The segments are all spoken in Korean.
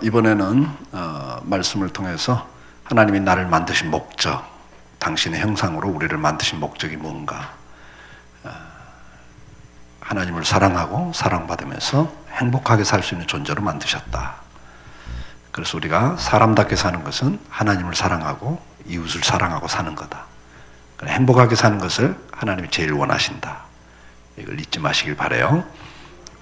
이번에는 말씀을 통해서 하나님이 나를 만드신 목적, 당신의 형상으로 우리를 만드신 목적이 뭔가, 하나님을 사랑하고 사랑받으면서 행복하게 살 수 있는 존재로 만드셨다. 그래서 우리가 사람답게 사는 것은 하나님을 사랑하고 이웃을 사랑하고 사는 거다. 행복하게 사는 것을 하나님이 제일 원하신다. 이걸 잊지 마시길 바라요.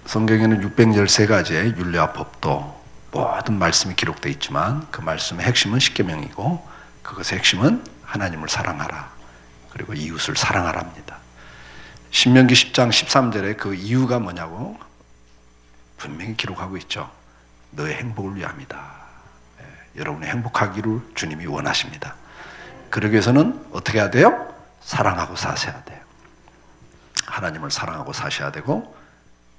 성경에는 613가지의 율례와 법도 모든 말씀이 기록되어 있지만 그 말씀의 핵심은 십계명이고 그것의 핵심은 하나님을 사랑하라. 그리고 이웃을 사랑하랍니다. 신명기 10장 13절에 그 이유가 뭐냐고 분명히 기록하고 있죠. 너의 행복을 위함이다. 여러분이 행복하기를 주님이 원하십니다. 그러기 위해서는 어떻게 해야 돼요? 사랑하고 사셔야 돼요. 하나님을 사랑하고 사셔야 되고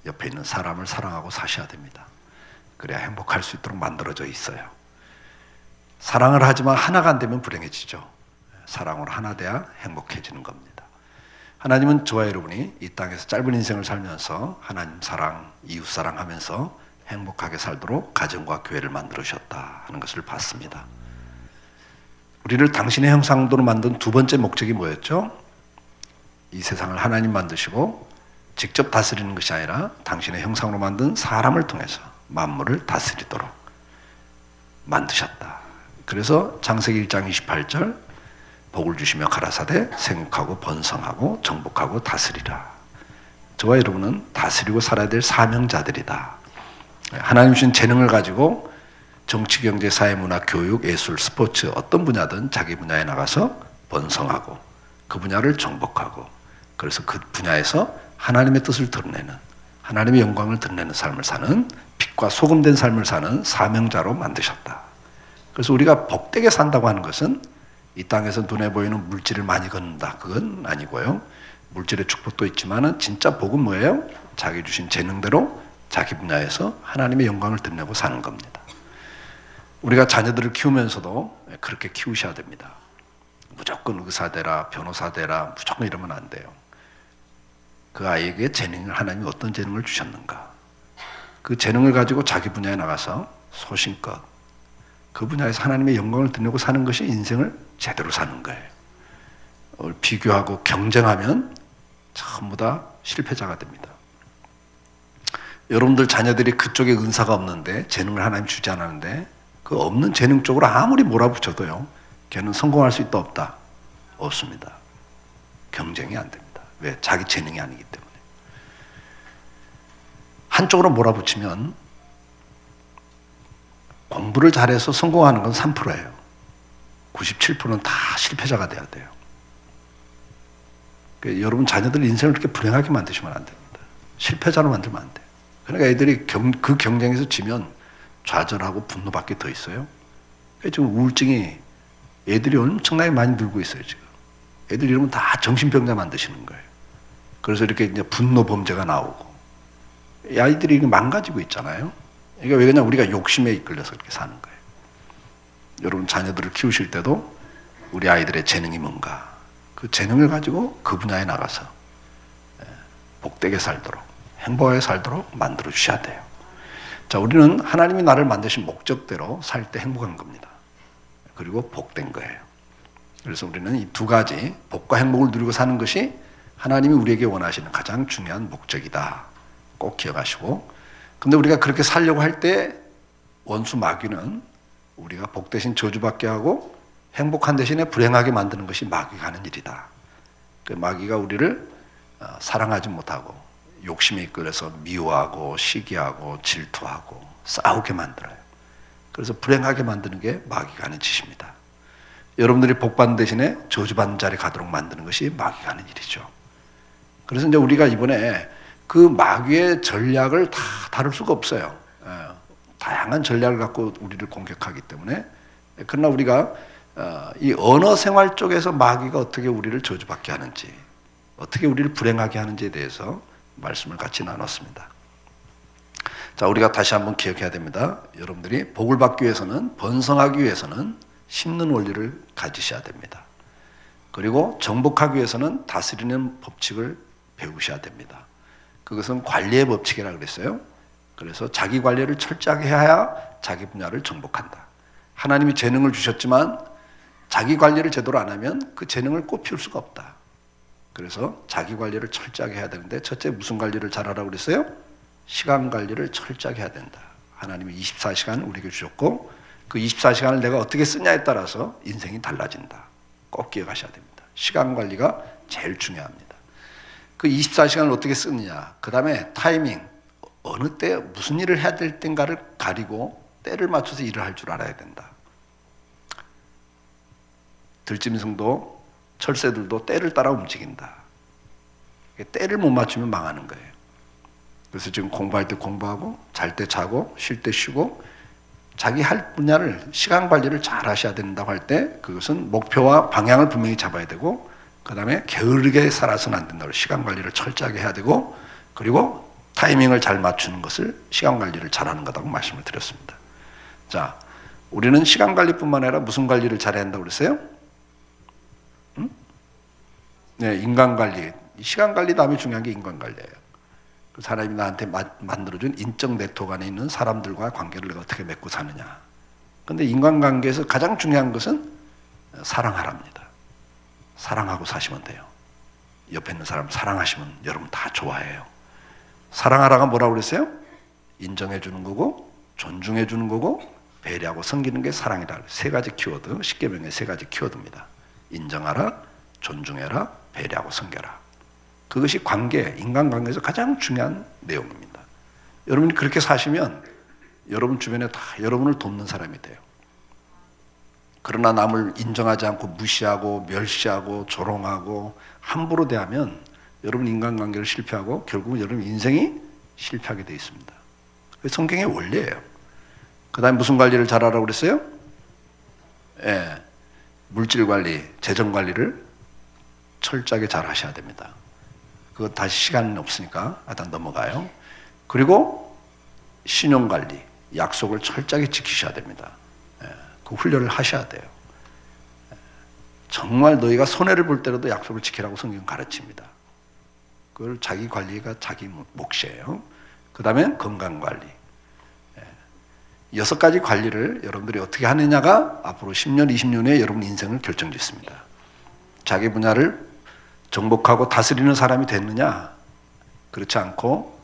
옆에 있는 사람을 사랑하고 사셔야 됩니다. 그래야 행복할 수 있도록 만들어져 있어요. 사랑을 하지만 하나가 안 되면 불행해지죠. 사랑으로 하나 돼야 행복해지는 겁니다. 하나님은 저와 여러분이 이 땅에서 짧은 인생을 살면서 하나님 사랑, 이웃 사랑하면서 행복하게 살도록 가정과 교회를 만들으셨다 하는 것을 봤습니다. 우리를 당신의 형상대로 만든 두 번째 목적이 뭐였죠? 이 세상을 하나님 만드시고 직접 다스리는 것이 아니라 당신의 형상으로 만든 사람을 통해서 만물을 다스리도록 만드셨다. 그래서 창세기 1장 28절 복을 주시며 가라사대 생육하고 번성하고 정복하고 다스리라. 저와 여러분은 다스리고 살아야 될 사명자들이다. 하나님 주신 재능을 가지고 정치, 경제, 사회, 문화, 교육, 예술, 스포츠 어떤 분야든 자기 분야에 나가서 번성하고 그 분야를 정복하고 그래서 그 분야에서 하나님의 뜻을 드러내는 하나님의 영광을 드러내는 삶을 사는 빛과 소금 된 삶을 사는 사명자로 만드셨다. 그래서 우리가 복되게 산다고 하는 것은 이 땅에서 눈에 보이는 물질을 많이 걷는다. 그건 아니고요. 물질의 축복도 있지만 진짜 복은 뭐예요? 자기 주신 재능대로 자기 분야에서 하나님의 영광을 드러내고 사는 겁니다. 우리가 자녀들을 키우면서도 그렇게 키우셔야 됩니다. 무조건 의사 되라, 변호사 되라, 무조건 이러면 안 돼요. 그 아이에게 재능을 하나님이 어떤 재능을 주셨는가? 그 재능을 가지고 자기 분야에 나가서 소신껏 그 분야에서 하나님의 영광을 드러내고 사는 것이 인생을 제대로 사는 거예요. 비교하고 경쟁하면 전부 다 실패자가 됩니다. 여러분들 자녀들이 그쪽에 은사가 없는데 재능을 하나님 주지 않았는데 그 없는 재능 쪽으로 아무리 몰아붙여도요. 걔는 성공할 수 있다 없다? 없습니다. 경쟁이 안 됩니다. 왜? 자기 재능이 아니기 때문에. 한쪽으로 몰아붙이면 공부를 잘해서 성공하는 건 3%예요. 97%는 다 실패자가 돼야 돼요. 그러니까 여러분 자녀들 인생을 그렇게 불행하게 만드시면 안 됩니다. 실패자로 만들면 안 돼요. 그러니까 애들이 그 경쟁에서 지면 좌절하고 분노밖에 더 있어요. 그러니까 지금 우울증이 애들이 엄청나게 많이 늘고 있어요, 지금. 애들 이러면 다 정신병자 만드시는 거예요. 그래서 이렇게 이제 분노 범죄가 나오고. 이 아이들이 망가지고 있잖아요. 그러니까 왜 그냥 우리가 욕심에 이끌려서 그렇게 사는 거예요. 여러분 자녀들을 키우실 때도 우리 아이들의 재능이 뭔가 그 재능을 가지고 그 분야에 나가서 복되게 살도록 행복하게 살도록 만들어 주셔야 돼요. 자, 우리는 하나님이 나를 만드신 목적대로 살 때 행복한 겁니다. 그리고 복된 거예요. 그래서 우리는 이 두 가지 복과 행복을 누리고 사는 것이 하나님이 우리에게 원하시는 가장 중요한 목적이다. 꼭 기억하시고, 근데 우리가 그렇게 살려고 할 때 원수 마귀는 우리가 복 대신 저주받게 하고 행복한 대신에 불행하게 만드는 것이 마귀가 하는 일이다. 그 마귀가 우리를 사랑하지 못하고 욕심에 이끌려서 미워하고 시기하고 질투하고 싸우게 만들어요. 그래서 불행하게 만드는 게 마귀가 하는 짓입니다. 여러분들이 복받는 대신에 저주받는 자리에 가도록 만드는 것이 마귀가 하는 일이죠. 그래서 이제 우리가 이번에 그 마귀의 전략을 다 다룰 수가 없어요. 다양한 전략을 갖고 우리를 공격하기 때문에. 그러나 우리가 이 언어 생활 쪽에서 마귀가 어떻게 우리를 저주받게 하는지, 어떻게 우리를 불행하게 하는지에 대해서 말씀을 같이 나눴습니다. 자, 우리가 다시 한번 기억해야 됩니다. 여러분들이 복을 받기 위해서는, 번성하기 위해서는 심는 원리를 가지셔야 됩니다. 그리고 정복하기 위해서는 다스리는 법칙을 배우셔야 됩니다. 그것은 관리의 법칙이라고 그랬어요. 그래서 자기 관리를 철저하게 해야 자기 분야를 정복한다. 하나님이 재능을 주셨지만 자기 관리를 제대로 안 하면 그 재능을 꽃피울 수가 없다. 그래서 자기 관리를 철저하게 해야 되는데 첫째 무슨 관리를 잘하라고 그랬어요? 시간 관리를 철저하게 해야 된다. 하나님이 24시간 우리에게 주셨고 그 24시간을 내가 어떻게 쓰냐에 따라서 인생이 달라진다. 꼭 기억하셔야 됩니다. 시간 관리가 제일 중요합니다. 그 24시간을 어떻게 쓰느냐, 그 다음에 타이밍, 어느 때 무슨 일을 해야 될 땐가를 가리고 때를 맞춰서 일을 할 줄 알아야 된다. 들짐승도 철새들도 때를 따라 움직인다. 때를 못 맞추면 망하는 거예요. 그래서 지금 공부할 때 공부하고 잘 때 자고 쉴 때 쉬고 자기 할 분야를 시간 관리를 잘 하셔야 된다고 할 때 그것은 목표와 방향을 분명히 잡아야 되고 그 다음에 게으르게 살아서는 안 된다고 시간 관리를 철저하게 해야 되고 그리고 타이밍을 잘 맞추는 것을 시간 관리를 잘하는 거라고 말씀을 드렸습니다. 자, 우리는 시간 관리뿐만 아니라 무슨 관리를 잘해야 한다고 그랬어요? 네, 인간 관리. 시간 관리 다음에 중요한 게 인간 관리예요. 그래서 하나님이 나한테 만들어준 인적 네트워크 안에 있는 사람들과 관계를 내가 어떻게 맺고 사느냐. 근데 인간관계에서 가장 중요한 것은 사랑하랍니다. 사랑하고 사시면 돼요. 옆에 있는 사람 사랑하시면 여러분 다 좋아해요. 사랑하라가 뭐라고 그랬어요? 인정해 주는 거고 존중해 주는 거고 배려하고 섬기는 게 사랑이다. 세 가지 키워드, 십계명의 세 가지 키워드입니다. 인정하라, 존중해라, 배려하고 섬겨라. 그것이 관계, 인간관계에서 가장 중요한 내용입니다. 여러분이 그렇게 사시면 여러분 주변에 다 여러분을 돕는 사람이 돼요. 그러나 남을 인정하지 않고 무시하고 멸시하고 조롱하고 함부로 대하면 여러분 인간관계를 실패하고 결국은 여러분 인생이 실패하게 되어 있습니다. 그게 성경의 원리예요. 그 다음에 무슨 관리를 잘하라고 그랬어요? 예, 물질 관리, 재정 관리를 철저하게 잘 하셔야 됩니다. 그거 다시 시간은 없으니까 일단 넘어가요. 그리고 신용관리, 약속을 철저하게 지키셔야 됩니다. 그 훈련을 하셔야 돼요. 정말 너희가 손해를 볼 때라도 약속을 지키라고 성경은 가르칩니다. 그걸 자기 관리가 자기 몫이에요. 그 다음에 건강관리. 6가지 관리를 여러분들이 어떻게 하느냐가 앞으로 10년, 20년 후에 여러분 인생을 결정짓습니다. 자기 분야를 정복하고 다스리는 사람이 됐느냐? 그렇지 않고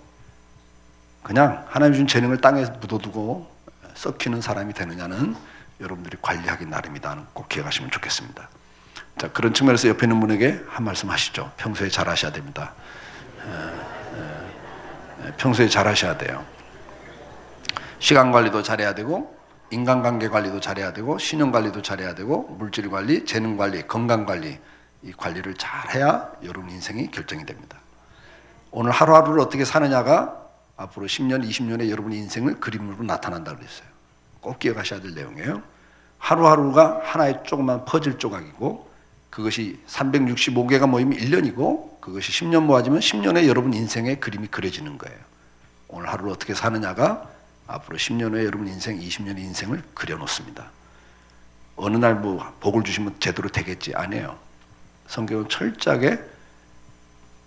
그냥 하나님 준 재능을 땅에 묻어두고 썩히는 사람이 되느냐는 여러분들이 관리하기 나름이다. 꼭 기억하시면 좋겠습니다. 자, 그런 측면에서 옆에 있는 분에게 한 말씀 하시죠. 평소에 잘 하셔야 됩니다. 평소에 잘 하셔야 돼요. 시간 관리도 잘해야 되고 인간관계 관리도 잘해야 되고 신용관리도 잘해야 되고 물질관리, 재능관리, 건강관리 이 관리를 잘해야 여러분 인생이 결정이 됩니다. 오늘 하루하루를 어떻게 사느냐가 앞으로 10년, 20년에 여러분 인생을 그림으로 나타난다고 그랬어요. 꼭 기억하셔야 될 내용이에요. 하루하루가 하나의 조그만 퍼즐 조각이고 그것이 365개가 모이면 1년이고 그것이 10년 모아지면 10년에 여러분 인생의 그림이 그려지는 거예요. 오늘 하루를 어떻게 사느냐가 앞으로 10년 후에 여러분 인생, 20년의 인생을 그려놓습니다. 어느 날 뭐 복을 주시면 제대로 되겠지? 아니에요. 성경은 철저하게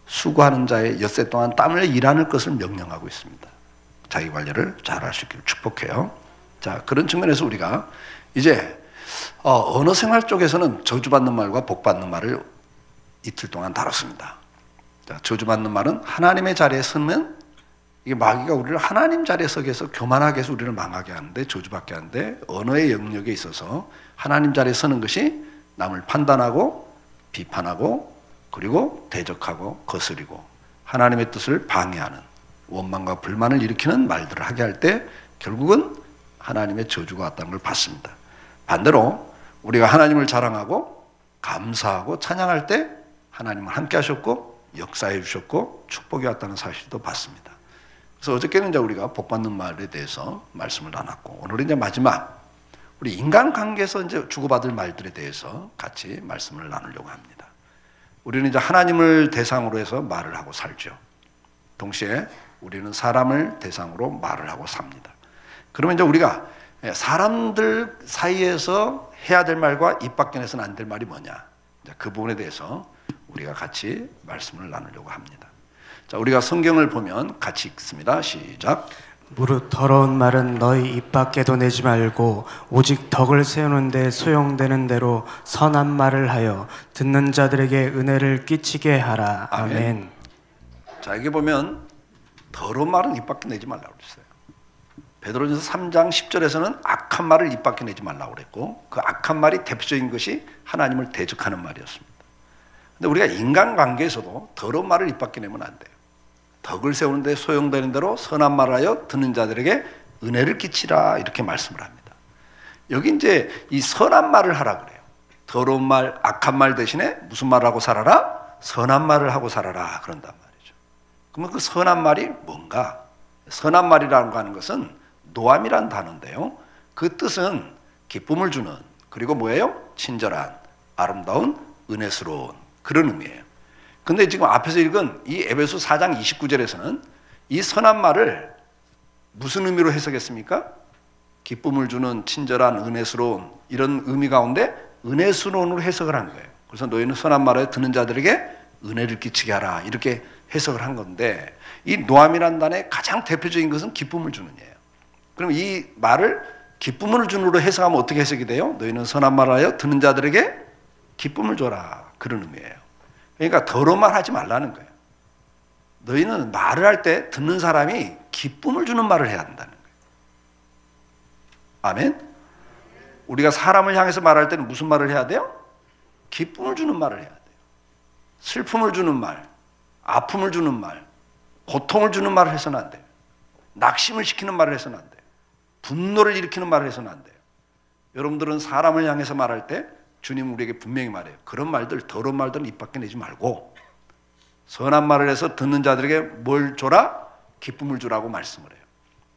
수고하는 자의 엿새 동안 땀을 일하는 것을 명령하고 있습니다. 자기 관리를 잘 할 수 있기를 축복해요. 자, 그런 측면에서 우리가 이제 언어 생활 쪽에서는 저주받는 말과 복받는 말을 이틀 동안 다뤘습니다. 자, 저주받는 말은 하나님의 자리에 서면 이게 마귀가 우리를 하나님 자리에 서게 해서 교만하게 해서 우리를 망하게 하는데 저주받게 하는데 언어의 영역에 있어서 하나님 자리에 서는 것이 남을 판단하고 비판하고 그리고 대적하고 거스리고 하나님의 뜻을 방해하는 원망과 불만을 일으키는 말들을 하게 할 때 결국은 하나님의 저주가 왔다는 걸 봤습니다. 반대로 우리가 하나님을 자랑하고 감사하고 찬양할 때 하나님은 함께 하셨고 역사해 주셨고 축복이 왔다는 사실도 봤습니다. 그래서 어저께는 이제 우리가 복받는 말에 대해서 말씀을 나눴고 오늘은 이제 마지막 우리 인간관계에서 이제 주고받을 말들에 대해서 같이 말씀을 나누려고 합니다. 우리는 이제 하나님을 대상으로 해서 말을 하고 살죠. 동시에 우리는 사람을 대상으로 말을 하고 삽니다. 그러면 이제 우리가 사람들 사이에서 해야 될 말과 입 밖에 내서는 안 될 말이 뭐냐? 그 부분에 대해서 우리가 같이 말씀을 나누려고 합니다. 자, 우리가 성경을 보면 같이 읽습니다. 시작. 무릇 더러운 말은 너희 입 밖에도 내지 말고 오직 덕을 세우는 데 소용되는 대로 선한 말을 하여 듣는 자들에게 은혜를 끼치게 하라. 아멘. 자, 여기 보면 더러운 말은 입 밖에 내지 말라고 그랬어요. 베드로전서 3장 10절에서는 악한 말을 입 밖에 내지 말라고 그랬고, 그 악한 말이 대표적인 것이 하나님을 대적하는 말이었습니다. 근데 우리가 인간관계에서도 더러운 말을 입 밖에 내면 안 돼요. 덕을 세우는 데 소용되는 대로 선한 말을 하여 듣는 자들에게 은혜를 끼치라, 이렇게 말씀을 합니다. 여기 이제 이 선한 말을 하라 그래요. 더러운 말, 악한 말 대신에 무슨 말을 하고 살아라? 선한 말을 하고 살아라, 그런단 말이죠. 그러면 그 선한 말이 뭔가? 선한 말이라는 거 하는 것은 노함이란 단어인데요, 그 뜻은 기쁨을 주는, 그리고 뭐예요? 친절한, 아름다운, 은혜스러운 그런 의미예요. 근데 지금 앞에서 읽은 이 에베소 4장 29절에서는 이 선한 말을 무슨 의미로 해석했습니까? 기쁨을 주는, 친절한, 은혜스러운, 이런 의미 가운데 은혜스러운으로 해석을 한 거예요. 그래서 너희는 선한 말을 듣는 자들에게 은혜를 끼치게 하라, 이렇게 해석을 한 건데, 이 노함이라는 단어의 가장 대표적인 것은 기쁨을 주는이에요. 그럼 이 말을 기쁨을 주는으로 해석하면 어떻게 해석이 돼요? 너희는 선한 말을 하여 듣는 자들에게 기쁨을 줘라, 그런 의미예요. 그러니까 더러운 말 하지 말라는 거예요. 너희는 말을 할 때 듣는 사람이 기쁨을 주는 말을 해야 한다는 거예요. 아멘? 우리가 사람을 향해서 말할 때는 무슨 말을 해야 돼요? 기쁨을 주는 말을 해야 돼요. 슬픔을 주는 말, 아픔을 주는 말, 고통을 주는 말을 해서는 안 돼요. 낙심을 시키는 말을 해서는 안 돼요. 분노를 일으키는 말을 해서는 안 돼요. 여러분들은 사람을 향해서 말할 때 주님 우리에게 분명히 말해요. 그런 말들, 더러운 말들은 입 밖에 내지 말고 선한 말을 해서 듣는 자들에게 뭘 줘라? 기쁨을 주라고 말씀을 해요.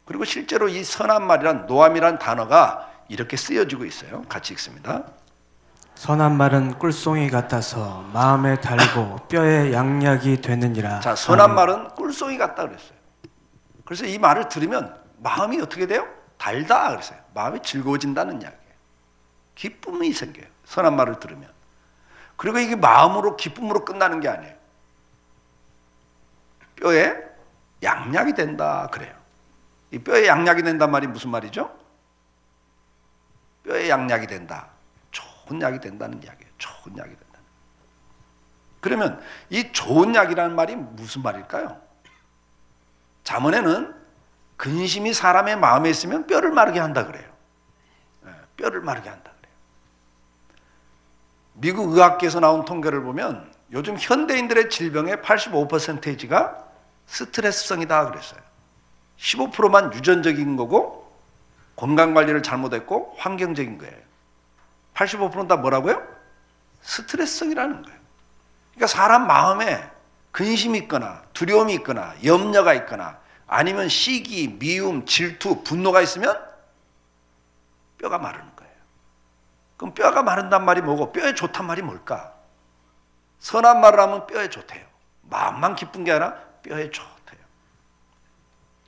그리고 실제로 이 선한 말이란, 노함이란 단어가 이렇게 쓰여지고 있어요. 같이 읽습니다. 선한 말은 꿀송이 같아서 마음에 달고 뼈에 양약이 되느니라. 자, 선한 말은 꿀송이 같다 그랬어요. 그래서 이 말을 들으면 마음이 어떻게 돼요? 달다 그랬어요. 마음이 즐거워진다는 이야기예요. 기쁨이 생겨요. 선한 말을 들으면. 그리고 이게 마음으로, 기쁨으로 끝나는 게 아니에요. 뼈에 양약이 된다 그래요. 이 뼈에 양약이 된단 말이 무슨 말이죠? 뼈에 양약이 된다. 좋은 약이 된다는 이야기예요. 좋은 약이 된다. 그러면 이 좋은 약이라는 말이 무슨 말일까요? 잠언에는 근심이 사람의 마음에 있으면 뼈를 마르게 한다 그래요. 뼈를 마르게 한다 그래요. 미국 의학계에서 나온 통계를 보면 요즘 현대인들의 질병의 85%가 스트레스성이다 그랬어요. 15%만 유전적인 거고 건강관리를 잘못했고 환경적인 거예요. 85%는 다 뭐라고요? 스트레스성이라는 거예요. 그러니까 사람 마음에 근심이 있거나 두려움이 있거나 염려가 있거나 아니면 시기, 미움, 질투, 분노가 있으면 뼈가 마르는 거예요. 그럼 뼈가 마른단 말이 뭐고 뼈에 좋단 말이 뭘까? 선한 말을 하면 뼈에 좋대요. 마음만 기쁜 게 아니라 뼈에 좋대요.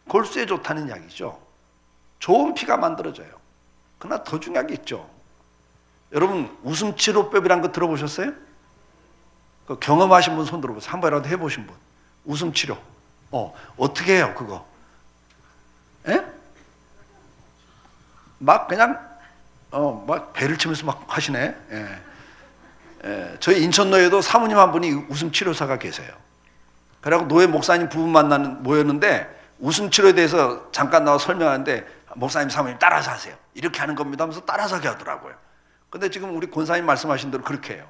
골수에 좋다는 이야기죠. 좋은 피가 만들어져요. 그러나 더 중요한 게 있죠. 여러분 웃음치료법이란 거 들어보셨어요? 그 경험하신 분 손 들어보세요. 한 번이라도 해보신 분. 웃음치료. 어떻게 해요 그거? 에? 막 그냥 막 배를 치면서 막 하시네. 저희 인천노예도 사모님 한 분이 웃음치료사가 계세요. 그래갖고 노예 목사님 부부 모였는데 웃음치료에 대해서 잠깐 나와 설명하는데 목사님 사모님 따라서 하세요. 이렇게 하는 겁니다 하면서 따라서 하게 하더라고요. 근데 지금 우리 권사님 말씀하신 대로 그렇게 해요.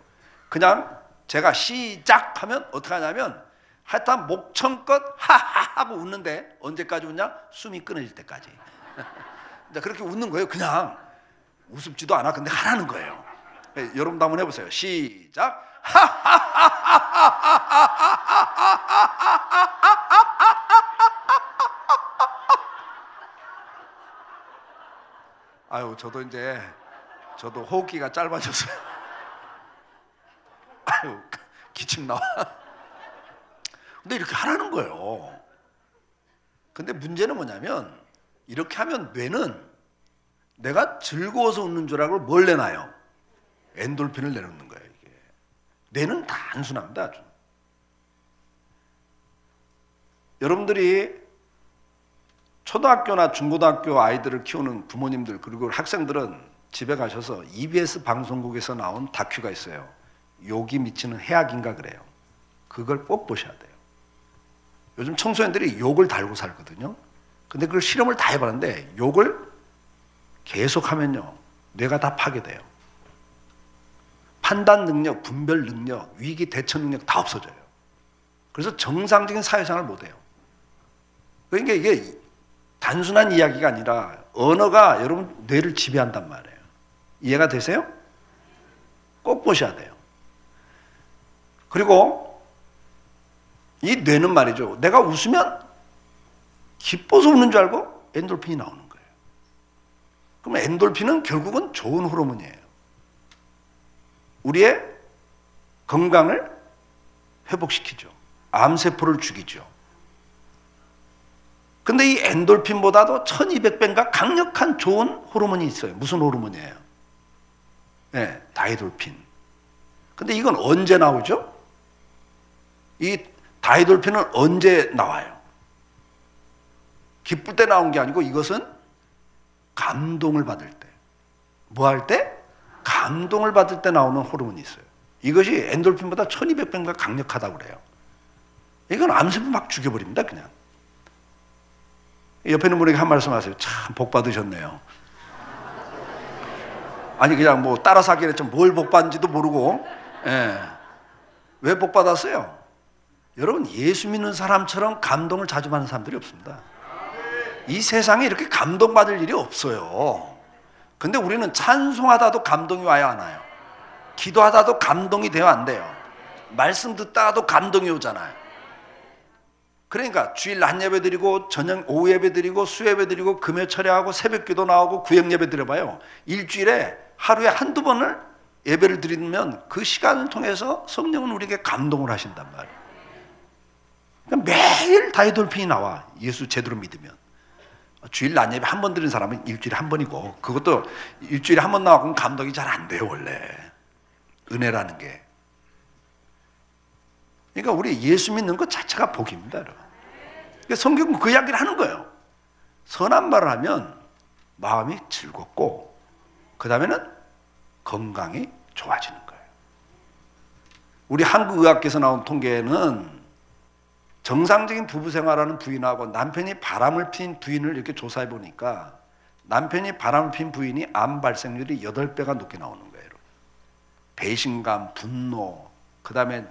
그냥 제가 시작하면 어떻게 하냐면 하여튼 목청껏 하하 하고 웃는데 언제까지 웃냐? 숨이 끊어질 때까지. 그렇게 웃는 거예요. 그냥 우습지도 않아. 근데 하라는 거예요. 여러분도 한번 해보세요. 시작. 아유, 저도 호흡기가 짧아졌어요. 아유, 기침 나와. 근데 이렇게 하라는 거예요. 근데 문제는 뭐냐면 이렇게 하면 뇌는 내가 즐거워서 웃는 줄 알고 뭘 내놔요? 엔돌핀을 내놓는 거예요. 이게. 뇌는 단순합니다. 아주. 여러분들이 초등학교나 중고등학교 아이들을 키우는 부모님들 그리고 학생들은 집에 가셔서 EBS 방송국에서 나온 다큐가 있어요. 욕이 미치는 해악인가 그래요. 그걸 꼭 보셔야 돼요. 요즘 청소년들이 욕을 달고 살거든요. 근데 그걸 실험을 다 해봤는데 욕을 계속하면요 뇌가 다 파괴돼요. 판단 능력, 분별 능력, 위기 대처 능력 다 없어져요. 그래서 정상적인 사회생활을 못해요. 그러니까 이게 단순한 이야기가 아니라 언어가 여러분 뇌를 지배한단 말이에요. 이해가 되세요? 꼭 보셔야 돼요. 그리고 이 뇌는 말이죠. 내가 웃으면 기뻐서 웃는 줄 알고 엔돌핀이 나오는 거예요. 그럼 엔돌핀은 결국은 좋은 호르몬이에요. 우리의 건강을 회복시키죠. 암세포를 죽이죠. 근데 이 엔돌핀보다도 1200배인가 강력한 좋은 호르몬이 있어요. 무슨 호르몬이에요? 네, 다이돌핀. 근데 이건 언제 나오죠? 이 다이돌핀은 언제 나와요? 기쁠 때 나온 게 아니고 이것은 감동을 받을 때. 뭐 할 때? 감동을 받을 때 나오는 호르몬이 있어요. 이것이 엔돌핀보다 1200배인가 강력하다고 그래요. 이건 암세포 막 죽여버립니다, 그냥. 옆에 있는 분에게 한 말씀 하세요. 참 복 받으셨네요. 아니 그냥 뭐 따라서 하기는 좀 뭘 복 받는지도 모르고. 예. 왜 복 받았어요? 여러분 예수 믿는 사람처럼 감동을 자주 받는 사람들이 없습니다. 이 세상에 이렇게 감동받을 일이 없어요. 근데 우리는 찬송하다도 감동이 와야 하나요? 기도하다도 감동이 돼야 안 돼요. 말씀 듣다가도 감동이 오잖아요. 그러니까 주일 낮 예배 드리고 저녁 오후 예배 드리고 수예배 드리고 금요 철야하고 새벽 기도 나오고 구역 예배 드려봐요. 일주일에 하루에 한두 번을 예배를 드리면 그 시간을 통해서 성령은 우리에게 감동을 하신단 말이에요. 그러니까 매일 다이돌핀이 나와. 예수 제대로 믿으면. 주일 낮 예배 한 번 드리는 사람은 일주일에 한 번이고 그것도 일주일에 한 번 나와서 감동이 잘 안 돼요. 원래 은혜라는 게. 그러니까 우리 예수 믿는 것 자체가 복입니다, 여러분. 그러니까 성경은 그 이야기를 하는 거예요. 선한 말을 하면 마음이 즐겁고 그 다음에는 건강이 좋아지는 거예요. 우리 한국의학계에서 나온 통계는 정상적인 부부 생활하는 부인하고 남편이 바람을 핀 부인을 이렇게 조사해 보니까 남편이 바람을 핀 부인이 암 발생률이 8배가 높게 나오는 거예요. 배신감, 분노, 그 다음에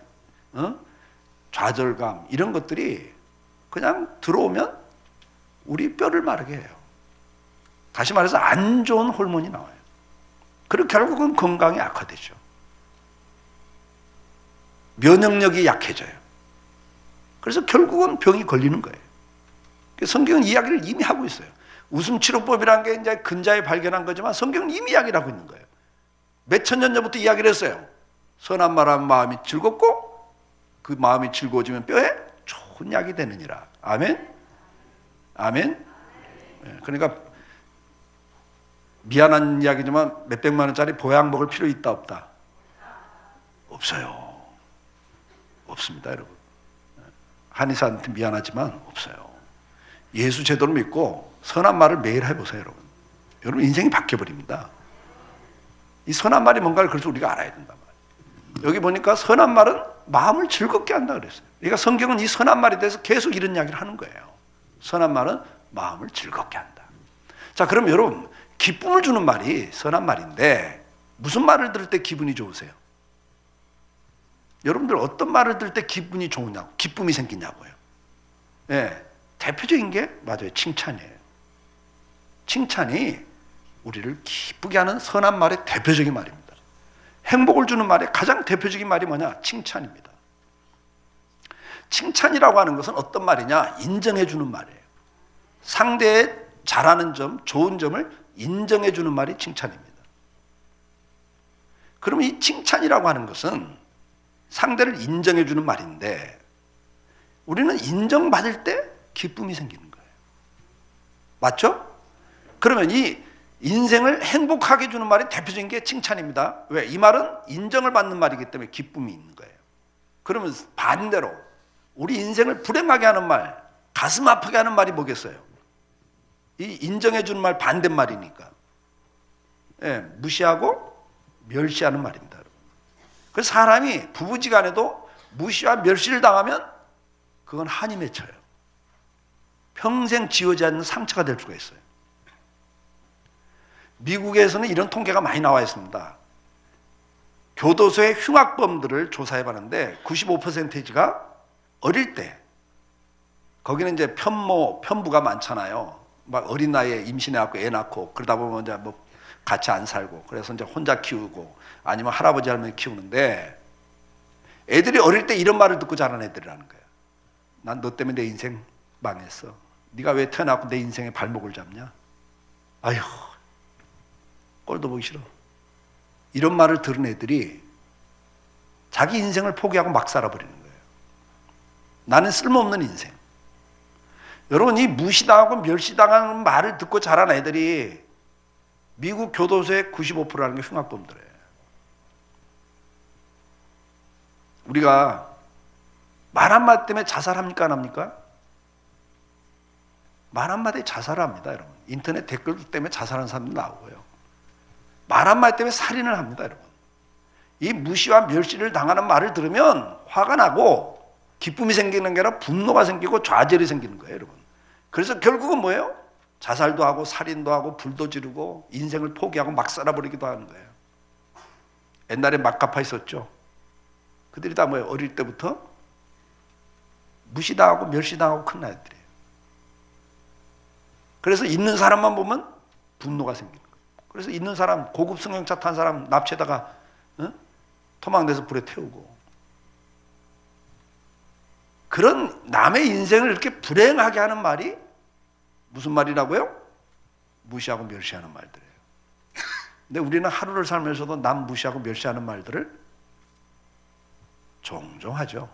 좌절감 이런 것들이 그냥 들어오면 우리 뼈를 마르게 해요. 다시 말해서 안 좋은 호르몬이 나와요. 그리고 결국은 건강이 악화되죠. 면역력이 약해져요. 그래서 결국은 병이 걸리는 거예요. 성경은 이야기를 이미 하고 있어요. 웃음치료법이라는 게 이제 근자에 발견한 거지만 성경은 이미 이야기를 하고 있는 거예요. 몇천 년 전부터 이야기를 했어요. 선한 말하면 마음이 즐겁고 그 마음이 즐거워지면 뼈에 좋은 약이 되느니라. 아멘? 아멘? 그러니까 미안한 이야기지만 몇백만 원짜리 보약 먹을 필요 있다 없다? 없어요. 없습니다, 여러분. 한의사한테 미안하지만 없어요. 예수 제대로 믿고 선한 말을 매일 해보세요, 여러분. 여러분 인생이 바뀌어버립니다. 이 선한 말이 뭔가를 그래서 우리가 알아야 된단 말이에요. 여기 보니까 선한 말은 마음을 즐겁게 한다 그랬어요. 그러니까 성경은 이 선한 말에 대해서 계속 이런 이야기를 하는 거예요. 선한 말은 마음을 즐겁게 한다. 자, 그럼 여러분 기쁨을 주는 말이 선한 말인데 무슨 말을 들을 때 기분이 좋으세요? 여러분들 어떤 말을 들을 때 기분이 좋으냐고, 기쁨이 생기냐고요. 네, 대표적인 게 맞아요. 칭찬이에요. 칭찬이 우리를 기쁘게 하는 선한 말의 대표적인 말입니다. 행복을 주는 말의 가장 대표적인 말이 뭐냐? 칭찬입니다. 칭찬이라고 하는 것은 어떤 말이냐? 인정해 주는 말이에요. 상대의 잘하는 점, 좋은 점을 인정해 주는 말이 칭찬입니다. 그럼 이 칭찬이라고 하는 것은 상대를 인정해 주는 말인데 우리는 인정받을 때 기쁨이 생기는 거예요. 맞죠? 그러면 이 인생을 행복하게 해주는 말이 대표적인 게 칭찬입니다. 왜? 이 말은 인정을 받는 말이기 때문에 기쁨이 있는 거예요. 그러면 반대로 우리 인생을 불행하게 하는 말, 가슴 아프게 하는 말이 뭐겠어요? 이 인정해 주는 말 반대말이니까. 예, 무시하고 멸시하는 말입니다. 그래서 사람이 부부지간에도 무시와 멸시를 당하면 그건 한이 맺혀요. 평생 지워지지 않는 상처가 될 수가 있어요. 미국에서는 이런 통계가 많이 나와 있습니다. 교도소의 흉악범들을 조사해 봤는데 95%가 어릴 때, 거기는 이제 편부가 많잖아요. 막 어린 나이에 임신해갖고 애 낳고 그러다 보면 이제 뭐 같이 안 살고 그래서 이제 혼자 키우고 아니면 할아버지 할머니 키우는데, 애들이 어릴 때 이런 말을 듣고 자란 애들이라는 거예요. 난 너 때문에 내 인생 망했어. 네가 왜 태어나고 내 인생에 발목을 잡냐? 아휴, 꼴도 보기 싫어. 이런 말을 들은 애들이 자기 인생을 포기하고 막 살아버리는 거예요. 나는 쓸모없는 인생. 여러분, 이 무시당하고 멸시당하는 말을 듣고 자란 애들이 미국 교도소의 95%라는 게 흉악범들이에요. 우리가 말 한마디 때문에 자살합니까? 안 합니까? 말 한마디에 자살을 합니다, 여러분. 인터넷 댓글 때문에 자살하는 사람도 나오고요. 말 한마디 때문에 살인을 합니다, 여러분. 이 무시와 멸시를 당하는 말을 들으면 화가 나고 기쁨이 생기는 게 아니라 분노가 생기고 좌절이 생기는 거예요, 여러분. 그래서 결국은 뭐예요? 자살도 하고 살인도 하고 불도 지르고 인생을 포기하고 막 살아버리기도 하는 거예요. 옛날에 마카파 있었죠. 그들이 다 뭐예요? 어릴 때부터 무시당하고 멸시당하고 큰 아이들이에요. 그래서 있는 사람만 보면 분노가 생기는 거예요. 그래서 있는 사람, 고급 승용차 탄 사람 납치에다가 토막내서 불에 태우고, 그런 남의 인생을 이렇게 불행하게 하는 말이 무슨 말이라고요? 무시하고 멸시하는 말들이에요. 근데 우리는 하루를 살면서도 남 무시하고 멸시하는 말들을 종종 하죠.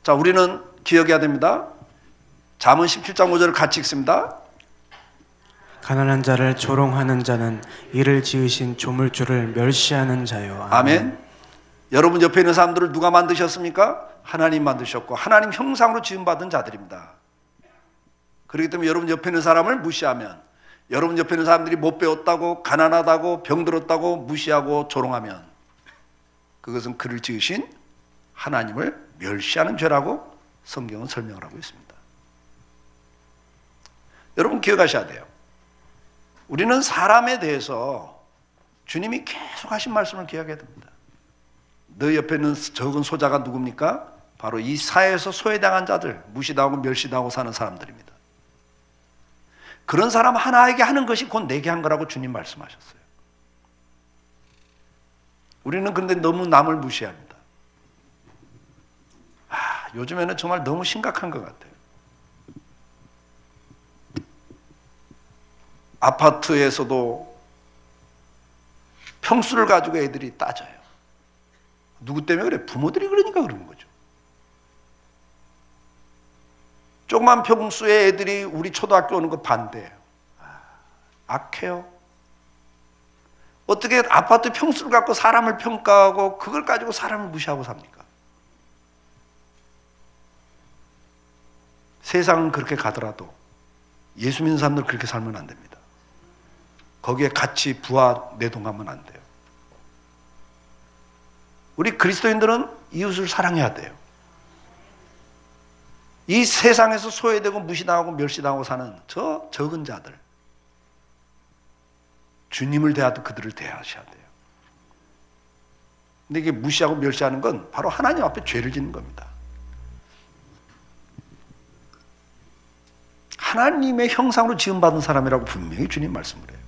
자, 우리는 기억해야 됩니다. 잠언 17장 5절을 같이 읽습니다. 가난한 자를 조롱하는 자는 이를 지으신 조물주를 멸시하는 자요. 아멘. 여러분 옆에 있는 사람들을 누가 만드셨습니까? 하나님 만드셨고 하나님 형상으로 지음받은 자들입니다. 그렇기 때문에 여러분 옆에 있는 사람을 무시하면, 여러분 옆에 있는 사람들이 못 배웠다고, 가난하다고, 병들었다고 무시하고 조롱하면 그것은 그를 지으신 하나님을 멸시하는 죄라고 성경은 설명을 하고 있습니다. 여러분 기억하셔야 돼요. 우리는 사람에 대해서 주님이 계속 하신 말씀을 기억해야 됩니다. 너 옆에 있는 적은 소자가 누굽니까? 바로 이 사회에서 소외당한 자들, 무시당하고 멸시당하고 사는 사람들입니다. 그런 사람 하나에게 하는 것이 곧 내게 한 거라고 주님 말씀하셨어요. 우리는 그런데 너무 남을 무시합니다. 요즘에는 정말 너무 심각한 것 같아요. 아파트에서도 평수를 가지고 애들이 따져요. 누구 때문에 그래? 부모들이 그러니까 그러는 거죠. 조그만 평수의 애들이 우리 초등학교 오는 거 반대해요. 악해요. 어떻게 아파트 평수를 갖고 사람을 평가하고 그걸 가지고 사람을 무시하고 삽니까? 세상은 그렇게 가더라도 예수 믿는 사람들 그렇게 살면 안 됩니다. 거기에 같이 부하 내동하면 안 돼요. 우리 그리스도인들은 이웃을 사랑해야 돼요. 이 세상에서 소외되고 무시당하고 멸시당하고 사는 저 적은 자들, 주님을 대하듯 그들을 대하셔야 돼요. 근데 이게 무시하고 멸시하는 건 바로 하나님 앞에 죄를 짓는 겁니다. 하나님의 형상으로 지음받은 사람이라고 분명히 주님 말씀을 해요.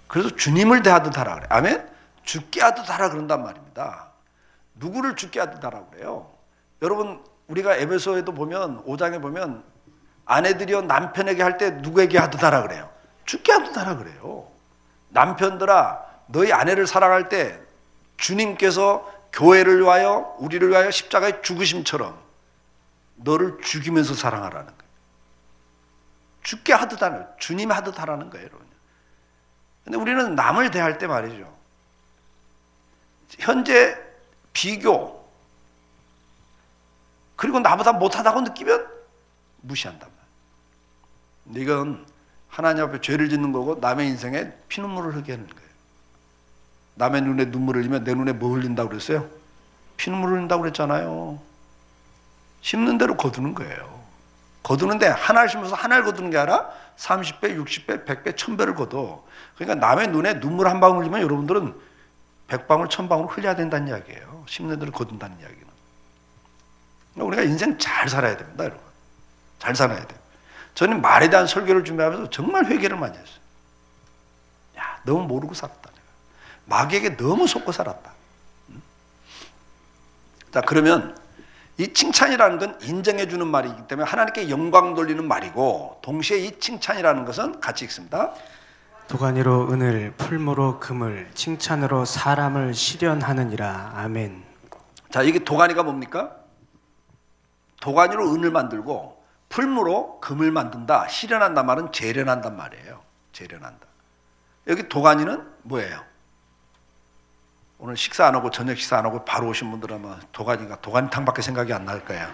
그래서 주님을 대하듯 하라 그래요. 아멘? 죽게 하듯 하라 그런단 말입니다. 누구를 죽게 하듯 하라 그래요? 여러분, 우리가 에베소에도 보면 5장에 보면 아내들이여 남편에게 할 때 누구에게 하듯 하라 그래요? 죽게 하듯 하라 그래요. 남편들아, 너희 아내를 사랑할 때 주님께서 교회를 위하여, 우리를 위하여 십자가에 죽으심처럼 너를 죽이면서 사랑하라는 거예요. 죽게 하듯 하는, 주님 하듯 하라는 거예요, 여러분. 근데 우리는 남을 대할 때 말이죠, 현재 비교, 그리고 나보다 못하다고 느끼면 무시한단 말이에요. 이건 하나님 앞에 죄를 짓는 거고 남의 인생에 피눈물을 흘게 하는 거예요. 남의 눈에 눈물을 흘리면 내 눈에 뭐 흘린다고 그랬어요? 피눈물을 흘린다고 그랬잖아요. 심는 대로 거두는 거예요. 거두는데 한 알 심어서 한 알 거두는 게 아니라 30배, 60배, 100배, 1000배를 거둬. 그러니까 남의 눈에 눈물 한 방울 흘리면 여러분들은 100방울, 1000방울 흘려야 된다는 이야기예요. 심는 대로 거둔다는 이야기는. 우리가 인생 잘 살아야 됩니다, 여러분. 잘 살아야 돼요. 저는 말에 대한 설교를 준비하면서 정말 회개를 많이 했어요. 야, 너무 모르고 살았다. 내가. 마귀에게 너무 속고 살았다. 자, 그러면 이 칭찬이라는 건 인정해주는 말이기 때문에 하나님께 영광 돌리는 말이고, 동시에 이 칭찬이라는 것은 같이 읽습니다. 도가니로 은을, 풀무로 금을, 칭찬으로 사람을 실현하느니라. 아멘. 자, 이게 도가니가 뭡니까? 도가니로 은을 만들고 풀무로 금을 만든다. 실현한단 말은 재련한단 말이에요. 재련한다. 여기 도가니는 뭐예요? 오늘 식사 안 하고 저녁 식사 안 하고 바로 오신 분들은 도가니탕밖에 생각이 안 날 거예요.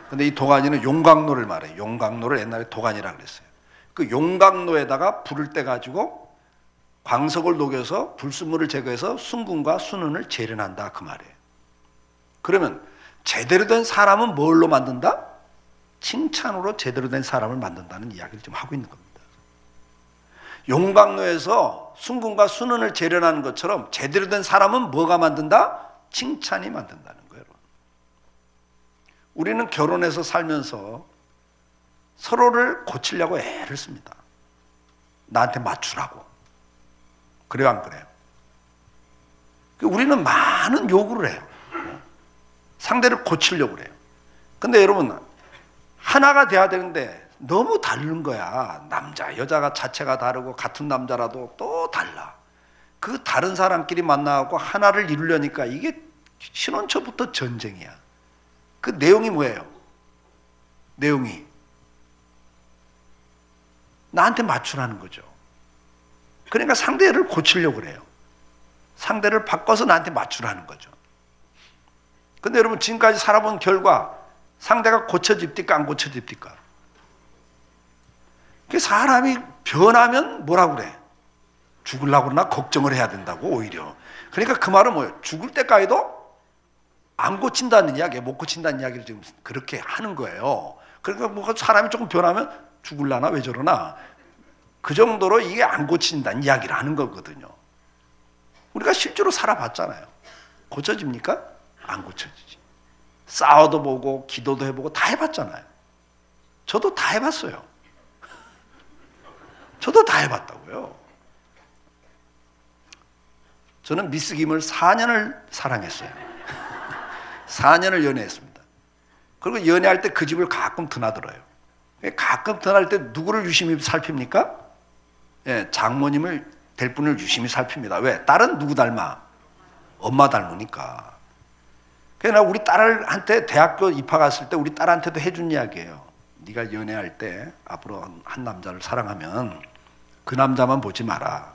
근데 이 도가니는 용광로를 말해요. 용광로를 옛날에 도가니라 그랬어요. 그 용광로에다가 불을 떼 가지고 광석을 녹여서 불순물을 제거해서 순금과 순은을 재련한다 그 말이에요. 그러면 제대로 된 사람은 뭘로 만든다? 칭찬으로 제대로 된 사람을 만든다는 이야기를 지금 하고 있는 겁니다. 용광로에서 순금과 순은을 재련하는 것처럼 제대로 된 사람은 뭐가 만든다? 칭찬이 만든다는 거예요. 우리는 결혼해서 살면서 서로를 고치려고 애를 씁니다. 나한테 맞추라고. 그래요, 안 그래요? 우리는 많은 요구를 해요. 상대를 고치려고 그래요. 근데 여러분, 하나가 돼야 되는데 너무 다른 거야. 남자, 여자가 자체가 다르고 같은 남자라도 또 달라. 그 다른 사람끼리 만나고 하나를 이루려니까 이게 신혼초부터 전쟁이야. 그 내용이 뭐예요? 내용이 나한테 맞추라는 거죠. 그러니까 상대를 고치려고 그래요. 상대를 바꿔서 나한테 맞추라는 거죠. 근데 여러분, 지금까지 살아본 결과 상대가 고쳐집니까? 안 고쳐집니까? 사람이 변하면 뭐라고 그래? 죽으려고 그러나 걱정을 해야 된다고, 오히려. 그러니까 그 말은 뭐예요? 죽을 때까지도 안 고친다는 이야기, 못 고친다는 이야기를 지금 그렇게 하는 거예요. 그러니까 뭐 사람이 조금 변하면 죽을라나 왜 저러나, 그 정도로 이게 안 고친다는 이야기를 하는 거거든요. 우리가 실제로 살아봤잖아요. 고쳐집니까? 안 고쳐지지. 싸워도 보고 기도도 해보고 다 해봤잖아요. 저도 다 해봤어요. 저도 다 해봤다고요. 저는 미스 김을 4년을 사랑했어요. 4년을 연애했습니다. 그리고 연애할 때 그 집을 가끔 드나들어요. 가끔 드나들 때 누구를 유심히 살핍니까? 예, 장모님을 될 분을 유심히 살핍니다. 왜? 딸은 누구 닮아? 엄마 닮으니까. 그래서 우리 딸한테 대학교 입학 갔을 때 우리 딸한테도 해준 이야기예요. 네가 연애할 때 앞으로 한 남자를 사랑하면 그 남자만 보지 마라.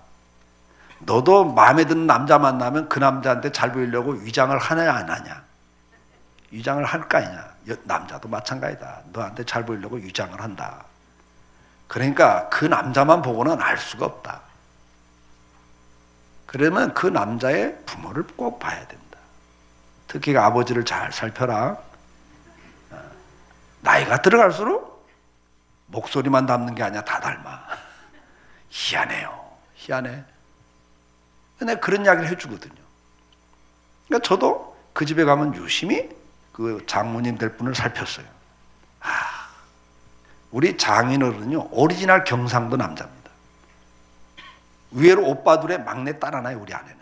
너도 마음에 드는 남자 만나면 그 남자한테 잘 보이려고 위장을 하냐 안 하냐? 위장을 할 거 아니냐? 남자도 마찬가지다. 너한테 잘 보이려고 위장을 한다. 그러니까 그 남자만 보고는 알 수가 없다. 그러면 그 남자의 부모를 꼭 봐야 된다. 특히 아버지를 잘 살펴라. 나이가 들어갈수록 목소리만 닮는 게 아니라 다 닮아. 희한해요. 희한해. 근데 그런 이야기를 해주거든요. 그러니까 저도 그 집에 가면 유심히 그 장모님 될 분을 살폈어요. 우리 장인어른은요, 오리지널 경상도 남자입니다. 의외로 오빠들의 막내 딸 하나예요, 우리 아내는.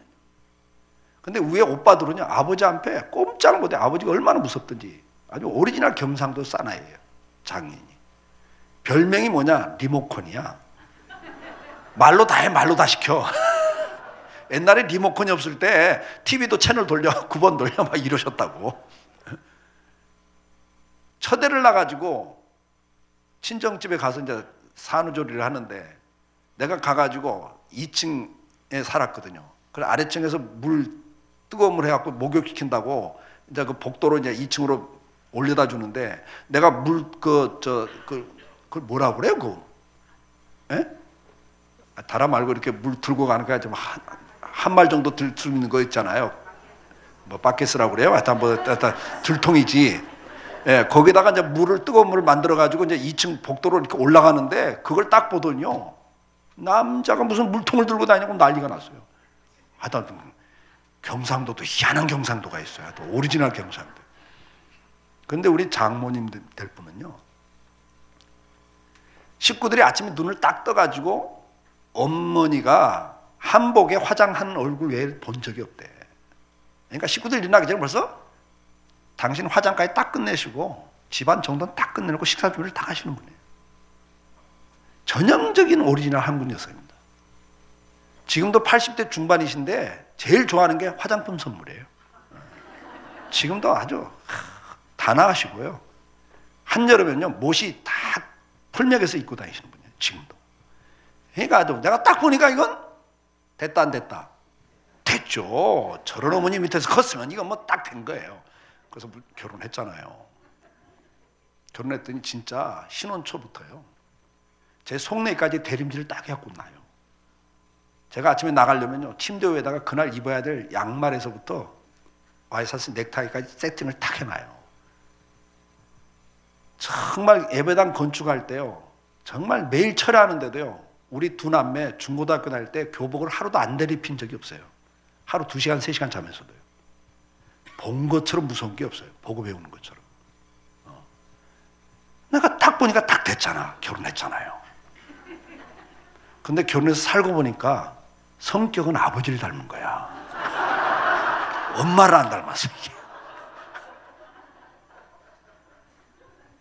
근데 위에 오빠들은요, 아버지 앞에 꼼짝 못해. 아버지가 얼마나 무섭든지. 아주 오리지널 경상도 사나이예요, 장인이. 별명이 뭐냐? 리모컨이야. 말로 다 해, 말로 다 시켜. 옛날에 리모컨이 없을 때 TV도 채널 돌려, 9번 돌려 막 이러셨다고. 처대를 나가지고 친정집에 가서 이제 산후조리를 하는데 내가 가가지고 2층에 살았거든요. 그래서 아래층에서 뜨거운 물 해갖고 목욕시킨다고 이제 그 복도로 이제 2층으로 올려다 주는데 내가 그걸 뭐라고 그래요? 예? 다라 말고 이렇게 물 들고 가는 거야. 좀 한 말 정도 들 수 있는 거 있잖아요. 뭐 바켓이라고 그래요? 하여튼 들통이지. 예, 거기다가 이제 뜨거운 물을 만들어 가지고 이제 2층 복도로 이렇게 올라가는데 그걸 딱 보더니요. 남자가 무슨 물통을 들고 다니고 난리가 났어요. 하여튼 경상도도 희한한 경상도가 있어요. 또 오리지널 경상도. 근데 우리 장모님 될 분은요. 식구들이 아침에 눈을 딱 떠가지고 어머니가 한복에 화장한 얼굴 외에 본 적이 없대. 그러니까 식구들 일어나기 전에 벌써 당신 화장까지 딱 끝내시고 집안 정돈 딱 끝내놓고 식사 준비를 다 하시는 분이에요. 전형적인 오리지널 한국 여성입니다. 지금도 80대 중반이신데 제일 좋아하는 게 화장품 선물이에요. 지금도 아주 단아하시고요. 한여름에는요 못이 다 풀맥에서 입고 다니시는 분이에요. 지금도. 그러니까 아주 내가 딱 보니까 이건 됐다 안 됐다. 됐죠. 저런 어머니 밑에서 컸으면 이건 뭐 딱 된 거예요. 그래서 결혼했잖아요. 결혼했더니 진짜 신혼 초부터요. 제 속내까지 대림질을 딱 해갖고 나요. 제가 아침에 나가려면요. 침대 위에다가 그날 입어야 될 양말에서부터 와이셔츠 넥타이까지 세팅을 딱 해놔요. 정말 예배당 건축할 때요. 정말 매일 철회하는데도요. 우리 두 남매 중고등학교 다닐 때 교복을 하루도 안 내립힌 적이 없어요. 하루 2시간, 3시간 자면서도요. 본 것처럼 무서운 게 없어요. 보고 배우는 것처럼. 내가 딱 보니까 딱 됐잖아. 결혼했잖아요. 근데 결혼해서 살고 보니까 성격은 아버지를 닮은 거야. 엄마를 안 닮았어, 이게.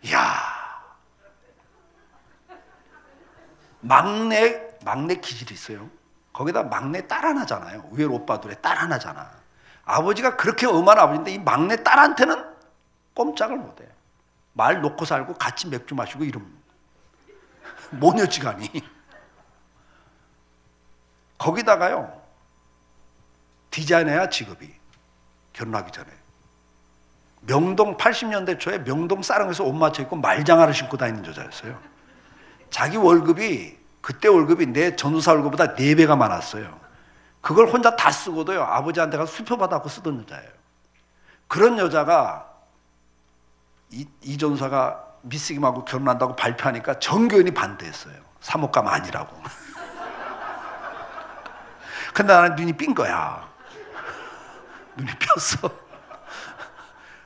이야. 막내 기질이 있어요. 거기다 막내 딸 하나잖아요. 의외로 오빠들의 딸 하나잖아. 아버지가 그렇게 엄한 아버지인데 이 막내 딸한테는 꼼짝을 못해. 말 놓고 살고 같이 맥주 마시고 이러면 모녀지간이. 거기다가요 디자이너야 직업이. 결혼하기 전에 명동 80년대 초에 명동 사랑에서 옷 맞춰 입고 말장화를 신고 다니는 여자였어요. 자기 월급이 그때 월급이 내 전우사 월급보다 4배가 많았어요. 그걸 혼자 다 쓰고도요 아버지한테 가서 수표 받아갖고 쓰던 여자예요. 그런 여자가 이 전우사가 미스김하고 결혼한다고 발표하니까 전교인이 반대했어요. 사목감 아니라고. 근데 나는 눈이 삔 거야. 눈이 폈어.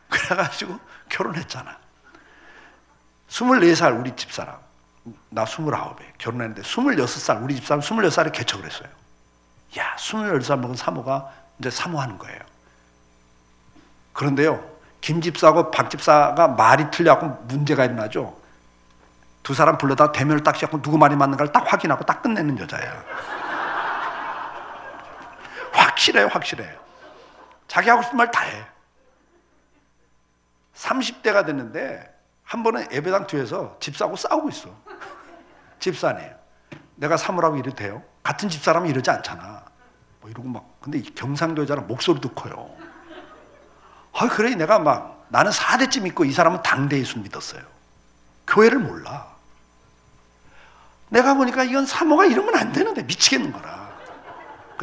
그래가지고 결혼했잖아. 24살 우리 집사람. 나 29에 결혼했는데 26살 우리 집사람 26살에 개척을 했어요. 야, 28살 먹은 사모가 이제 사모하는 거예요. 그런데요 김 집사하고 박 집사가 말이 틀려갖고 문제가 일어나죠. 두 사람 불러다 대면을 딱 시작하고 누구 말이 맞는가를 딱 확인하고 딱 끝내는 여자야. 확실해요. 자기 하고 싶은 말 다 해. 30대가 됐는데 한 번은 예배당 뒤에서 집사하고 싸우고 있어. 집사네요. 내가 사모라고 이래도 돼요? 같은 집사라면 이러지 않잖아. 뭐 이러고 막. 근데 이 경상도 여자는 목소리도 커요. 그래 내가 막 나는 4대쯤 믿고 이 사람은 당대 예수 믿었어요. 교회를 몰라. 내가 보니까 이건 사모가 이러면 안 되는데 미치겠는 거라.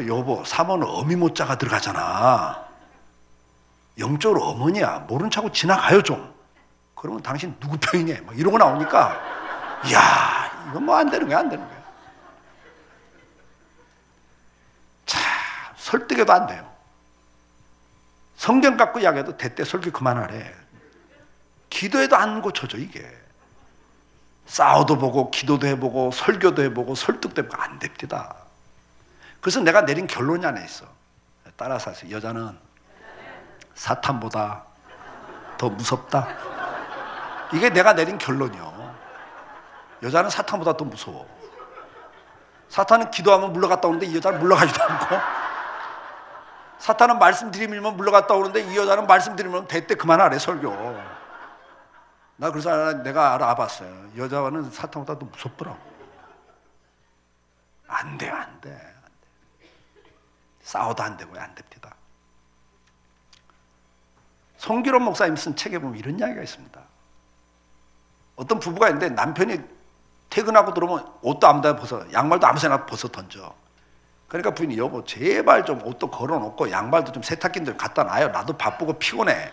여보, 사모는 어미 모자가 들어가잖아. 영적으로 어머니야. 모른 척하고 지나가요 좀. 그러면 당신 누구 편이냐? 막 이러고 나오니까 야, 이건 뭐 안 되는 거야. 자, 설득해도 안 돼요. 성경 갖고 이야기해도 대때 설교 그만하래. 기도해도 안 고쳐져 이게. 싸워도 보고 기도도 해보고 설교도 해보고 설득도 해보고 안 됩니다. 그래서 내가 내린 결론이 하나 있어. 따라서 하세요. 여자는 사탄보다 더 무섭다. 이게 내가 내린 결론이요. 여자는 사탄보다 더 무서워. 사탄은 기도하면 물러갔다 오는데 이 여자는 물러가지도 않고, 사탄은 말씀드리면 물러갔다 오는데 이 여자는 말씀드리면 대때 그만하래 설교. 나 그래서 내가 알아봤어요. 여자는 사탄보다 더 무섭더라고. 안 돼. 싸워도 안 되고요. 안 됩니다. 송기론 목사님 쓴 책에 보면 이런 이야기가 있습니다. 어떤 부부가 있는데 남편이 퇴근하고 들어오면 옷도 아무데나 벗어, 양말도 아무데나 벗어 던져. 그러니까 부인이 여보 제발 좀 옷도 걸어놓고 양말도 좀 세탁기인데 갖다 놔요. 나도 바쁘고 피곤해.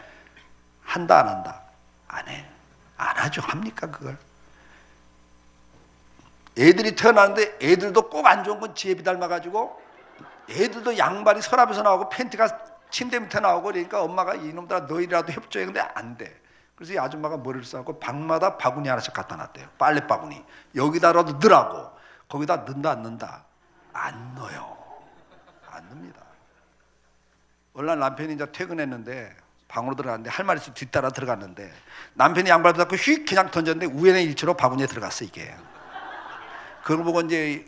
한다 안 한다? 안 해. 안 하죠. 합니까 그걸? 애들이 태어나는데 애들도 꼭 안 좋은 건 지혜비 닮아가지고 애들도 양말이 서랍에서 나오고 팬티가 침대 밑에 나오고 그러니까 엄마가 이놈들아 너희라도 협조해. 근데 안 돼. 그래서 이 아줌마가 머리를 싸고 방마다 바구니 하나씩 갖다 놨대요. 빨래 바구니. 여기다라도 넣으라고. 거기다 넣는다 안 넣는다? 안 넣어요. 안 넣습니다. 월날 남편이 이제 퇴근했는데 방으로 들어갔는데 할 말이 있어 뒤따라 들어갔는데 남편이 양발 벗고 휙 그냥 던졌는데 우연의 일치로 바구니에 들어갔어 이게. 그걸 보고 이제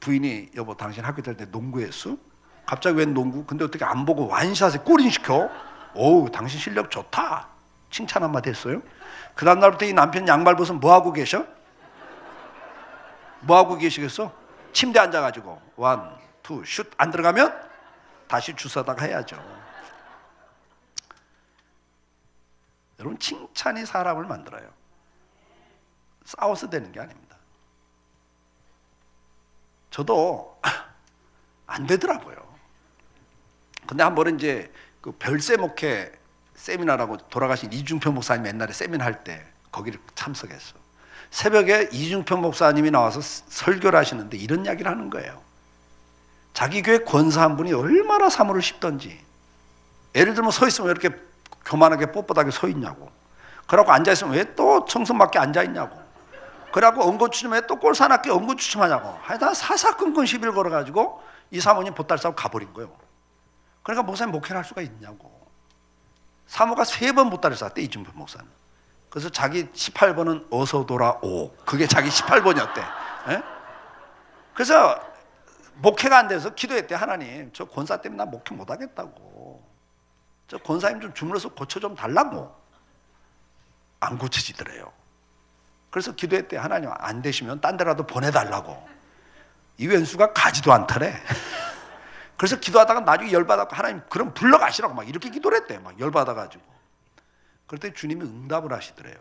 부인이 여보 당신 학교 다닐 때 농구했어? 갑자기 웬 농구? 근데 어떻게 안 보고 완샷에 골인 시켜? 어우 당신 실력 좋다. 칭찬 한마디 했어요. 그 다음 날부터 이 남편 양말 벗으면 뭐하고 계셔? 뭐하고 계시겠어? 침대 앉아가지고 원, 투, 슛 안 들어가면 다시 주워다가 해야죠. 여러분 칭찬이 사람을 만들어요. 싸워서 되는 게 아닙니다. 저도 안 되더라고요. 근데 한 번은 이제 그 별세 목회 세미나라고 돌아가신 이중표 목사님 옛날에 세미나 할 때 거기를 참석했어. 새벽에 이중표 목사님이 나와서 설교를 하시는데 이런 이야기를 하는 거예요. 자기 교회 권사 한 분이 얼마나 사물을 씹던지. 예를 들면 서 있으면 왜 이렇게 교만하게 뻣뻣하게 서 있냐고. 그러고 앉아 있으면 왜 또 청승맞게 앉아 있냐고. 그러고 언거추첨에 또 꼴사납게 언거추첨하냐고. 하여튼 사사건건 시비를 걸어가지고 이 사모님 보따리 싸고 가버린 거예요. 그러니까 목사님 목회를 할 수가 있냐고. 사모가 3번 보따리 쌌대 이중표 목사는. 그래서 자기 18번은 어서 돌아오. 그게 자기 18번이었대. 예? 그래서 목회가 안 돼서 기도했대. 하나님 저 권사 때문에 나 목회 못 하겠다고. 저 권사님 좀 주물러서 고쳐 좀 달라고. 안 고쳐지더래요. 그래서 기도했대. 하나님 안 되시면 딴 데라도 보내달라고. 이 왼수가 가지도 않더래. 그래서 기도하다가 나중에 열받아서 하나님 그럼 불러가시라고 막 이렇게 기도를 했대. 막 열받아가지고. 그럴 때 주님이 응답을 하시더래요.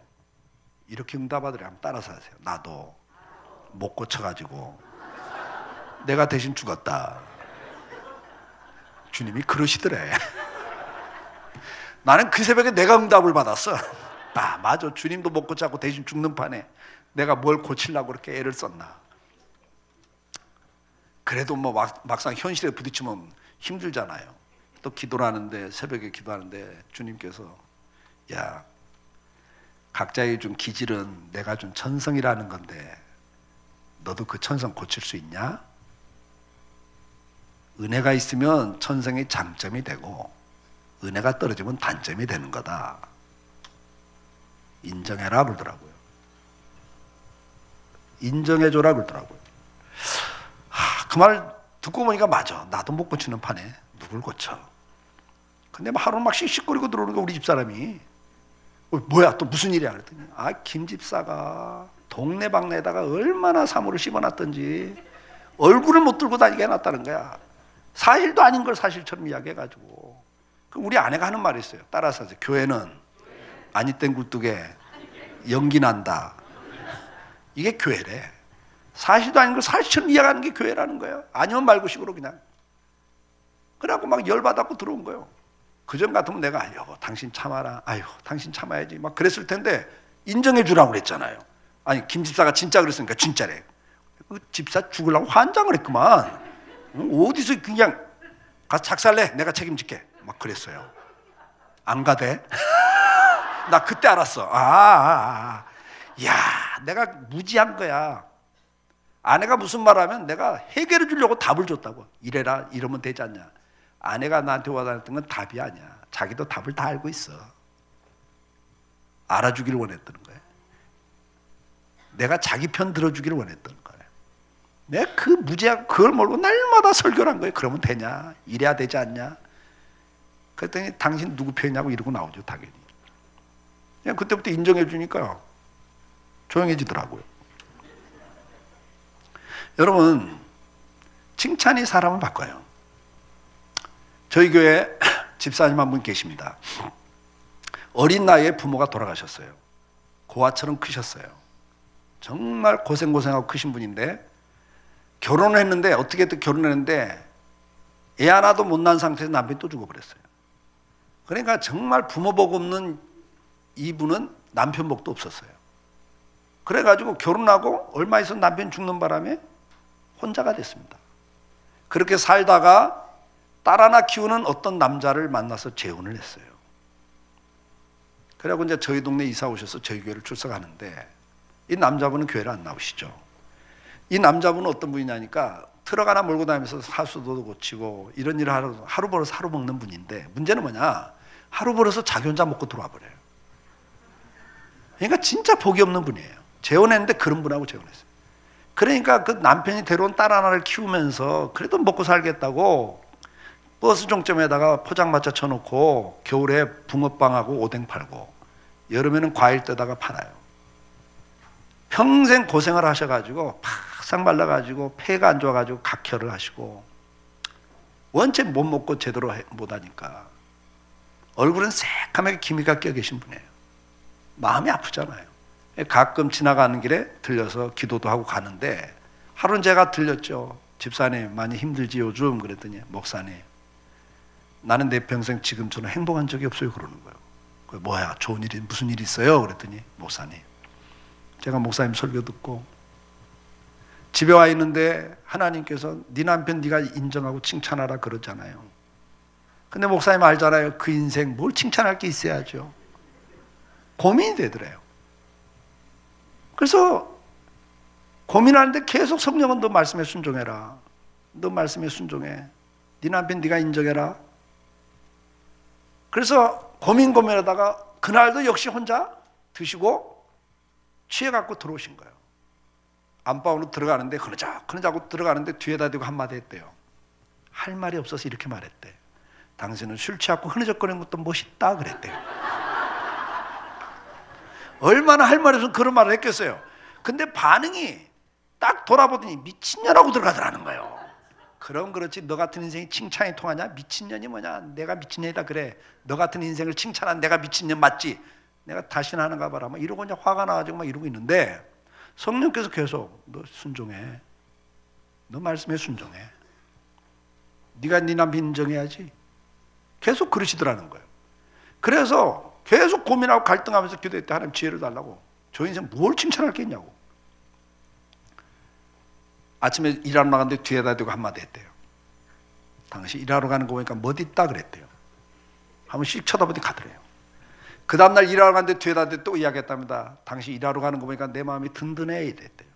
이렇게 응답하더래요. 한번 따라서 하세요. 나도 못 고쳐가지고 내가 대신 죽었다. 주님이 그러시더래. 나는 그 새벽에 내가 응답을 받았어. 아 맞아. 주님도 못 고쳐고 대신 죽는 판에 내가 뭘 고치려고 그렇게 애를 썼나. 그래도 뭐 막상 현실에 부딪히면 힘들잖아요. 또 기도를 하는데 새벽에 기도하는데 주님께서 야 각자의 좀 기질은 내가 준 천성이라는 건데 너도 그 천성 고칠 수 있냐? 은혜가 있으면 천성의 장점이 되고 은혜가 떨어지면 단점이 되는 거다. 인정해라 그러더라고요. 인정해줘라 그러더라고요. 그 말 듣고 보니까 맞아. 나도 못 고치는 판에 누굴 고쳐. 근데 하루 막 씩씩거리고 들어오는 거 우리 집사람이 뭐야 또 무슨 일이야 그랬더니 김 집사가 동네방네에다가 얼마나 사물을 씹어놨던지 얼굴을 못 들고 다니게 해놨다는 거야. 사실도 아닌 걸 사실처럼 이야기해가지고. 그럼 우리 아내가 하는 말이 있어요. 따라서 하세요. 교회는 아니땐 굴뚝에 연기 난다. 이게 교회래. 사실도 아닌 걸 사실처럼 이야기하는 게 교회라는 거예요. 아니면 말고식으로 그냥. 그래갖고 막 열받았고 들어온 거예요. 그전 같으면 내가 여보 당신 참아라. 아유 당신 참아야지. 막 그랬을 텐데 인정해 주라고 그랬잖아요. 아니 김 집사가 진짜 그랬으니까 진짜래. 그 집사 죽으려고 환장을 했구만. 어디서 그냥 가서 작살내 내가 책임질게. 막 그랬어요. 안 가대? 나 그때 알았어. 야 내가 무지한 거야. 아내가 무슨 말하면 내가 해결해 주려고 답을 줬다고. 이래라 이러면 되지 않냐. 아내가 나한테 와닿았던 건 답이 아니야. 자기도 답을 다 알고 있어. 알아주기를 원했던 거야. 내가 자기 편 들어주기를 원했던 거야. 내가 그 무지한 그걸 몰고 날마다 설교를 한 거예요. 그러면 되냐? 이래야 되지 않냐? 그랬더니 당신 누구 편이냐고 이러고 나오죠. 당연히. 그냥 그때부터 인정해 주니까 조용해지더라고요. 여러분 칭찬이 사람을 바꿔요. 저희 교회에 집사님 한 분 계십니다. 어린 나이에 부모가 돌아가셨어요. 고아처럼 크셨어요. 정말 고생하고 크신 분인데 결혼을 했는데 어떻게든 결혼했는데 애 하나도 못 낳은 상태에서 남편이 또 죽어버렸어요. 그러니까 정말 부모 복 없는 이분은 남편 복도 없었어요. 그래가지고 결혼하고 얼마 있어 남편 죽는 바람에 혼자가 됐습니다. 그렇게 살다가 딸 하나 키우는 어떤 남자를 만나서 재혼을 했어요. 그래고 이제 저희 동네 이사 오셔서 저희 교회를 출석하는데 이 남자분은 교회를 안 나오시죠. 이 남자분은 어떤 분이냐니까 트럭 하나 몰고 다니면서 하수도도 고치고 이런 일을 하루 벌어서 하루 먹는 분인데 문제는 뭐냐? 하루 벌어서 자기 혼자 먹고 들어와 버려요. 그러니까 진짜 복이 없는 분이에요. 재혼했는데 그런 분하고 재혼했어요. 그러니까 그 남편이 데려온 딸 하나를 키우면서 그래도 먹고 살겠다고 버스 종점에다가 포장마차 쳐놓고 겨울에 붕어빵하고 오뎅 팔고 여름에는 과일 떼다가 팔아요. 평생 고생을 하셔가지고 팍싹 말라가지고 폐가 안 좋아가지고 각혈을 하시고 원체 못 먹고 제대로 못하니까 얼굴은 새카맣게 기미가 껴 계신 분이에요. 마음이 아프잖아요. 가끔 지나가는 길에 들려서 기도도 하고 가는데 하루는 제가 들렸죠. 집사님 많이 힘들지 요즘? 그랬더니 목사님 나는 내 평생 지금처럼 행복한 적이 없어요 그러는 거예요. 뭐야 좋은 일이 무슨 일이 있어요? 그랬더니 목사님 제가 목사님 설교 듣고 집에 와 있는데 하나님께서 네 남편 네가 인정하고 칭찬하라 그러잖아요. 근데 목사님 알잖아요. 그 인생 뭘 칭찬할 게 있어야죠. 고민이 되더래요. 그래서 고민하는데 계속 성령은 너 말씀에 순종해라. 너 말씀에 순종해. 네 남편 네가 인정해라. 그래서 고민하다가 그날도 역시 혼자 드시고 취해갖고 들어오신 거예요. 안방으로 들어가는데 흐느적흐느적 들어가는데 뒤에다 대고 한마디 했대요. 할 말이 없어서 이렇게 말했대. 당신은 술 취하고 흐느적거리는 것도 멋있다 그랬대요. 얼마나 할 말이 없으면 그런 말을 했겠어요. 근데 반응이 딱 돌아보더니 미친년하고 들어가더라는 거예요. 그럼 그렇지 너 같은 인생이 칭찬이 통하냐? 미친년이 뭐냐? 내가 미친년이다 그래. 너 같은 인생을 칭찬한 내가 미친년 맞지? 내가 다시는 하는가 봐라. 막 이러고 이제 화가 나가지고 막 이러고 있는데 성령께서 계속 너 순종해. 너 말씀에 순종해. 네가 네 남편 인정해야지. 계속 그러시더라는 거예요. 그래서 계속 고민하고 갈등하면서 기도했대. 하나님 지혜를 달라고. 저 인생 뭘 칭찬할 게 있냐고. 아침에 일하러 나갔는데 뒤에다 대고 한마디 했대요. 당신 일하러 가는 거 보니까 멋 있다 그랬대요. 한번 씩 쳐다보더니 가더래요. 그 다음날 일하러 갔는데 뒤에다 대고 또 이야기했답니다. 당신 일하러 가는 거 보니까 내 마음이 든든해 이랬대요.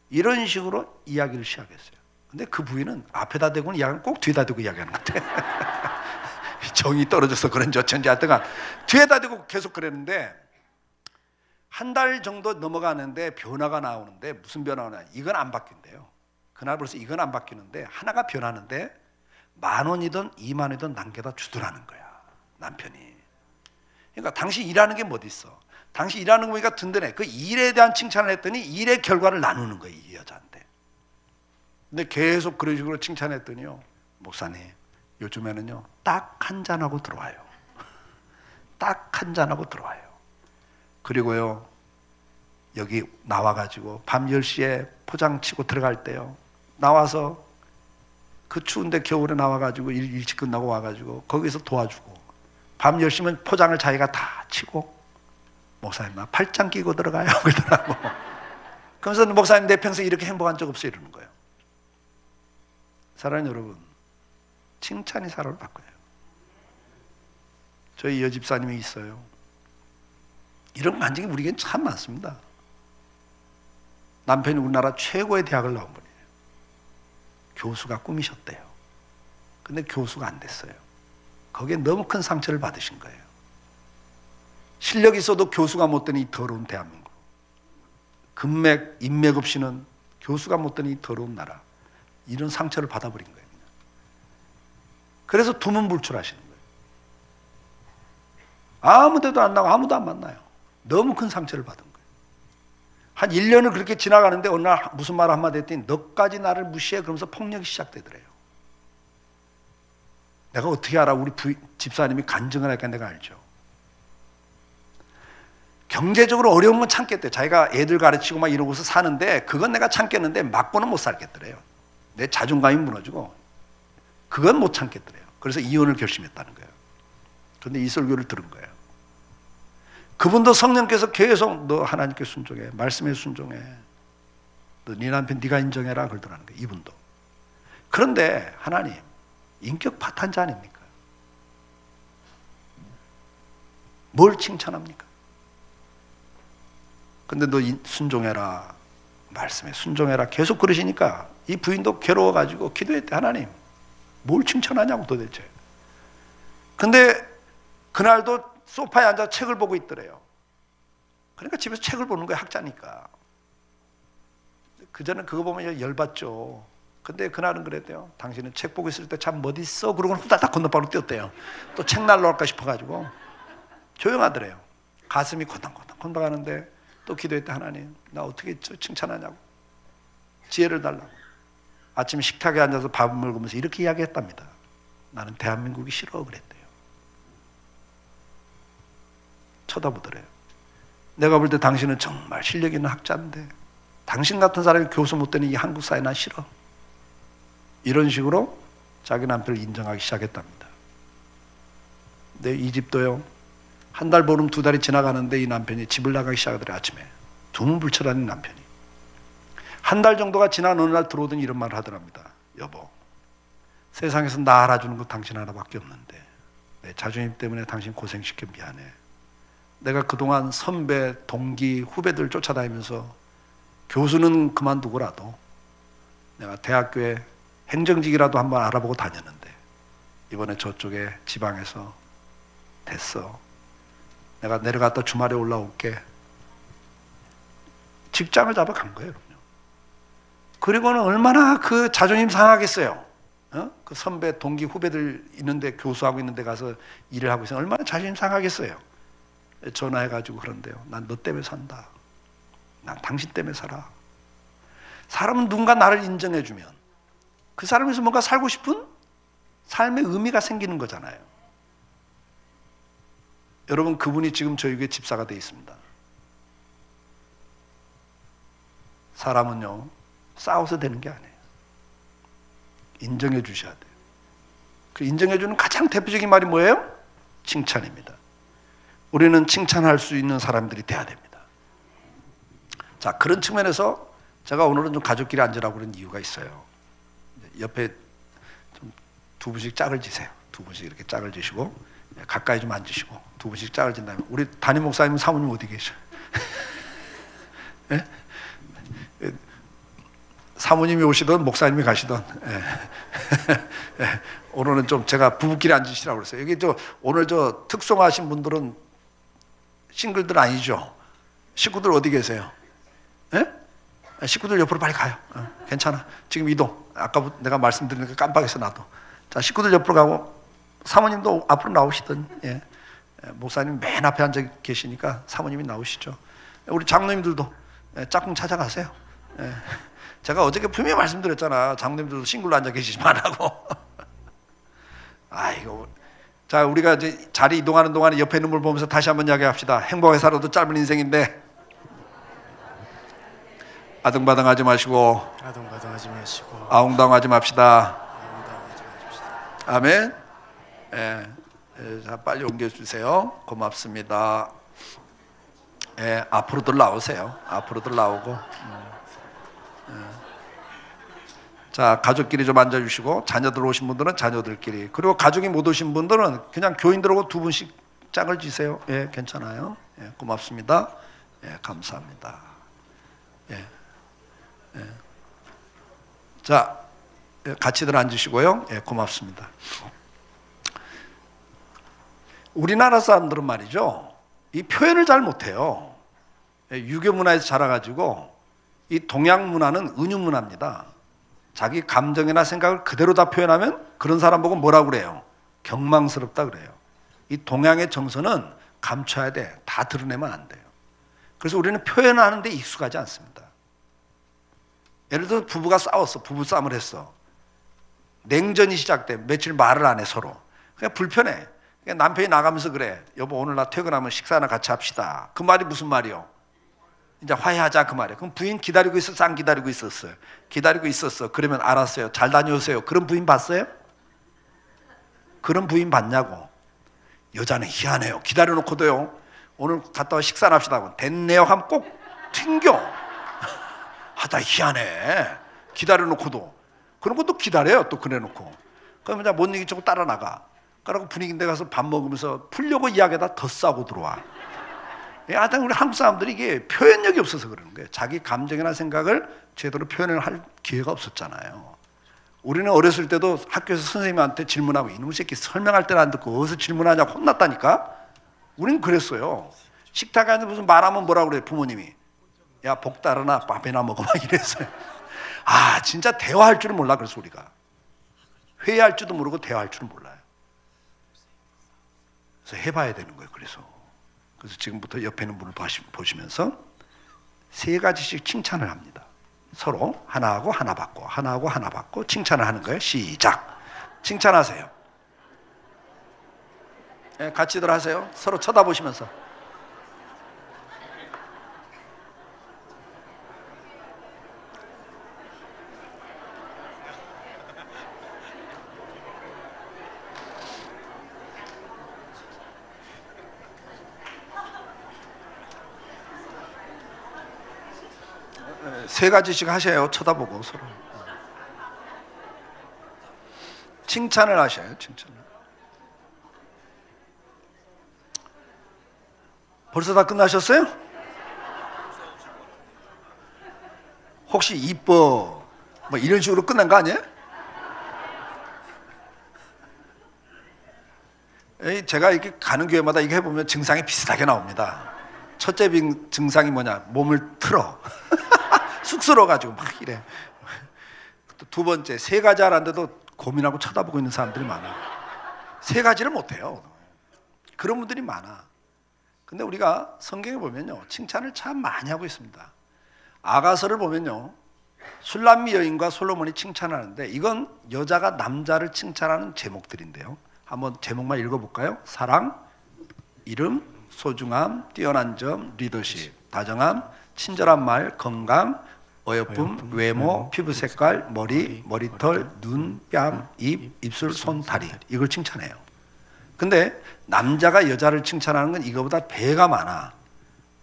이런 식으로 이야기를 시작했어요. 근데 그 부인은 앞에다 대고는 이야기는 꼭 뒤에다 대고 이야기하는 것 같아. 정이 떨어져서 그런지 어쩐지 하여튼간 뒤에다 대고 계속 그랬는데 한 달 정도 넘어가는데 변화가 나오는데 무슨 변화가 나요? 이건 안 바뀐대요. 그날 벌써 이건 안 바뀌는데 하나가 변하는데 10,000원이든 20,000원이든 남겨다 주더라는 거야 남편이. 그러니까 당신 일하는 게 뭐 있어? 당신 일하는 거 보니까 든든해. 그 일에 대한 칭찬을 했더니 일의 결과를 나누는 거예요 이 여자한테. 근데 계속 그런 식으로 칭찬했더니요 목사님 요즘에는요 딱 한 잔하고 들어와요. 딱 한 잔하고 들어와요. 그리고요 여기 나와가지고 밤 10시에 포장 치고 들어갈 때요 나와서 그 추운데 겨울에 나와가지고 일 일찍 끝나고 와가지고 거기서 도와주고 밤 10시면 포장을 자기가 다 치고 목사님 나 팔짱 끼고 들어가요 그러더라고. 그러면서 목사님 내 평생 이렇게 행복한 적 없어요 이러는 거예요. 사랑하는 여러분 칭찬이 사람을 바꿔요. 저희 여집사님이 있어요. 이런 간증이 우리에겐 참 많습니다. 남편이 우리나라 최고의 대학을 나온 분이에요. 교수가 꿈이셨대요. 근데 교수가 안 됐어요. 거기에 너무 큰 상처를 받으신 거예요. 실력이 있어도 교수가 못 되는 이 더러운 대한민국. 금맥, 인맥 없이는 교수가 못 되는 이 더러운 나라. 이런 상처를 받아버린 거예요. 그래서 두문불출하시는 거예요. 아무 데도 안 나가고 아무도 안 만나요. 너무 큰 상처를 받은 거예요. 한 1년을 그렇게 지나가는데 어느 날 무슨 말 한마디 했더니 너까지 나를 무시해 그러면서 폭력이 시작되더래요. 내가 어떻게 알아? 우리 집사님이 간증을 하니까 내가 알죠. 경제적으로 어려운 건 참겠대요. 자기가 애들 가르치고 막 이러고서 사는데 그건 내가 참겠는데 맞고는 못 살겠더래요. 내 자존감이 무너지고 그건 못 참겠더래요. 그래서 이혼을 결심했다는 거예요. 그런데 이 설교를 들은 거예요. 그분도 성령께서 계속 너 하나님께 순종해, 말씀에 순종해, 너 네 남편 네가 인정해라 그러더라는 거예요. 이분도. 그런데 하나님 인격 파탄자 아닙니까? 뭘 칭찬합니까? 근데 너 순종해라, 말씀에 순종해라 계속 그러시니까 이 부인도 괴로워가지고 기도했대. 하나님 뭘 칭찬하냐고 도대체. 근데 그날도 소파에 앉아 책을 보고 있더래요. 그러니까 집에서 책을 보는 거야, 학자니까. 그전엔 그거 보면 열받죠. 근데 그날은 그랬대요. 당신은 책 보고 있을 때 참 멋있어. 그러고는 후다닥 건너방으로 뛰었대요. 또 책 날로 할까 싶어가지고 조용하더래요. 가슴이 콘당콘당 하는데 또 기도했대. 하나님 나 어떻게 칭찬하냐고, 지혜를 달라고. 아침 식탁에 앉아서 밥을 먹으면서 이렇게 이야기했답니다. 나는 대한민국이 싫어 그랬대요. 쳐다보더래요. 내가 볼 때 당신은 정말 실력 있는 학자인데 당신 같은 사람이 교수 못 되는 이 한국 사회 난 싫어. 이런 식으로 자기 남편을 인정하기 시작했답니다. 근데 이 집도요, 한 달 보름 두 달이 지나가는데 이 남편이 집을 나가기 시작하더래요. 아침에 두문불철하는 남편이. 한 달 정도가 지난 어느 날 들어오더니 이런 말을 하더랍니다. 여보, 세상에서 나 알아주는 거 당신 하나밖에 없는데 내 자존심 때문에 당신 고생시켜 미안해. 내가 그동안 선배, 동기, 후배들 쫓아다니면서 교수는 그만두고라도 내가 대학교에 행정직이라도 한번 알아보고 다녔는데 이번에 저쪽에 지방에서 됐어. 내가 내려갔다 주말에 올라올게. 직장을 잡아간 거예요. 그리고는 얼마나 그 자존심 상하겠어요. 그 선배, 동기, 후배들 있는데 교수하고 있는데 가서 일을 하고 있으면 얼마나 자존심 상하겠어요. 전화해가지고 그런데요. 난 너 때문에 산다. 난 당신 때문에 살아. 사람은 누군가 나를 인정해주면 그 사람에서 뭔가 살고 싶은 삶의 의미가 생기는 거잖아요. 여러분, 그분이 지금 저희 교회 집사가 되어 있습니다. 사람은요, 싸워서 되는 게 아니에요. 인정해 주셔야 돼요. 그 인정해 주는 가장 대표적인 말이 뭐예요? 칭찬입니다. 우리는 칭찬할 수 있는 사람들이 돼야 됩니다. 자, 그런 측면에서 제가 오늘은 좀 가족끼리 앉으라고 그런 이유가 있어요. 옆에 좀 두 분씩 짝을 지세요. 두 분씩 이렇게 짝을 지시고 가까이 좀 앉으시고 두 분씩 짝을 진 다음에 우리 담임 목사님, 사모님 어디 계셔? 예? 사모님이 오시든 목사님이 가시든 오늘은 좀 제가 부부끼리 앉으시라고 그랬어요. 여기 오늘 특송하신 분들은 싱글들 아니죠? 식구들 어디 계세요? 예? 식구들 옆으로 빨리 가요. 괜찮아. 지금 이동. 아까 내가 말씀드리니까 깜빡해서 나도. 자, 식구들 옆으로 가고 사모님도 앞으로 나오시든. 예. 목사님 맨 앞에 앉아 계시니까 사모님이 나오시죠. 우리 장로님들도 짝꿍 찾아가세요. 예. 제가 어저께 분명히 말씀드렸잖아. 장로님들도 싱글로 앉아 계시지 말라고. 아이고. 자, 우리가 이제 자리 이동하는 동안에 옆에 있는 걸 보면서 다시 한번 이야기합시다. 행복하게 살아도 짧은 인생인데 아등바등하지 마시고 아웅다웅하지 맙시다. 아멘. 예. 자, 빨리 옮겨주세요. 고맙습니다. 예, 앞으로들 나오세요. 앞으로들 나오고. 자, 가족끼리 좀 앉아주시고 자녀들 오신 분들은 자녀들끼리, 그리고 가족이 못 오신 분들은 그냥 교인들하고 두 분씩 짝을 지세요. 예, 괜찮아요. 예, 고맙습니다. 예, 감사합니다. 예, 예. 자, 같이들 앉으시고요. 예, 고맙습니다. 우리나라 사람들은 말이죠, 이 표현을 잘 못해요. 유교 문화에서 자라가지고 이 동양 문화는 은유 문화입니다. 자기 감정이나 생각을 그대로 다 표현하면 그런 사람 보고 뭐라고 그래요? 경망스럽다 그래요. 이 동양의 정서는 감춰야 돼. 다 드러내면 안 돼요. 그래서 우리는 표현하는 데 익숙하지 않습니다. 예를 들어 부부가 싸웠어. 부부싸움을 했어. 냉전이 시작돼. 며칠 말을 안 해 서로. 그냥 불편해. 그러니까 남편이 나가면서 그래. 여보 오늘 나 퇴근하면 식사나 같이 합시다. 그 말이 무슨 말이요? 이제 화해하자 그 말이에요. 그럼 부인 기다리고 있었어? 안 기다리고 있었어요? 기다리고 있었어. 그러면 알았어요. 잘 다녀오세요. 그런 부인 봤어요? 그런 부인 봤냐고. 여자는 희한해요. 기다려놓고도요. 오늘 갔다 와 식사나 합시다 하고 됐네요 하면 꼭 튕겨. 하다 희한해. 기다려놓고도. 그런 것도 기다려요. 또 그래놓고. 그러면 이제 못 이기고 따라 나가. 그러고 분위기인데 가서 밥 먹으면서 풀려고 이야기하다 더 싸고 들어와. 하여튼 우리 한국 사람들이 이게 표현력이 없어서 그러는 거예요. 자기 감정이나 생각을 제대로 표현을 할 기회가 없었잖아요. 우리는 어렸을 때도 학교에서 선생님한테 질문하고 이놈의 새끼 설명할 때는 안 듣고 어디서 질문하냐고 혼났다니까. 우린 그랬어요. 식탁에 앉아서 무슨 말하면 뭐라고 그래 부모님이. 야 복 따르나 밥이나 먹어 막 이랬어요. 아 진짜 대화할 줄은 몰라. 그래서 우리가 회의할 줄도 모르고 대화할 줄은 몰라요. 그래서 해봐야 되는 거예요. 그래서 지금부터 옆에 있는 분을 보시면서 3가지씩 칭찬을 합니다. 서로 하나하고 하나 받고 하나하고 하나 받고 칭찬을 하는 거예요. 시작. 칭찬하세요. 네, 같이들 하세요. 서로 쳐다보시면서. 네, 3가지씩 하셔요. 쳐다보고 서로. 칭찬을 하셔요. 칭찬을. 벌써 다 끝나셨어요? 혹시 이뻐 뭐 이런 식으로 끝난 거 아니에요? 제가 이렇게 가는 교회마다 이거 해보면 증상이 비슷하게 나옵니다. 첫째 증상이 뭐냐? 몸을 틀어. 쑥스러워가지고 막 이래. 또 2번째 3가지 하는데도 고민하고 쳐다보고 있는 사람들이 많아. 3가지를 못해요. 그런 분들이 많아. 근데 우리가 성경에 보면요 칭찬을 참 많이 하고 있습니다. 아가서를 보면요 술람미 여인과 솔로몬이 칭찬하는데 이건 여자가 남자를 칭찬하는 제목들인데요. 한번 제목만 읽어볼까요? 사랑, 이름, 소중함, 뛰어난 점, 리더십, 다정함, 친절한 말, 건강, 어여쁨, 외모, 피부 색깔, 머리, 머리털, 눈, 뺨, 입, 입술, 손, 다리. 이걸 칭찬해요. 근데 남자가 여자를 칭찬하는 건 이거보다 배가 많아.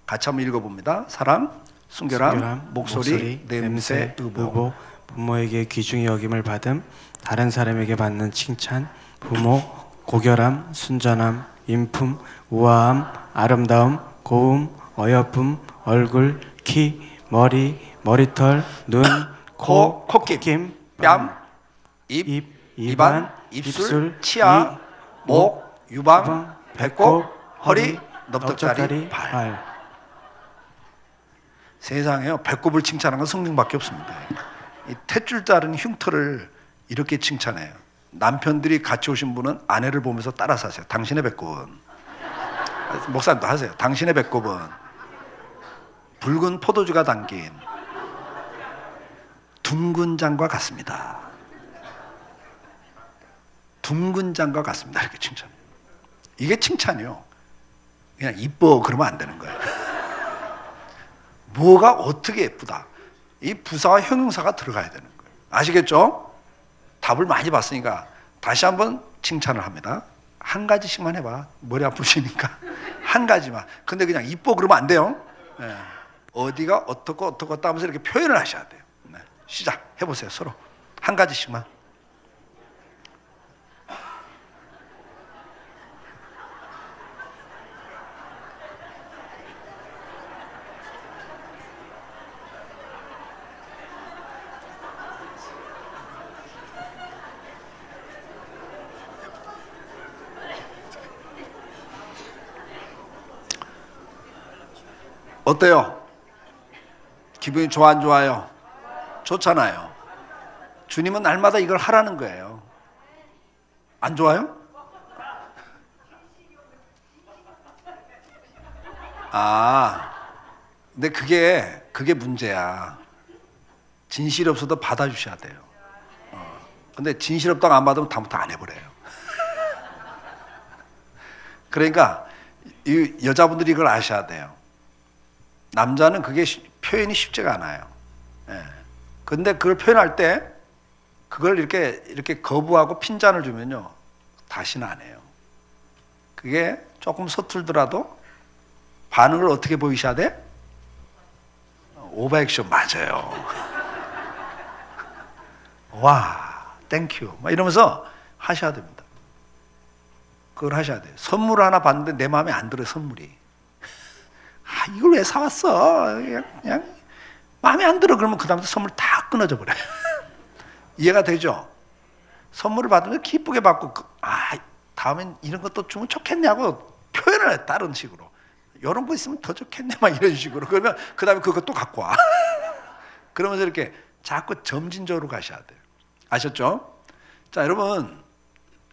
같이 한번 읽어봅니다. 사랑, 순결함, 목소리, 냄새, 의복, 부모에게 귀중히 여김을 받음, 다른 사람에게 받는 칭찬, 부모, 고결함, 순전함, 인품, 우아함, 아름다움, 고움, 어여쁨, 얼굴, 키, 머리, 머리털, 눈, 코, 콧김, 뺨, 입, 입안, 입술, 치아, 목, 유방, 배꼽, 허리, 넓적다리, 발. 세상에요 배꼽을 칭찬하는 건 성령밖에 없습니다. 이 탯줄 자른 흉터를 이렇게 칭찬해요. 남편들이 같이 오신 분은 아내를 보면서 따라서 하세요. 당신의 배꼽은, 목사님도 하세요. 당신의 배꼽은 붉은 포도주가 담긴 둥근 장과 같습니다. 둥근 장과 같습니다. 이렇게 칭찬해요. 이게 칭찬이요. 그냥 이뻐 그러면 안 되는 거예요. 뭐가 어떻게 예쁘다. 이 부사와 형용사가 들어가야 되는 거예요. 아시겠죠? 답을 많이 봤으니까 다시 한번 칭찬을 합니다. 한 가지씩만 해봐. 머리 아프시니까 한 가지만. 근데 그냥 이뻐 그러면 안 돼요. 네. 어디가 어떻고 어떻고 하면서 이렇게 표현을 하셔야 돼요. 네. 시작 해보세요. 서로 한 가지씩만. 어때요? 기분이 좋아 안 좋아요? 좋잖아요. 주님은 날마다 이걸 하라는 거예요. 안 좋아요? 근데 그게 문제야. 진실이 없어도 받아주셔야 돼요. 근데 진실 없다고 안 받으면 다음부터 안 해버려요. 그러니까 이 여자분들이 이걸 아셔야 돼요. 남자는 그게 표현이 쉽지가 않아요. 예. 근데 그걸 표현할 때 그걸 이렇게 거부하고 핀잔을 주면요, 다시는 안 해요. 그게 조금 서툴더라도 반응을 어떻게 보이셔야 돼? 오버액션 맞아요. 와, 땡큐. 막 이러면서 하셔야 됩니다. 그걸 하셔야 돼요. 선물 하나 봤는데 내 마음에 안 들어요, 선물이. 아, 이걸 왜 사왔어? 그냥 마음에 안 들어. 그러면 그 다음부터 선물 다 끊어져 버려요. 이해가 되죠? 선물을 받으면 기쁘게 받고, 다음엔 이런 것도 주면 좋겠냐고 표현을 해, 다른 식으로. 이런 거 있으면 더 좋겠네, 막 이런 식으로. 그러면 그 다음에 그거 또 갖고 와. 그러면서 이렇게 자꾸 점진적으로 가셔야 돼요. 아셨죠? 자, 여러분,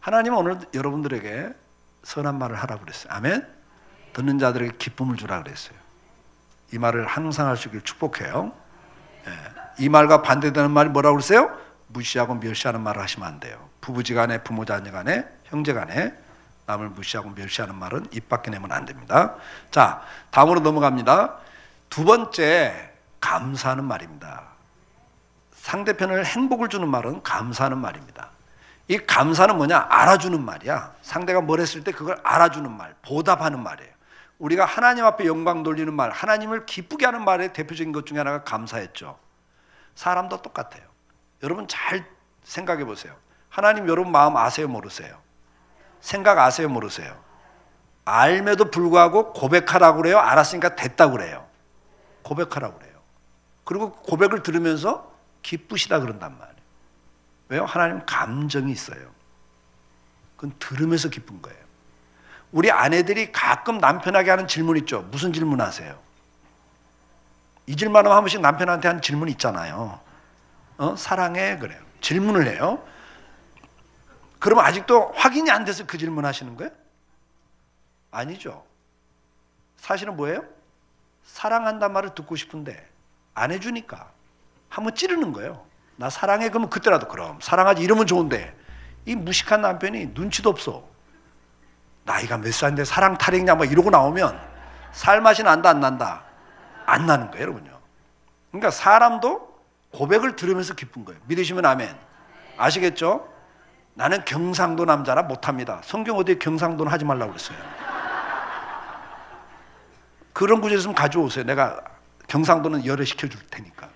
하나님은 오늘 여러분들에게 선한 말을 하라고 그랬어요. 아멘? 듣는 자들에게 기쁨을 주라 그랬어요. 이 말을 항상 할 수 있기를 축복해요. 이 말과 반대되는 말이 뭐라고 그랬어요? 무시하고 멸시하는 말을 하시면 안 돼요. 부부지간에, 부모 자녀간에, 형제간에 남을 무시하고 멸시하는 말은 입 밖에 내면 안 됩니다. 자, 다음으로 넘어갑니다. 두 번째, 감사하는 말입니다. 상대편을 행복을 주는 말은 감사하는 말입니다. 이 감사는 뭐냐? 알아주는 말이야. 상대가 뭘 했을 때 그걸 알아주는 말, 보답하는 말이에요. 우리가 하나님 앞에 영광 돌리는 말, 하나님을 기쁘게 하는 말의 대표적인 것 중에 하나가 감사했죠. 사람도 똑같아요. 여러분 잘 생각해 보세요. 하나님 여러분 마음 아세요, 모르세요? 생각 아세요, 모르세요? 알매도 불구하고 고백하라고 그래요? 알았으니까 됐다고 그래요? 고백하라고 그래요. 그리고 고백을 들으면서 기쁘시다 그런단 말이에요. 왜요? 하나님 감정이 있어요. 그건 들으면서 기쁜 거예요. 우리 아내들이 가끔 남편에게 하는 질문 있죠. 무슨 질문 하세요? 잊을만하면 한 번씩 남편한테 하는 질문 있잖아요. 사랑해? 그래요. 질문을 해요. 그러면 아직도 확인이 안 돼서 그 질문 하시는 거예요? 아니죠. 사실은 뭐예요? 사랑한단 말을 듣고 싶은데 안 해주니까 한번 찌르는 거예요. 나 사랑해? 그러면 그때라도 그럼 사랑하지 이러면 좋은데 이 무식한 남편이 눈치도 없어. 나이가 몇 살인데 사랑 탈핵냐 막 이러고 나오면 살 맛이 난다 안 난다? 안 나는 거예요, 여러분요. 그러니까 사람도 고백을 들으면서 기쁜 거예요. 믿으시면 아멘. 아시겠죠? 나는 경상도 남자라 못합니다. 성경 어디에 경상도는 하지 말라고 그랬어요. 그런 구절 있으면 가져오세요. 내가 경상도는 열애시켜 줄 테니까.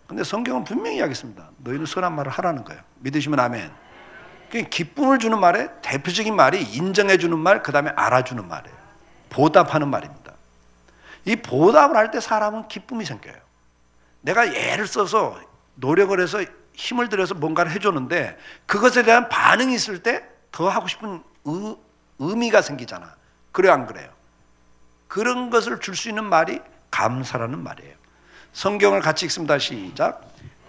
근데 성경은 분명히 이야기했습니다. 너희는 선한 말을 하라는 거예요. 믿으시면 아멘. 기쁨을 주는 말의 대표적인 말이 인정해 주는 말, 그 다음에 알아주는 말이에요. 보답하는 말입니다. 이 보답을 할 때 사람은 기쁨이 생겨요. 내가 애를 써서 노력을 해서 힘을 들여서 뭔가를 해줬는데 그것에 대한 반응이 있을 때 더 하고 싶은 의미가 생기잖아. 그래요, 안 그래요? 그런 것을 줄 수 있는 말이 감사라는 말이에요. 성경을 같이 읽습니다. 시작.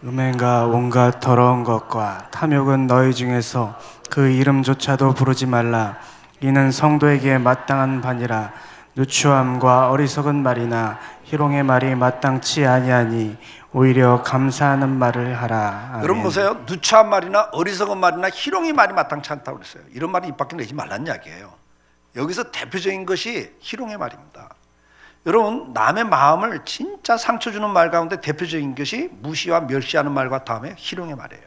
음행과 온갖 더러운 것과 탐욕은 너희 중에서 그 이름조차도 부르지 말라. 이는 성도에게 마땅한 바니라. 누추함과 어리석은 말이나 희롱의 말이 마땅치 아니하니 오히려 감사하는 말을 하라. 아멘. 여러분 보세요. 누추한 말이나 어리석은 말이나 희롱의 말이 마땅치 않다고 그랬어요. 이런 말이 입 밖에 내지 말란 이야기예요. 여기서 대표적인 것이 희롱의 말입니다. 여러분, 남의 마음을 진짜 상처 주는 말 가운데 대표적인 것이 무시와 멸시하는 말과 다음에 희롱의 말이에요.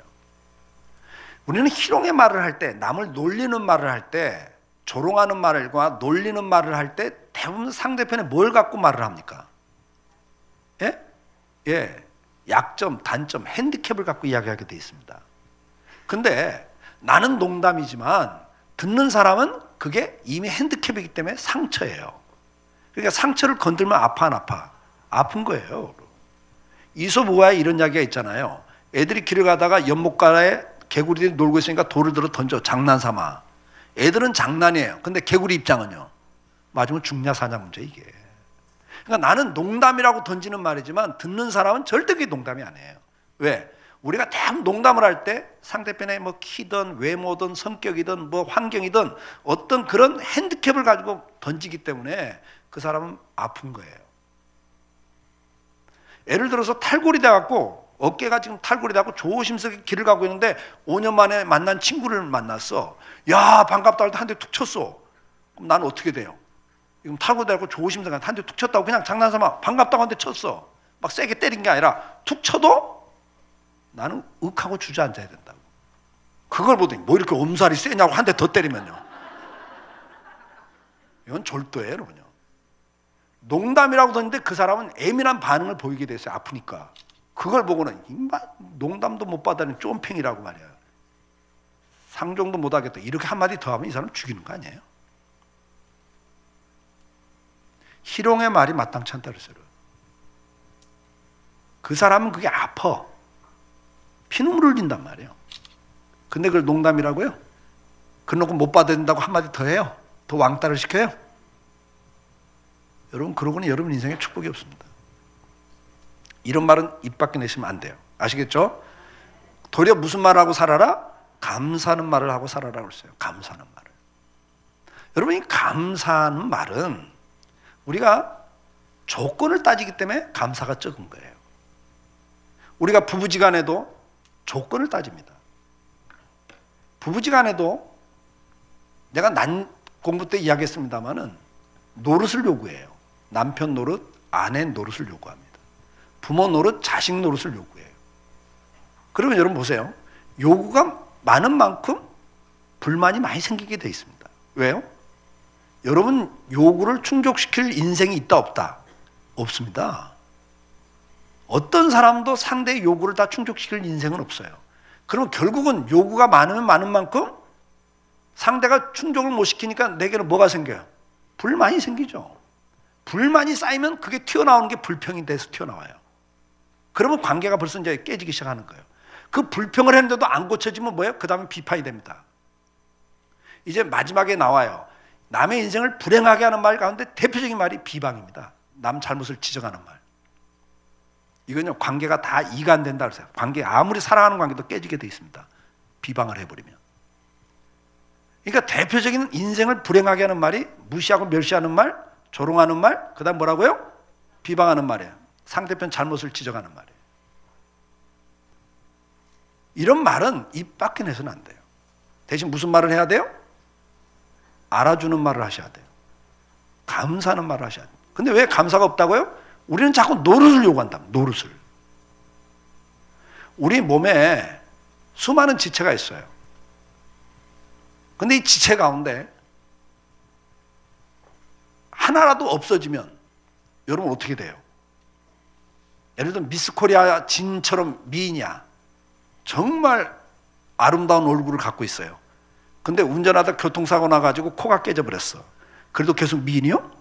우리는 희롱의 말을 할 때, 남을 놀리는 말을 할 때, 조롱하는 말과 놀리는 말을 할 때 대부분 상대편에 뭘 갖고 말을 합니까? 예? 예. 약점, 단점, 핸디캡을 갖고 이야기하게 돼 있습니다. 근데 나는 농담이지만 듣는 사람은 그게 이미 핸디캡이기 때문에 상처예요. 그러니까 상처를 건들면 아파 안 아파? 아픈 거예요. 이솝우화에 이런 이야기가 있잖아요. 애들이 길을 가다가 연못가에 개구리들이 놀고 있으니까 돌을 들어 던져, 장난삼아. 애들은 장난이에요. 근데 개구리 입장은요, 맞으면 죽냐 사냐 문제 이게. 그러니까 나는 농담이라고 던지는 말이지만 듣는 사람은 절대 그게 농담이 아니에요. 왜? 우리가 대부분 농담을 할 때 상대편의 뭐 키든 외모든 성격이든 뭐 환경이든 어떤 그런 핸디캡을 가지고 던지기 때문에 그 사람은 아픈 거예요. 예를 들어서 탈골이 돼갖고 어깨가 지금 탈골이 돼갖고 조심스럽게 길을 가고 있는데 5년 만에 만난 친구를 만났어. 야, 반갑다 할 때 한 대 툭 쳤어. 그럼 나는 어떻게 돼요? 이건 타고 대고 조심스럽게 한 대 툭 쳤다고 그냥 장난삼아 반갑다고 한 대 쳤어. 막 세게 때린 게 아니라 툭 쳐도 나는 윽하고 주저앉아야 된다고. 그걸 보더니 뭐 이렇게 엄살이 세냐고 한 대 더 때리면요. 이건 졸도예요, 여러분요. 농담이라고 했는데 그 사람은 예민한 반응을 보이게 됐어요. 아프니까. 그걸 보고는 농담도 못 받아는 쫌팽이라고 말이야. 상종도 못 하겠다. 이렇게 한마디 더 하면 이 사람 죽이는 거 아니에요? 희롱의 말이 마땅치 않다 그랬어요. 그 사람은 그게 아파. 피눈물 흘린단 말이에요. 근데 그걸 농담이라고요? 그러고 못 받아준다고 한마디 더 해요? 더 왕따를 시켜요? 여러분, 그러고는 여러분 인생에 축복이 없습니다. 이런 말은 입 밖에 내시면 안 돼요. 아시겠죠? 도리어 무슨 말을 하고 살아라? 감사하는 말을 하고 살아라고 했어요. 감사하는 말을. 여러분, 이 감사하는 말은 우리가 조건을 따지기 때문에 감사가 적은 거예요. 우리가 부부지간에도 조건을 따집니다. 부부지간에도 내가 공부 때 이야기했습니다마는 노릇을 요구해요. 남편 노릇, 아내 노릇을 요구합니다. 부모 노릇, 자식 노릇을 요구해요. 그러면 여러분 보세요. 요구가 많은 만큼 불만이 많이 생기게 돼 있습니다. 왜요? 여러분 요구를 충족시킬 인생이 있다 없다? 없습니다. 어떤 사람도 상대의 요구를 다 충족시킬 인생은 없어요. 그럼 결국은 요구가 많으면 많은 만큼 상대가 충족을 못 시키니까 내게는 뭐가 생겨요? 불만이 생기죠. 불만이 쌓이면 그게 튀어나오는 게 불평이 돼서 튀어나와요. 그러면 관계가 벌써 이제 깨지기 시작하는 거예요. 그 불평을 했는데도 안 고쳐지면 뭐예요? 그 다음에 비판이 됩니다. 이제 마지막에 나와요. 남의 인생을 불행하게 하는 말 가운데 대표적인 말이 비방입니다. 남 잘못을 지적하는 말. 이건요, 관계가 다 이간된다 그래서 관계, 아무리 사랑하는 관계도 깨지게 돼 있습니다. 비방을 해버리면. 그러니까 대표적인 인생을 불행하게 하는 말이 무시하고 멸시하는 말, 조롱하는 말, 그 다음 뭐라고요? 비방하는 말이에요. 상대편 잘못을 지적하는 말이에요. 이런 말은 입 밖에 내서는 안 돼요. 대신 무슨 말을 해야 돼요? 알아주는 말을 하셔야 돼요. 감사하는 말을 하셔야 돼요. 근데 왜 감사가 없다고요? 우리는 자꾸 노릇을 요구한다. 노릇을. 우리 몸에 수많은 지체가 있어요. 근데 이 지체 가운데 하나라도 없어지면 여러분 어떻게 돼요? 예를 들어 미스 코리아 진처럼 미인이야. 정말 아름다운 얼굴을 갖고 있어요. 근데 운전하다 교통사고 나가지고 코가 깨져버렸어. 그래도 계속 미인이요?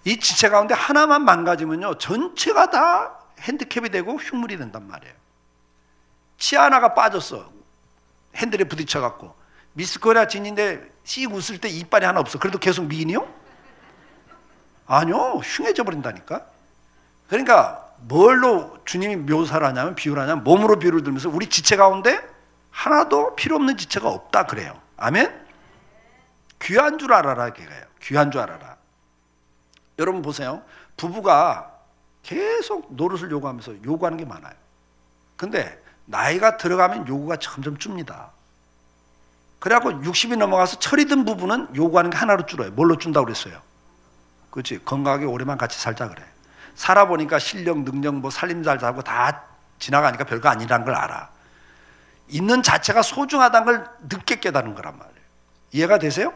이 지체 가운데 하나만 망가지면요, 전체가 다 핸디캡이 되고 흉물이 된단 말이에요. 치아 하나가 빠졌어. 핸들에 부딪혀갖고. 미스 코리아 진인데 씩 웃을 때 이빨이 하나 없어. 그래도 계속 미인이요? 아니요, 흉해져 버린다니까. 그러니까 뭘로 주님이 묘사를 하냐면, 비유를 하냐면 몸으로 비유를 들면서 우리 지체 가운데 하나도 필요 없는 지체가 없다 그래요. 아멘? 귀한 줄 알아라 걔가요. 귀한 줄 알아라. 여러분 보세요. 부부가 계속 노릇을 요구하면서 요구하는 게 많아요. 근데 나이가 들어가면 요구가 점점 줍니다. 그래갖고 60이 넘어가서 철이 든 부부는 요구하는 게 하나로 줄어요. 뭘로 준다고 그랬어요? 그렇지, 건강하게 오래만 같이 살자 그래. 살아보니까 실력, 능력, 뭐 살림살 하고 다 지나가니까 별거 아니라는 걸 알아. 있는 자체가 소중하다는 걸 늦게 깨달은 거란 말이에요. 이해가 되세요?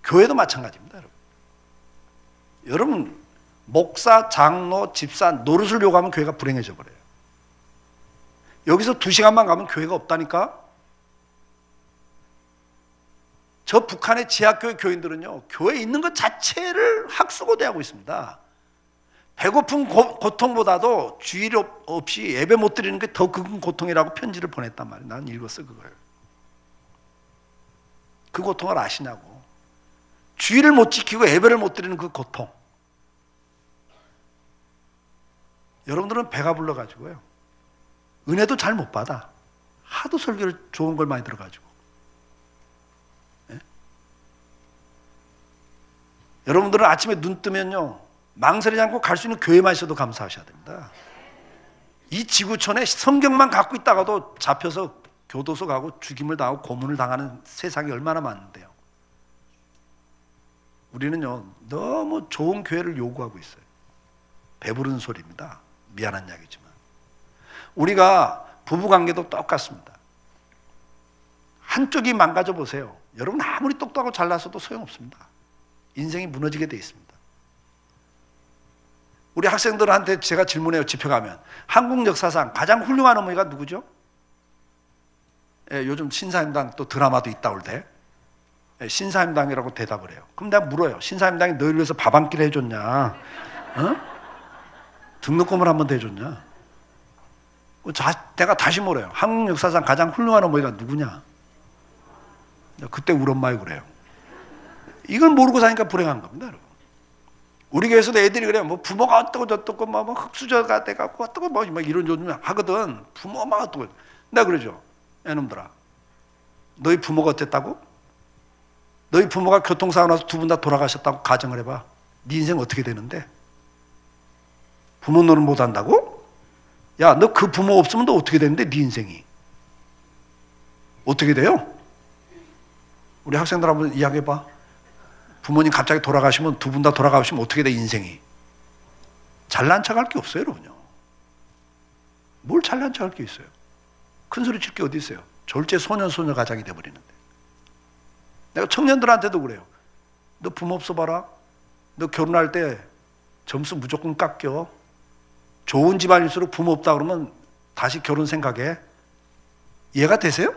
교회도 마찬가지입니다, 여러분. 여러분, 목사, 장로, 집사 노릇을 요구하면 교회가 불행해져 버려요. 여기서 2시간만 가면 교회가 없다니까? 저 북한의 지하교회 교인들은요, 교회에 있는 것 자체를 학수고대하고 있습니다. 배고픈 고통보다도 주일 없이 예배 못 드리는 게 더 큰 고통이라고 편지를 보냈단 말이에요. 난 읽었어, 그걸. 그 고통을 아시냐고. 주일을 못 지키고 예배를 못 드리는 그 고통. 여러분들은 배가 불러가지고요, 은혜도 잘 못 받아. 하도 설교를 좋은 걸 많이 들어가지고. 예? 여러분들은 아침에 눈 뜨면요, 망설이지 않고 갈 수 있는 교회만 있어도 감사하셔야 됩니다. 이 지구촌에 성경만 갖고 있다가도 잡혀서 교도소 가고 죽임을 당하고 고문을 당하는 세상이 얼마나 많은데요. 우리는요 너무 좋은 교회를 요구하고 있어요. 배부른 소리입니다. 미안한 이야기지만 우리가 부부관계도 똑같습니다. 한쪽이 망가져 보세요. 여러분 아무리 똑똑하고 잘나서도 소용없습니다. 인생이 무너지게 돼 있습니다. 우리 학생들한테 제가 질문해요. 집회 가면 한국 역사상 가장 훌륭한 어머니가 누구죠? 예, 요즘 신사임당 또 드라마도 있다 올 때 신사임당이라고 대답을 해요. 그럼 내가 물어요. 신사임당이 너희를 위해서 밥 한 끼를 해줬냐? 등록금을 한 번 더 해줬냐? 내가 다시 물어요. 한국 역사상 가장 훌륭한 어머니가 누구냐? 그때 우리 엄마이 그래요. 이걸 모르고 사니까 불행한 겁니다, 여러분. 우리 교회에서도 애들이 그래요. 뭐 부모가 어떻고 저떻고 뭐 흑수저가 돼갖고 어떻고 뭐 이런 요즘 하거든. 부모가 어떻고. 내가 그러죠. 애놈들아, 너희 부모가 어땠다고? 너희 부모가 교통사고 나서 두 분 다 돌아가셨다고 가정을 해봐. 네 인생 어떻게 되는데? 부모 노릇 못 한다고? 야, 너 그 부모 없으면 너 어떻게 되는데? 네 인생이 어떻게 돼요? 우리 학생들 한번 이야기해봐. 부모님 갑자기 돌아가시면 두 분 다 돌아가시면 어떻게 돼 인생이? 잘난 척할 게 없어요, 여러분요. 뭘 잘난 척할 게 있어요? 큰 소리 칠 게 어디 있어요? 졸제 소년 소녀 가장이 돼버리는데. 내가 청년들한테도 그래요. 너 부모 없어 봐라. 너 결혼할 때 점수 무조건 깎여. 좋은 집안일수록 부모 없다 그러면 다시 결혼 생각해. 이해가 되세요?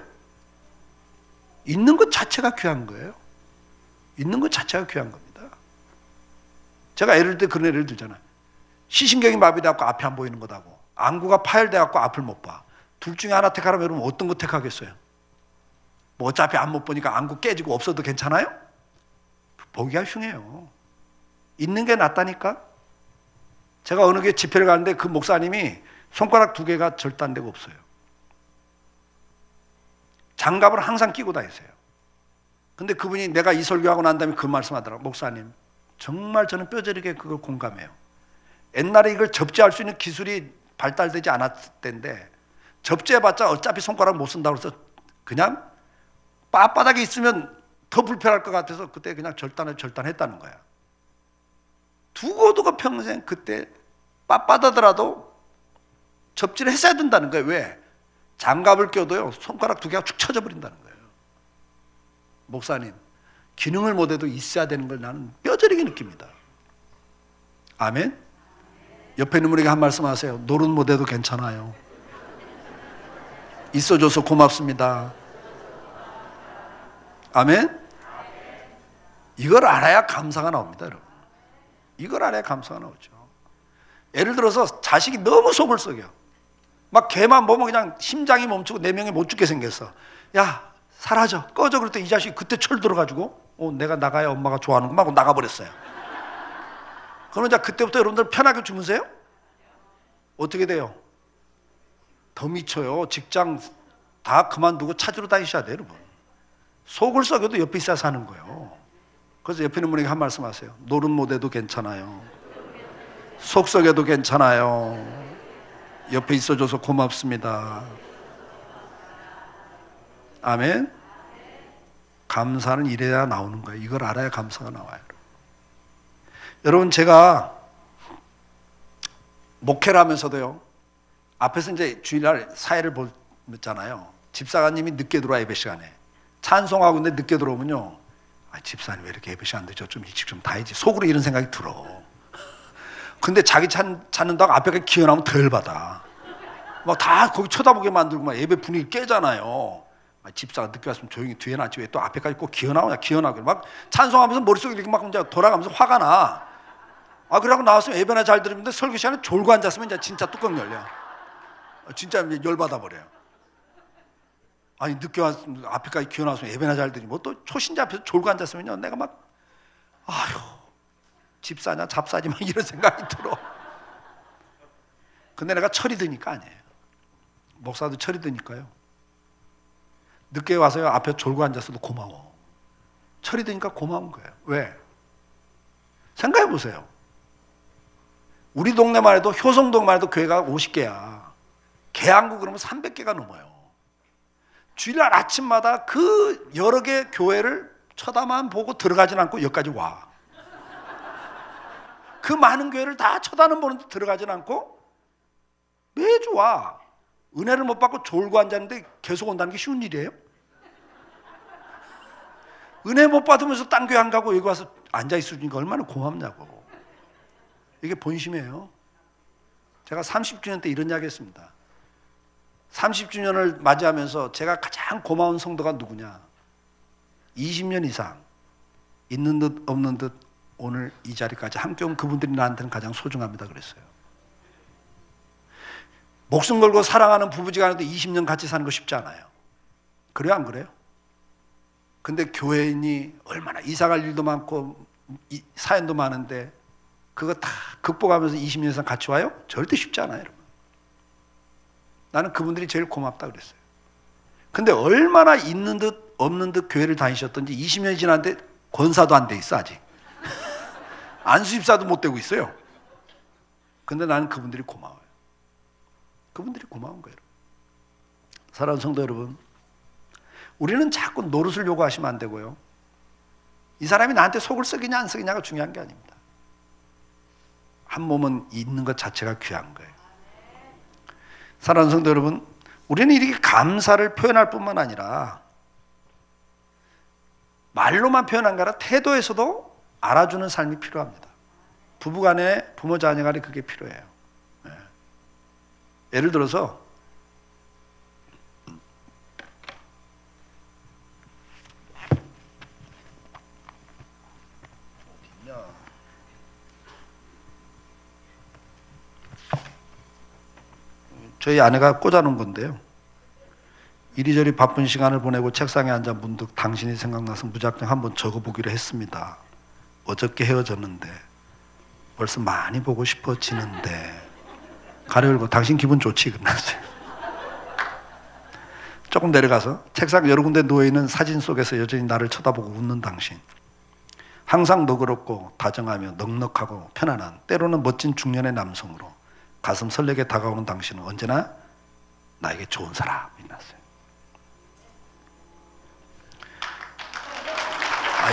있는 것 자체가 귀한 거예요. 있는 것 자체가 귀한 겁니다. 제가 애를 때 그런 예를 들잖아요. 시신경이 마비돼갖고 앞이 안 보이는 거다고, 안구가 파열돼갖고 앞을 못 봐. 둘 중에 하나 택하라면 여러분 어떤 거 택하겠어요? 뭐 어차피 안 못 보니까 안구 깨지고 없어도 괜찮아요? 보기가 흉해요. 있는 게 낫다니까. 제가 어느 게 집회를 가는데 그 목사님이 손가락 두 개가 절단 데가 없어요. 장갑을 항상 끼고 다니세요. 근데 그분이 내가 이 설교하고 난 다음에 그 말씀하더라고요. 목사님, 정말 저는 뼈저리게 그걸 공감해요. 옛날에 이걸 접지할 수 있는 기술이 발달되지 않았을 때인데 접지해봤자 어차피 손가락 못 쓴다고 해서 그냥 빳빳하게 있으면 더 불편할 것 같아서 그때 그냥 절단했다는 거야. 두고두고 평생 그때 빳빳하더라도 접지를 했어야 된다는 거예요. 왜? 장갑을 껴도요 손가락 두 개가 축 처져 버린다는 거예요. 목사님, 기능을 못해도 있어야 되는 걸 나는 뼈저리게 느낍니다. 아멘? 옆에 있는 분에게 한 말씀 하세요. 노릇 못해도 괜찮아요. 있어줘서 고맙습니다. 아멘? 이걸 알아야 감사가 나옵니다, 여러분. 이걸 알아야 감사가 나오죠. 예를 들어서 자식이 너무 속을 썩여. 막 걔만 보면 그냥 심장이 멈추고 네 명이 못 죽게 생겼어. 야, 사라져, 꺼져. 그럴 때 이 자식이 그때 철들어가지고 내가 나가야 엄마가 좋아하는구만 하고 나가버렸어요. 그러면 이제 그때부터 여러분들 편하게 주무세요? 어떻게 돼요? 더 미쳐요. 직장 다 그만두고 찾으러 다니셔야 돼요, 여러분. 속을 썩여도 옆에 있어야 사는 거예요. 그래서 옆에 있는 분에게 한 말씀 하세요. 노릇 못해도 괜찮아요. 속 썩여도 괜찮아요. 옆에 있어줘서 고맙습니다. 아멘? 감사는 이래야 나오는 거예요. 이걸 알아야 감사가 나와요. 여러분, 제가 목회를 하면서도요, 앞에서 이제 주일날 사회를 보잖아요. 집사가님이 늦게 들어와, 예배 시간에. 찬송하고 있는데 늦게 들어오면요, 집사님 왜 이렇게 예배 시간 늦죠? 좀 일찍 좀 다니지. 속으로 이런 생각이 들어. 근데 자기 찾는다고 앞에 기어나오면 더 열받아. 막 다 거기 쳐다보게 만들고 막 예배 분위기 깨잖아요. 집사가 늦게 왔으면 조용히 뒤에 놨지 왜 또 앞에까지 꼭 기어나오냐. 기어나고 막 찬송하면서 머릿속에 이렇게 막 이제 돌아가면서 화가 나. 그러고 나왔으면 예배나 잘 들으면 설교 시간에 졸고 앉았으면 이제 진짜 뚜껑 열려. 진짜 열받아 버려요. 아니 늦게 왔으면 앞에까지 기어나왔으면 예배나 잘 들으면 뭐 또 초신자 앞에서 졸고 앉았으면요 내가 막 아휴 집사냐 잡사지 막 이런 생각이 들어. 근데 내가 철이 드니까 아니에요. 목사도 철이 드니까요. 늦게 와서요 앞에 졸고 앉았어도 고마워. 철이 드니까 고마운 거예요. 왜? 생각해 보세요. 우리 동네만 해도 효성동만 해도 교회가 50개야. 계양구 그러면 300개가 넘어요. 주일날 아침마다 그 여러 개 교회를 쳐다만 보고 들어가진 않고 여기까지 와. 그 많은 교회를 다 쳐다는 보는데 들어가진 않고 매주 와. 은혜를 못 받고 졸고 앉았는데 계속 온다는 게 쉬운 일이에요? 은혜 못 받으면서 딴 교회 안 가고 여기 와서 앉아있으니까 얼마나 고맙냐고. 이게 본심이에요. 제가 30주년 때 이런 이야기 했습니다. 30주년을 맞이하면서 제가 가장 고마운 성도가 누구냐? 20년 이상 있는 듯 없는 듯 오늘 이 자리까지 함께 온 그분들이 나한테는 가장 소중합니다 그랬어요. 목숨 걸고 사랑하는 부부지간에도 20년 같이 사는 거 쉽지 않아요. 그래요 안 그래요? 근데 교회인이 얼마나 이사갈 일도 많고 사연도 많은데 그거 다 극복하면서 20년 이상 같이 와요? 절대 쉽지 않아요 여러분. 나는 그분들이 제일 고맙다 그랬어요. 근데 얼마나 있는 듯 없는 듯 교회를 다니셨던지 20년이 지났는데 권사도 안 돼 있어 아직. 안수집사도 못 되고 있어요. 근데 나는 그분들이 고마워요. 그분들이 고마운 거예요. 사랑하는 성도 여러분, 우리는 자꾸 노릇을 요구하시면 안 되고요. 이 사람이 나한테 속을 썩이냐 안 썩이냐가 중요한 게 아닙니다. 한 몸은 있는 것 자체가 귀한 거예요. 사랑하는 성도 여러분, 우리는 이렇게 감사를 표현할 뿐만 아니라 말로만 표현한 게 아니라 태도에서도 알아주는 삶이 필요합니다. 부부간에 부모 자녀간에 그게 필요해요. 네. 예를 들어서 저희 아내가 꽂아놓은 건데요. 이리저리 바쁜 시간을 보내고 책상에 앉아 문득 당신이 생각나서 무작정 한번 적어보기로 했습니다. 어저께 헤어졌는데 벌써 많이 보고 싶어지는데 가려 열고 당신 기분 좋지? 끝났어요. 조금 내려가서 책상 여러 군데 누워있는 사진 속에서 여전히 나를 쳐다보고 웃는 당신. 항상 너그럽고 다정하며 넉넉하고 편안한 때로는 멋진 중년의 남성으로 가슴 설레게 다가오는 당신은 언제나 나에게 좋은 사람이 났어요.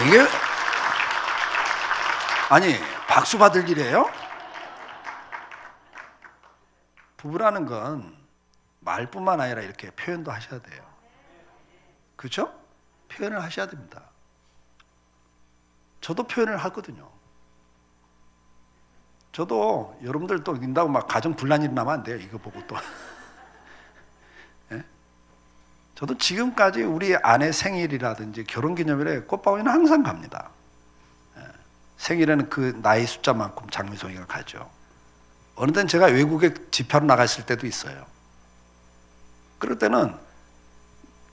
이게 아니 박수 받을 일이에요? 부부라는 건 말뿐만 아니라 이렇게 표현도 하셔야 돼요. 그렇죠? 표현을 하셔야 됩니다. 저도 표현을 하거든요. 저도 여러분들 또 인다고 막 가정 분란 일 나면 안 돼요. 이거 보고 또. 예? 저도 지금까지 우리 아내 생일이라든지 결혼기념일에 꽃바구니는 항상 갑니다. 예. 생일에는 그 나이 숫자만큼 장미송이가 가죠. 어느 때는 제가 외국에 집회로 나갔을 때도 있어요. 그럴 때는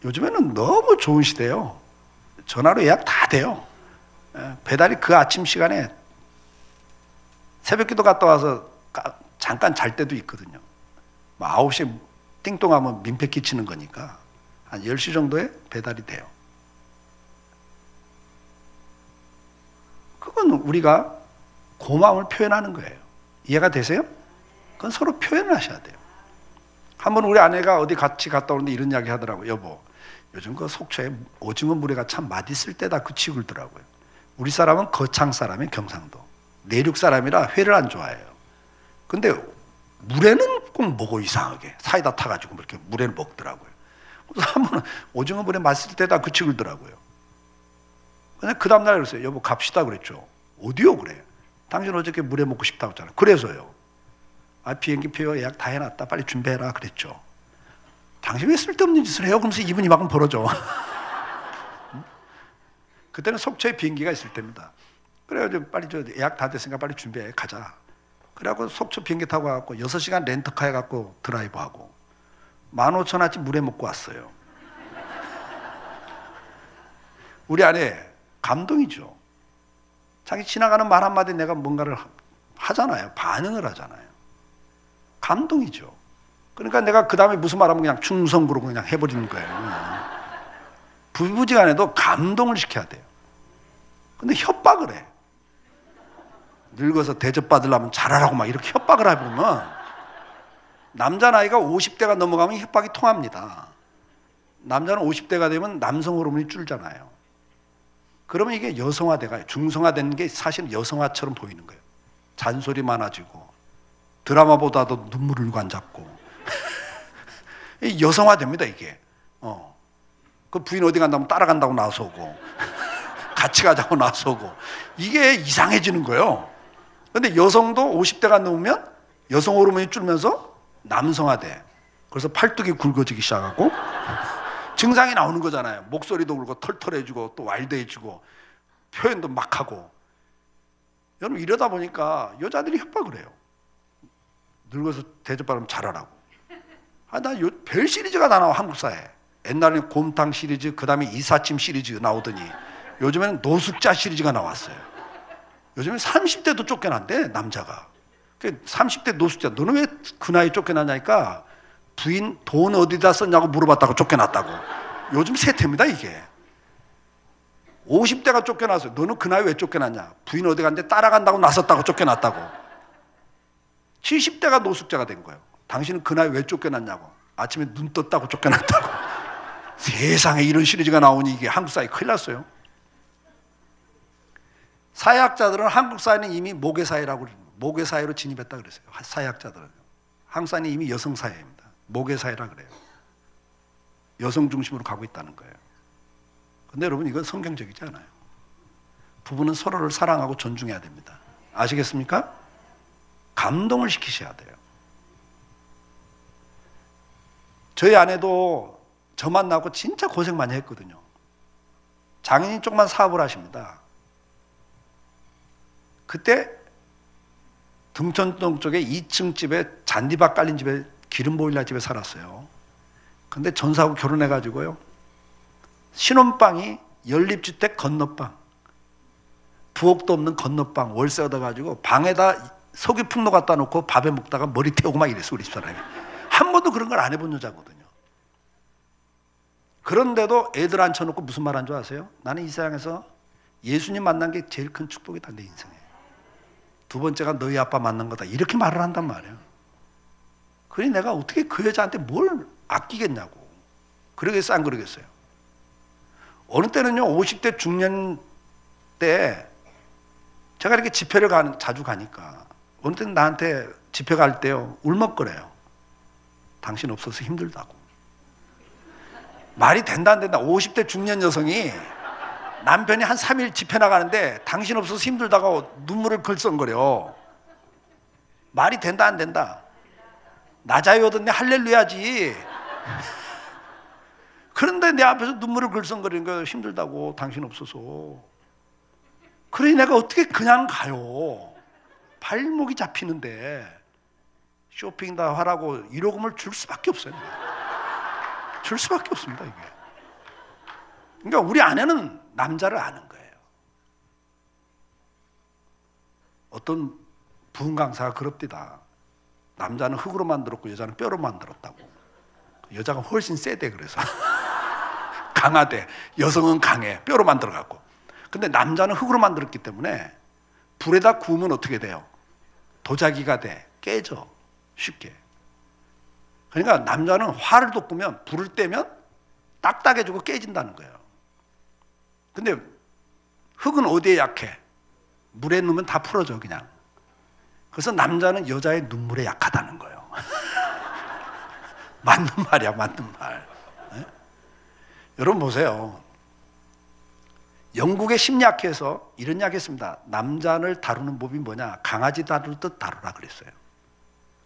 요즘에는 너무 좋은 시대예요. 전화로 예약 다 돼요. 예. 배달이 그 아침 시간에 새벽기도 갔다 와서 잠깐 잘 때도 있거든요. 9시에 띵동하면 민폐 끼치는 거니까 한 10시 정도에 배달이 돼요. 그건 우리가 고마움을 표현하는 거예요. 이해가 되세요? 그건 서로 표현을 하셔야 돼요. 한번 우리 아내가 어디 같이 갔다 오는데 이런 이야기 하더라고요. 여보, 요즘 그 속초에 오징어 물회가 참 맛있을 때다 그치 그러더라고요. 우리 사람은 거창 사람이 경상도. 내륙 사람이라 회를 안 좋아해요. 근데 물에는 꼭 먹어 이상하게 사이다 타가지고 이렇게 물에는 먹더라고요. 그래서 한번 오징어 물에 맛있을 때다 그치 그러더라고요. 그냥 그 다음날 그랬어요. 여보 갑시다 그랬죠. 어디요 그래? 당신 어저께 물에 먹고 싶다고 했잖아. 그래서요. 비행기 표 예약 다 해놨다 빨리 준비해라 그랬죠. 당신 왜 쓸데없는 짓을 해요? 그러면서 이분 이만큼 벌어져. 그때는 속초에 비행기가 있을 때입니다. 그래가지고 빨리 저 예약 다 됐으니까 빨리 준비해 가자. 그래갖고 속초 비행기 타고 가갖고 6시간 렌터카 해갖고 드라이브하고 15,000원어치 물에 먹고 왔어요. 우리 아내 감동이죠. 자기 지나가는 말 한마디 내가 뭔가를 하잖아요. 반응을 하잖아요. 감동이죠. 그러니까 내가 그 다음에 무슨 말하면 그냥 충성 그러고 그냥 해버리는 거예요. 부부지간에도 감동을 시켜야 돼요. 근데 협박을 해. 늙어서 대접받으려면 잘하라고 막 이렇게 협박을 해보면 남자 나이가 50대가 넘어가면 협박이 통합니다. 남자는 50대가 되면 남성 호르몬이 줄잖아요. 그러면 이게 여성화돼가요. 중성화되는 게 사실 여성화처럼 보이는 거예요. 잔소리 많아지고 드라마보다도 눈물 흘고 앉았고 여성화됩니다 이게. 그 부인 어디 간다면 따라간다고 나서고 같이 가자고 나서고 이게 이상해지는 거예요. 근데 여성도 50대가 넘으면 여성 호르몬이 줄면서 남성화돼. 그래서 팔뚝이 굵어지기 시작하고 증상이 나오는 거잖아요. 목소리도 굵고 털털해지고 또 와일드해지고 표현도 막 하고. 여러분 이러다 보니까 여자들이 협박을 해요. 늙어서 대접받으면 잘하라고. 별 시리즈가 다 나와 한국사에. 옛날에는 곰탕 시리즈, 그 다음에 이삿짐 시리즈 나오더니 요즘에는 노숙자 시리즈가 나왔어요. 요즘엔 30대도 쫓겨난대 남자가. 30대 노숙자. 너는 왜 그 나이 쫓겨나냐니까 부인 돈 어디다 썼냐고 물어봤다고 쫓겨났다고. 요즘 세태입니다 이게. 50대가 쫓겨났어요. 너는 그 나이 왜 쫓겨났냐. 부인 어디 갔는데 따라간다고 나섰다고 쫓겨났다고. 70대가 노숙자가 된 거예요. 당신은 그 나이 왜 쫓겨났냐고. 아침에 눈 떴다고 쫓겨났다고. 세상에 이런 시리즈가 나오니 이게 한국 사회 큰일 났어요. 사회학자들은 한국 사회는 이미 모계사회라고 그럽니다. 모계사회로 진입했다 그랬어요. 사회학자들은. 한국 사회는 이미 여성사회입니다. 모계사회라 그래요. 여성 중심으로 가고 있다는 거예요. 근데 여러분 이건 성경적이지 않아요. 부부는 서로를 사랑하고 존중해야 됩니다. 아시겠습니까? 감동을 시키셔야 돼요. 저희 아내도 저 만나고 진짜 고생 많이 했거든요. 장인이 조그만 사업을 하십니다. 그때 등촌동 쪽에 2층 집에 잔디밭 깔린 집에 기름 보일러 집에 살았어요. 근데 전사하고 결혼해가지고요. 신혼방이 연립주택 건너방, 부엌도 없는 건너방 월세 얻어가지고 방에다 석유풍로 갖다 놓고 밥에 먹다가 머리 태우고 막 이랬어 우리 집사람이. 한 번도 그런 걸 안 해본 여자거든요. 그런데도 애들 앉혀놓고 무슨 말 한 줄 아세요? 나는 이 세상에서 예수님 만난 게 제일 큰 축복이다 내 인생에. 두 번째가 너희 아빠 만난 거다. 이렇게 말을 한단 말이에요. 그러니 내가 어떻게 그 여자한테 뭘 아끼겠냐고. 그러겠어요 안 그러겠어요? 어느 때는요 50대 중년 때 제가 이렇게 집회를 자주 가니까 어느 때는 나한테 집회 갈 때요 울먹거려요. 당신 없어서 힘들다고. 말이 된다 안 된다. 50대 중년 여성이 남편이 한 3일 집회 나가는데 당신 없어서 힘들다고 눈물을 글썽거려. 말이 된다 안 된다. 나 자유 얻었네 할렐루야지. 그런데 내 앞에서 눈물을 글썽거리는 거예요. 힘들다고 당신 없어서. 그러니 내가 어떻게 그냥 가요. 발목이 잡히는데 쇼핑 다 하라고 1호금을 줄 수밖에 없어요. 줄 수밖에 없습니다 이게. 그러니까 우리 아내는 남자를 아는 거예요. 어떤 부흥 강사가 그럽디다. 남자는 흙으로 만들었고 여자는 뼈로 만들었다고. 여자가 훨씬 세대 그래서 강하대. 여성은 강해. 뼈로 만들어갖고. 근데 남자는 흙으로 만들었기 때문에 불에다 구우면 어떻게 돼요? 도자기가 돼. 깨져. 쉽게. 그러니까 남자는 화를 돋구면 불을 떼면 딱딱해지고 깨진다는 거예요. 근데 흙은 어디에 약해? 물에 넣으면 다 풀어져 그냥. 그래서 남자는 여자의 눈물에 약하다는 거예요. 맞는 말이야 맞는 말. 네? 여러분 보세요. 영국의 심리학회에서 이런 이야기 했습니다. 남자를 다루는 법이 뭐냐? 강아지 다루듯 다루라 그랬어요.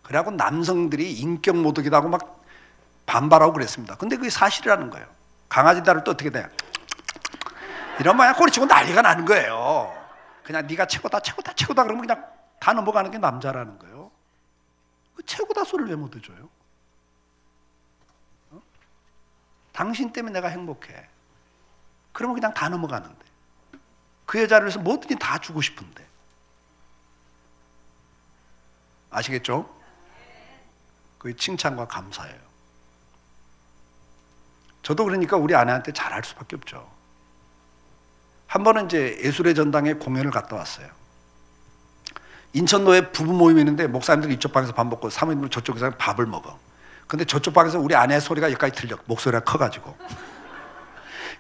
그래갖고 남성들이 인격 모독이라고 막 반발하고 그랬습니다. 근데 그게 사실이라는 거예요. 강아지 다룰 때 어떻게 돼? 이러면 그냥 꼬리치고 난리가 나는 거예요. 그냥 네가 최고다 최고다 최고다 그러면 그냥 다 넘어가는 게 남자라는 거예요. 그 최고다 소리를 왜 못 해줘요? 당신 때문에 내가 행복해. 그러면 그냥 다 넘어가는데. 그 여자를 위해서 뭐든지 다 주고 싶은데. 아시겠죠? 그게 칭찬과 감사예요. 저도 그러니까 우리 아내한테 잘할 수밖에 없죠. 한 번은 이제 예술의 전당에 공연을 갔다 왔어요. 인천로에 부부 모임이 있는데 목사님들이 이쪽 방에서 밥 먹고 사모님들 저쪽에서 밥을 먹어. 근데 저쪽 방에서 우리 아내 소리가 여기까지 들려. 목소리가 커가지고.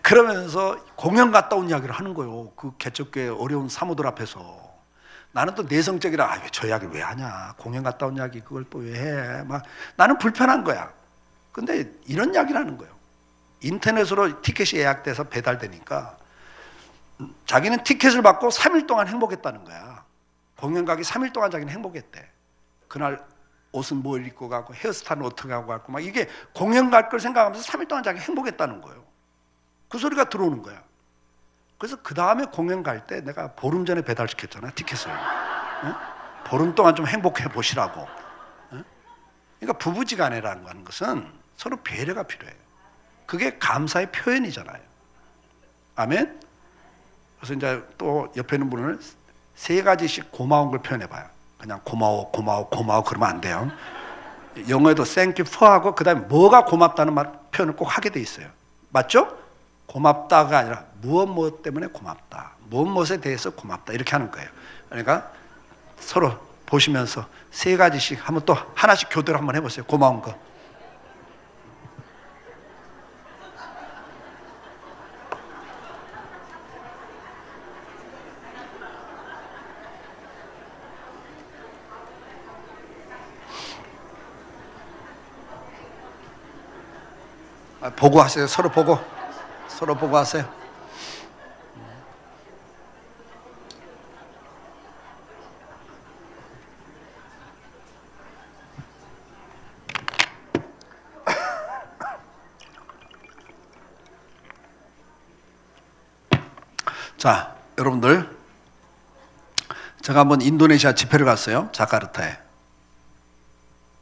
그러면서 공연 갔다 온 이야기를 하는 거예요. 그 개척교회 어려운 사모들 앞에서. 나는 또 내성적이라, 왜 저 이야기를 왜 하냐. 공연 갔다 온 이야기 그걸 또 왜 해. 막 나는 불편한 거야. 근데 이런 이야기를 하는 거예요. 인터넷으로 티켓이 예약돼서 배달되니까 자기는 티켓을 받고 3일 동안 행복했다는 거야. 공연 가기 3일 동안 자기는 행복했대. 그날 옷은 뭘 입고 가고 헤어스타일은 어떻게 하고 갔고 막 이게 공연 갈 걸 생각하면서 3일 동안 자기 행복했다는 거예요. 그 소리가 들어오는 거야. 그래서 그 다음에 공연 갈 때 내가 보름 전에 배달시켰잖아, 티켓을. 응? 보름 동안 좀 행복해 보시라고. 응? 그러니까 부부지간이라는 하는 것은 서로 배려가 필요해요. 그게 감사의 표현이잖아요. 아멘? 그래서 이제 또 옆에 있는 분을 3가지씩 고마운 걸 표현해봐요. 그냥 고마워, 고마워, 고마워 그러면 안 돼요. 영어에도 thank you for 하고 그 다음에 뭐가 고맙다는 표현을 꼭 하게 돼 있어요. 맞죠? 고맙다가 아니라 무엇 때문에 고맙다. 무엇에 대해서 고맙다. 이렇게 하는 거예요. 그러니까 서로 보시면서 3가지씩 한번 또 하나씩 교대로 한번 해보세요. 고마운 거. 보고 하세요. 서로 보고 하세요. 자, 여러분들, 제가 한번 인도네시아 집회를 갔어요. 자카르타에.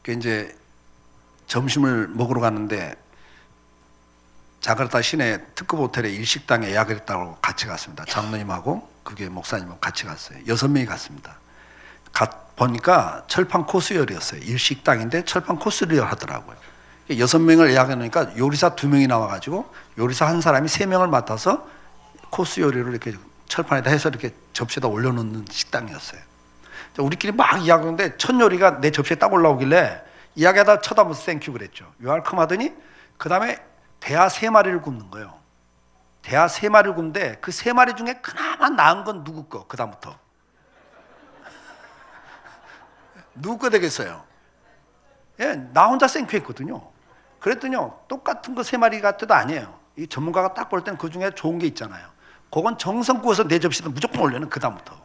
그 이제 점심을 먹으러 갔는데 자카르타 시내 특급 호텔에 일식당에 예약을 했다고 같이 갔습니다. 장로님하고 그게 목사님하고 같이 갔어요. 6명이 갔습니다. 보니까 철판 코스 요리였어요. 일식당인데 철판 코스 요리를 하더라고요. 6명을 예약해놓으니까 요리사 2명이 나와가지고 요리사 한 사람이 3명을 맡아서 코스 요리를 이렇게 철판에다 해서 이렇게 접시에다 올려놓는 식당이었어요. 우리끼리 막 이야기하는데 첫 요리가 내 접시에 딱 올라오길래 이야기하다 쳐다보면서 땡큐 그랬죠. 웰컴 하더니 그 다음에 대하 3마리를 굽는 거예요. 대하 3마리를 굽는데 그 3마리 중에 그나마 나은 건 누구 거? 그 다음부터 누구 거 되겠어요? 예, 나 혼자 땡큐 했거든요. 그랬더니요, 똑같은 거 3마리 같아도 아니에요. 이 전문가가 딱 볼 때는 그 중에 좋은 게 있잖아요. 그건 정성 구워서 내 접시에 무조건 올려는 그 다음부터.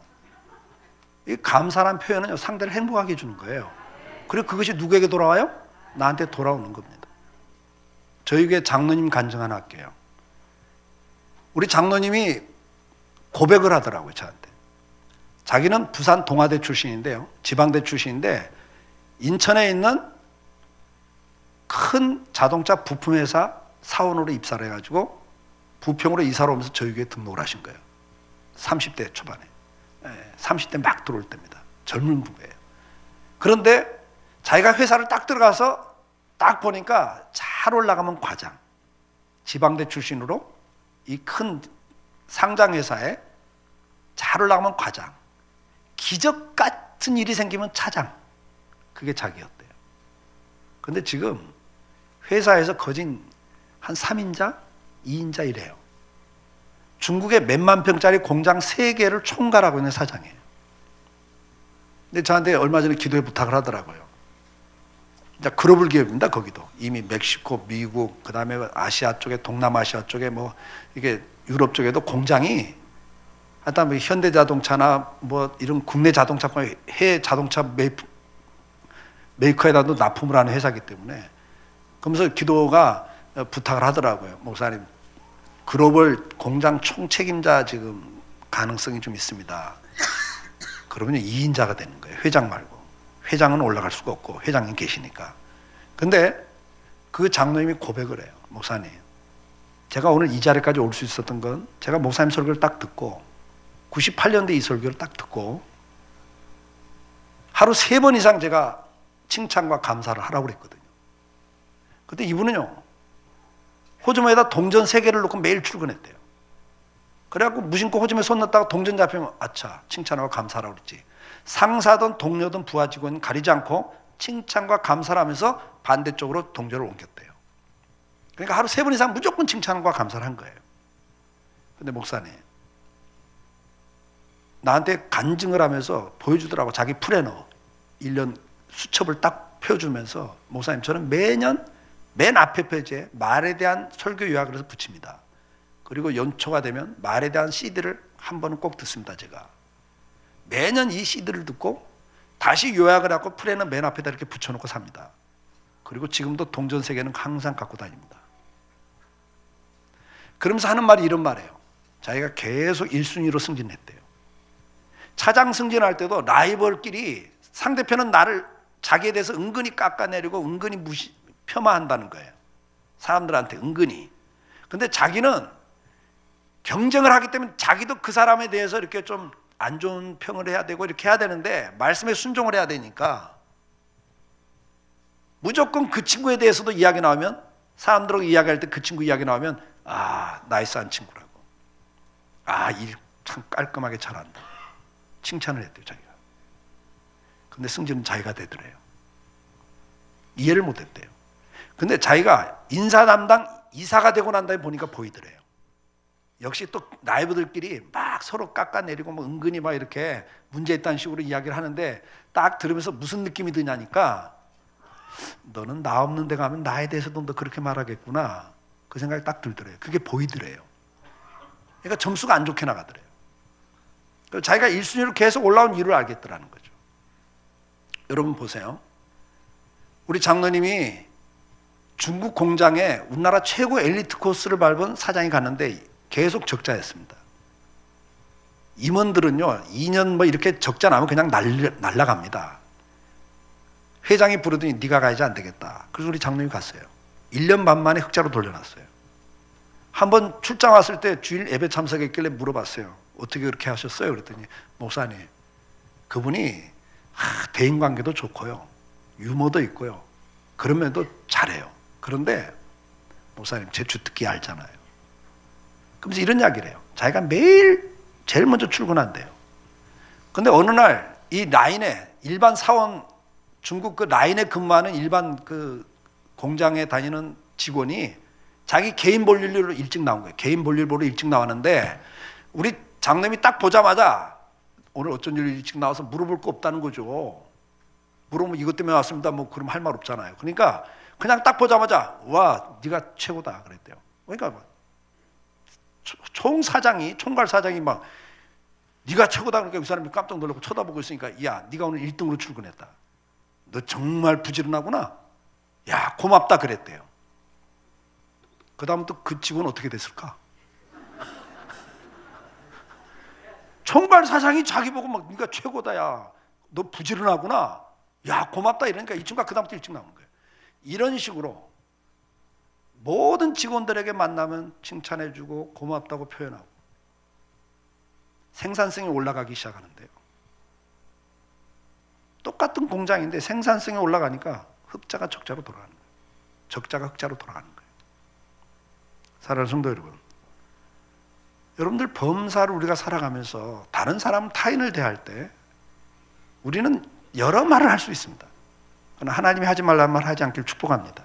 이 감사란 표현은 상대를 행복하게 해주는 거예요. 그리고 그것이 누구에게 돌아와요? 나한테 돌아오는 겁니다. 저희 교회 장로님 간증 하나 할게요. 우리 장로님이 고백을 하더라고요, 저한테. 자기는 부산 동아대 출신인데요, 지방대 출신인데 인천에 있는 큰 자동차 부품회사 사원으로 입사를 해가지고 부평으로 이사를 오면서 저희 교회에 등록을 하신 거예요. 30대 초반에. 30대 막 들어올 때입니다. 젊은 부부예요. 그런데 자기가 회사를 딱 들어가서 딱 보니까 잘 올라가면 과장, 지방대 출신으로 이 큰 상장회사에 잘 올라가면 과장, 기적 같은 일이 생기면 차장, 그게 자기였대요. 근데 지금 회사에서 거진 한 3인자, 2인자 이래요. 중국에 몇만 평짜리 공장 3개를 총괄하고 있는 사장이에요. 근데 저한테 얼마 전에 기도에 부탁을 하더라고요. 이제 글로벌 기업입니다. 거기도 이미 멕시코, 미국, 그 다음에 아시아 쪽에, 동남아시아 쪽에 뭐 이게 유럽 쪽에도 공장이 하여튼 뭐 현대자동차나 뭐 이런 국내 자동차, 해외 자동차 메이커에다도 납품을 하는 회사이기 때문에, 그러면서 기도가 부탁을 하더라고요. 목사님, 글로벌 공장 총책임자 지금 가능성이 좀 있습니다. 그러면 2인자가 되는 거예요. 회장 말고. 회장은 올라갈 수가 없고 회장님 계시니까. 근데 그 장로님이 고백을 해요. 목사님, 제가 오늘 이 자리까지 올 수 있었던 건 제가 목사님 설교를 딱 듣고 98년도에 이 설교를 딱 듣고 하루 3번 이상 제가 칭찬과 감사를 하라고 그랬거든요. 근데 이분은요, 호주머니에다 동전 3개를 넣고 매일 출근했대요. 그래갖고 무심코 호주머니에 손 넣었다가 동전 잡히면 아차 칭찬하고 감사하라고 그랬지, 상사든 동료든 부하 직원 가리지 않고 칭찬과 감사를 하면서 반대쪽으로 동전을 옮겼대요. 그러니까 하루 3번 이상 무조건 칭찬과 감사를 한 거예요. 근데 목사님, 나한테 간증을 하면서 보여주더라고. 자기 플래너 1년 수첩을 딱 펴주면서, 목사님 저는 매년 맨 앞에 페이지에 말에 대한 설교 요약을 해서 붙입니다. 그리고 연초가 되면 말에 대한 CD를 한 번은 꼭 듣습니다. 제가 매년 이 CD를 듣고 다시 요약을 하고 플래너 맨 앞에다 이렇게 붙여놓고 삽니다. 그리고 지금도 동전 3개는 항상 갖고 다닙니다. 그러면서 하는 말이 이런 말이에요. 자기가 계속 1순위로 승진했대요. 차장 승진할 때도 라이벌끼리 상대편은 나를, 자기에 대해서 은근히 깎아내리고 은근히 폄하한다는 거예요. 사람들한테 은근히. 근데 자기는 경쟁을 하기 때문에 자기도 그 사람에 대해서 이렇게 좀 안 좋은 평을 해야 되고 이렇게 해야 되는데, 말씀에 순종을 해야 되니까 무조건 그 친구에 대해서도 이야기 나오면, 사람들하고 이야기할 때 그 친구 이야기 나오면, 아, 나이스한 친구라고, 아, 일 참 깔끔하게 잘한다, 칭찬을 했대요 자기가. 근데 승진은 자기가 되더래요. 이해를 못했대요. 근데 자기가 인사 담당 이사가 되고 난 다음에 보니까 보이더래요. 역시 또 라이브들끼리 막 서로 깎아내리고 뭐 은근히 막 이렇게 문제있다는 식으로 이야기를 하는데, 딱 들으면서 무슨 느낌이 드냐니까, 너는 나 없는 데 가면 나에 대해서도 너 그렇게 말하겠구나, 그 생각이 딱 들더래요. 그게 보이더래요. 그러니까 점수가 안 좋게 나가더래요. 자기가 1순위로 계속 올라온 이유를 알겠더라는 거죠. 여러분 보세요. 우리 장로님이 중국 공장에 우리나라 최고 엘리트 코스를 밟은 사장이 갔는데 계속 적자였습니다. 임원들은요 2년 뭐 이렇게 적자 나면 그냥 날라갑니다. 회장이 부르더니 네가 가야지 안 되겠다. 그래서 우리 장로님이 갔어요. 1년 반 만에 흑자로 돌려놨어요. 한번 출장 왔을 때 주일 예배 참석했길래 물어봤어요. 어떻게 그렇게 하셨어요? 그랬더니, 목사님, 그분이 대인관계도 좋고요, 유머도 있고요, 그러면도 잘해요. 그런데 목사님 제 주특기 알잖아요. 그러면서 이런 이야기를 해요. 자기가 매일 제일 먼저 출근한대요. 근데 어느 날 이 라인에 일반 사원, 중국 그 라인에 근무하는 일반 그 공장에 다니는 직원이 자기 개인 볼일로 일찍 나온 거예요. 개인 볼일 보러 일찍 나왔는데, 우리 장로님이 딱 보자마자 오늘 어쩐 일로 일찍 나와서 물어볼 거 없다는 거죠. 물어보면 이것 때문에 왔습니다, 뭐 그럼 할 말 없잖아요. 그러니까 그냥 딱 보자마자, 와, 네가 최고다 그랬대요. 그러니까 총사장이, 총괄사장이 막 네가 최고다 그러니까 그 사람이 깜짝 놀라고 쳐다보고 있으니까, 야, 네가 오늘 1등으로 출근했다, 너 정말 부지런하구나, 야, 고맙다 그랬대요. 그 다음 또 그 직원은 어떻게 됐을까? 총괄사장이 자기 보고 막 네가 최고다, 야, 너 부지런하구나, 야, 고맙다 이러니까 이 친구가 그 다음부터 일찍 나온 거예요. 이런 식으로 모든 직원들에게 만나면 칭찬해주고 고맙다고 표현하고 생산성이 올라가기 시작하는데요. 똑같은 공장인데 생산성이 올라가니까 흑자가 적자로 돌아가는 거예요. 적자가 흑자로 돌아가는 거예요. 사랑하는 성도 여러분, 여러분들 범사를 우리가 살아가면서 다른 사람, 타인을 대할 때 우리는 여러 말을 할 수 있습니다. 그러나 하나님이 하지 말라는 말 하지 않길 축복합니다.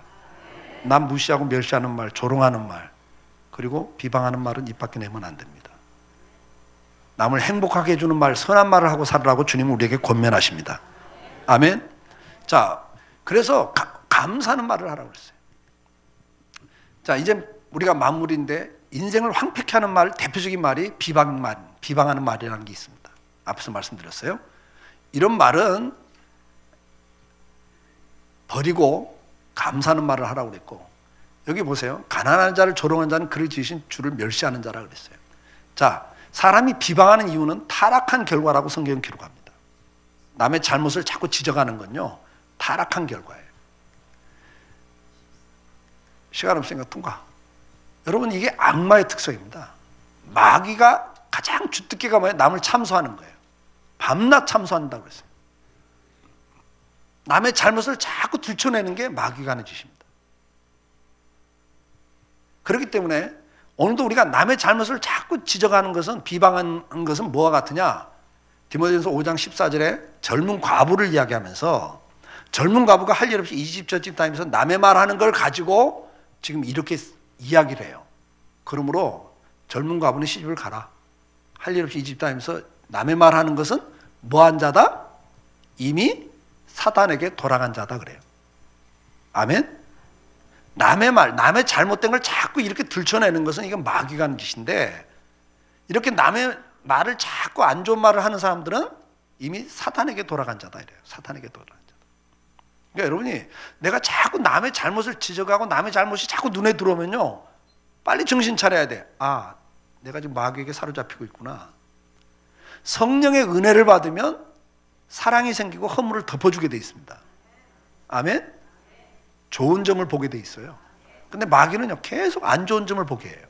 남 무시하고 멸시하는 말, 조롱하는 말, 그리고 비방하는 말은 입 밖에 내면 안 됩니다. 남을 행복하게 해주는 말, 선한 말을 하고 살으라고 주님은 우리에게 권면하십니다. 아멘. 자, 그래서 감사하는 말을 하라고 그랬어요. 자, 이제 우리가 마무리인데, 인생을 황폐케 하는 말, 대표적인 말이 비방하는 말이라는 게 있습니다. 앞에서 말씀드렸어요. 이런 말은 버리고 감사하는 말을 하라고 그랬고, 여기 보세요. 가난한 자를 조롱하는 자는 그를 지으신 주를 멸시하는 자라고 그랬어요. 자, 사람이 비방하는 이유는 타락한 결과라고 성경은 기록합니다. 남의 잘못을 자꾸 지적하는 건요, 타락한 결과예요. 시간 없으니까 통과. 여러분, 이게 악마의 특성입니다. 마귀가 가장 주특기가 뭐예요? 남을 참소하는 거예요. 밤낮 참소한다고 그랬어요. 남의 잘못을 자꾸 들춰내는 게 마귀가 하는 짓입니다. 그렇기 때문에 오늘도 우리가 남의 잘못을 자꾸 지적하는 것은, 비방하는 것은 뭐와 같으냐? 디모데전서 5장 14절에 젊은 과부를 이야기하면서 젊은 과부가 할 일 없이 이 집 저 집 다니면서 남의 말하는 걸 가지고 지금 이렇게 이야기를 해요. 그러므로 젊은 과부는 시집을 가라. 할 일 없이 이 집 다니면서 남의 말하는 것은 뭐한 자다? 이미 사단에게 돌아간 자다 그래요. 아멘? 남의 말, 남의 잘못된 걸 자꾸 이렇게 들춰내는 것은 이건 마귀가 하는 짓인데, 이렇게 남의 말을 자꾸 안 좋은 말을 하는 사람들은 이미 사탄에게 돌아간 자다 이래요. 사탄에게 돌아간 자다. 그러니까 여러분이 내가 자꾸 남의 잘못을 지적하고 남의 잘못이 자꾸 눈에 들어오면요, 빨리 정신 차려야 돼. 아, 내가 지금 마귀에게 사로잡히고 있구나. 성령의 은혜를 받으면 사랑이 생기고 허물을 덮어주게 돼 있습니다. 아멘? 좋은 점을 보게 돼 있어요. 근데 마귀는요, 계속 안 좋은 점을 보게 해요.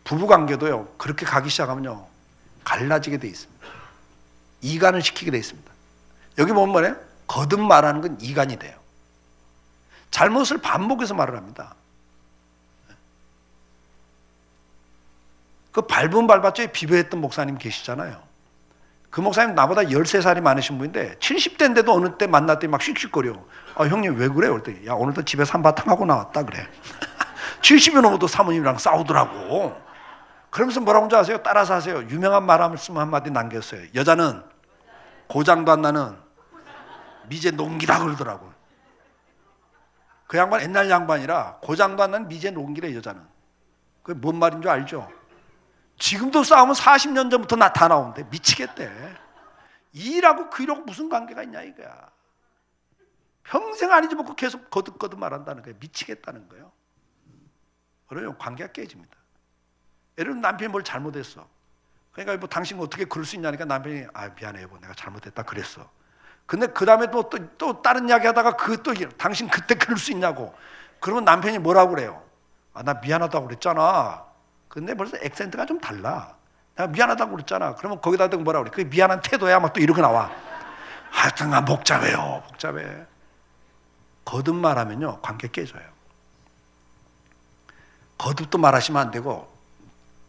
부부관계도요, 그렇게 가기 시작하면요, 갈라지게 돼 있습니다. 이간을 시키게 돼 있습니다. 여기 보면 뭐래요? 거듭 말하는 건 이간이 돼요. 잘못을 반복해서 말을 합니다. 그 밟은 밟았죠에 비교했던 목사님 계시잖아요. 그 목사님 나보다 13살이 많으신 분인데 70대인데도 어느 때 만났더니 막 씩씩거려. 아, 형님 왜 그래요? 그랬더니 야, 오늘도 집에서 한바탕 하고 나왔다 그래. 70이 넘어도 사모님이랑 싸우더라고. 그러면서 뭐라고 하는지 아세요? 따라서 하세요. 유명한 말씀을 한마디 남겼어요. 여자는 고장도 안 나는 미제 농기다 그러더라고요. 그 양반 옛날 양반이라 고장도 안 나는 미제 농기래 여자는. 그게 뭔 말인 줄 알죠? 지금도 싸우면 40년 전부터 다 나오는데 미치겠대. 이라고 그이라고 무슨 관계가 있냐 이거야. 평생 안 잊어먹고 계속 거듭거듭 말한다는 거예요. 미치겠다는 거예요. 그러면 관계가 깨집니다. 예를 들면 남편이 뭘 잘못했어. 그러니까 뭐 당신 어떻게 그럴 수 있냐니까 남편이 아 미안해 여보 내가 잘못했다 그랬어. 근데 그 다음에 또 다른 이야기 하다가 그또 당신 그때 그럴 수 있냐고. 그러면 남편이 뭐라고 그래요? 아 나 미안하다고 그랬잖아. 근데 벌써 액센트가 좀 달라. 내가 미안하다고 그랬잖아. 그러면 거기다 대고 뭐라고 그래? 그게 미안한 태도야 막 또 이러고 나와. 하여튼 복잡해요. 복잡해. 거듭 말하면요 관계 깨져요. 거듭도 말하시면 안 되고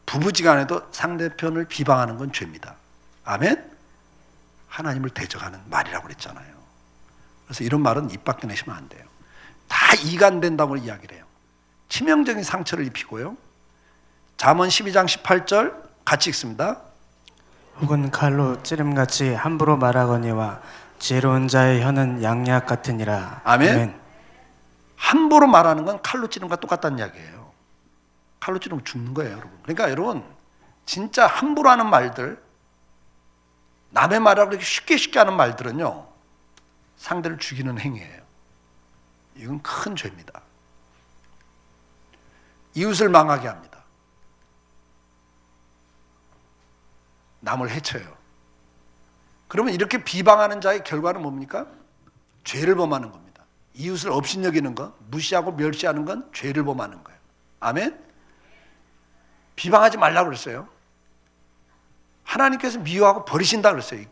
부부지간에도 상대편을 비방하는 건 죄입니다. 아멘? 하나님을 대적하는 말이라고 그랬잖아요. 그래서 이런 말은 입 밖에 내시면 안 돼요. 다 이간된다고 이야기를 해요. 치명적인 상처를 입히고요. 잠언 12장 18절 같이 읽습니다. 혹은 칼로 찌름같이 함부로 말하거니와 지혜로운 자의 혀는 양약 같으니라. 아멘. 아멘. 함부로 말하는 건 칼로 찌름과 똑같다는 이야기예요. 칼로 찌르면 죽는 거예요, 여러분. 그러니까 여러분 진짜 함부로 하는 말들, 남의 말하고 이렇게 쉽게 하는 말들은요 상대를 죽이는 행위예요. 이건 큰 죄입니다. 이웃을 망하게 합니다. 남을 해쳐요. 그러면 이렇게 비방하는 자의 결과는 뭡니까? 죄를 범하는 겁니다. 이웃을 업신여기는 것, 무시하고 멸시하는 건 죄를 범하는 거예요. 아멘? 비방하지 말라고 그랬어요. 하나님께서 미워하고 버리신다 그랬어요.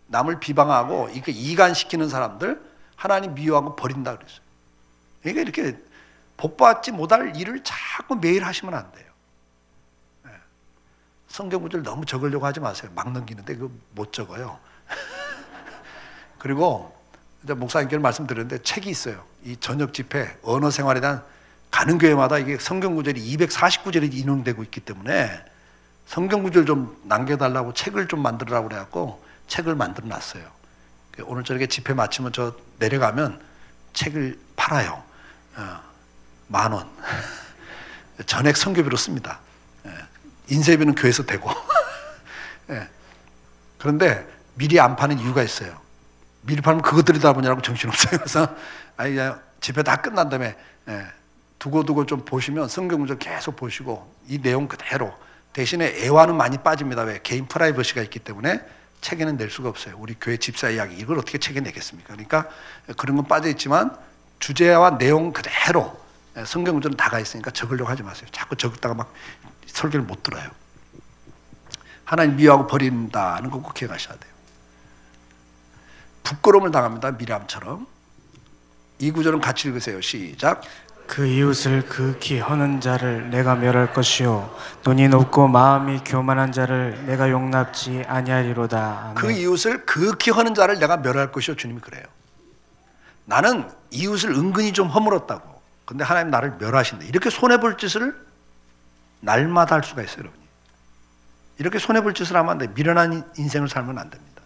남을 비방하고 이렇게 이간시키는 사람들 하나님 미워하고 버린다 그랬어요. 그러니까 이렇게 복받지 못할 일을 자꾸 매일 하시면 안 돼요. 성경 구절 너무 적으려고 하지 마세요. 막 넘기는데 그거 못 적어요. 그리고 이제 목사님께 말씀드렸는데 책이 있어요. 이 저녁 집회 언어 생활에 대한 가는 교회마다 이게 성경 구절이 249절이 인용되고 있기 때문에 성경 구절 좀 남겨달라고 책을 좀 만들으라고 그래갖고 책을 만들어 놨어요. 오늘 저녁에 집회 마치면 저 내려가면 책을 팔아요. 10,000원. 전액 선교비로 씁니다. 인쇄비는 교회에서 되고. 그런데 미리 안 파는 이유가 있어요. 미리 팔면 그거 들이다 보냐고 정신없어요. 그래서 아니 집회 다 끝난 다음에 두고두고 좀 보시면 성경 구절 계속 보시고 이 내용 그대로. 대신에 애화는 많이 빠집니다. 왜? 개인 프라이버시가 있기 때문에 책에는 낼 수가 없어요. 우리 교회 집사 이야기 이걸 어떻게 책에 내겠습니까? 그러니까 그런 건 빠져 있지만 주제와 내용 그대로 성경 구절은 다가 있으니까 적으려고 하지 마세요. 자꾸 적다가 막 설교를 못 들어요. 하나님 미워하고 버린다는 거 꼭 기억하셔야 돼요. 부끄러움을 당합니다. 미람처럼. 이 구절은 같이 읽으세요. 시작. 그 이웃을 극히 허는 자를 내가 멸할 것이요 눈이 높고 마음이 교만한 자를 내가 용납지 아니하리로다. 아멘. 그 이웃을 극히 허는 자를 내가 멸할 것이요 주님이 그래요. 나는 이웃을 은근히 좀 허물었다고. 근데 하나님 나를 멸하신다. 이렇게 손해볼 짓을 날마다 할 수가 있어요, 여러분이. 이렇게 손해볼 짓을 하면 안 돼. 미련한 인생을 살면 안 됩니다.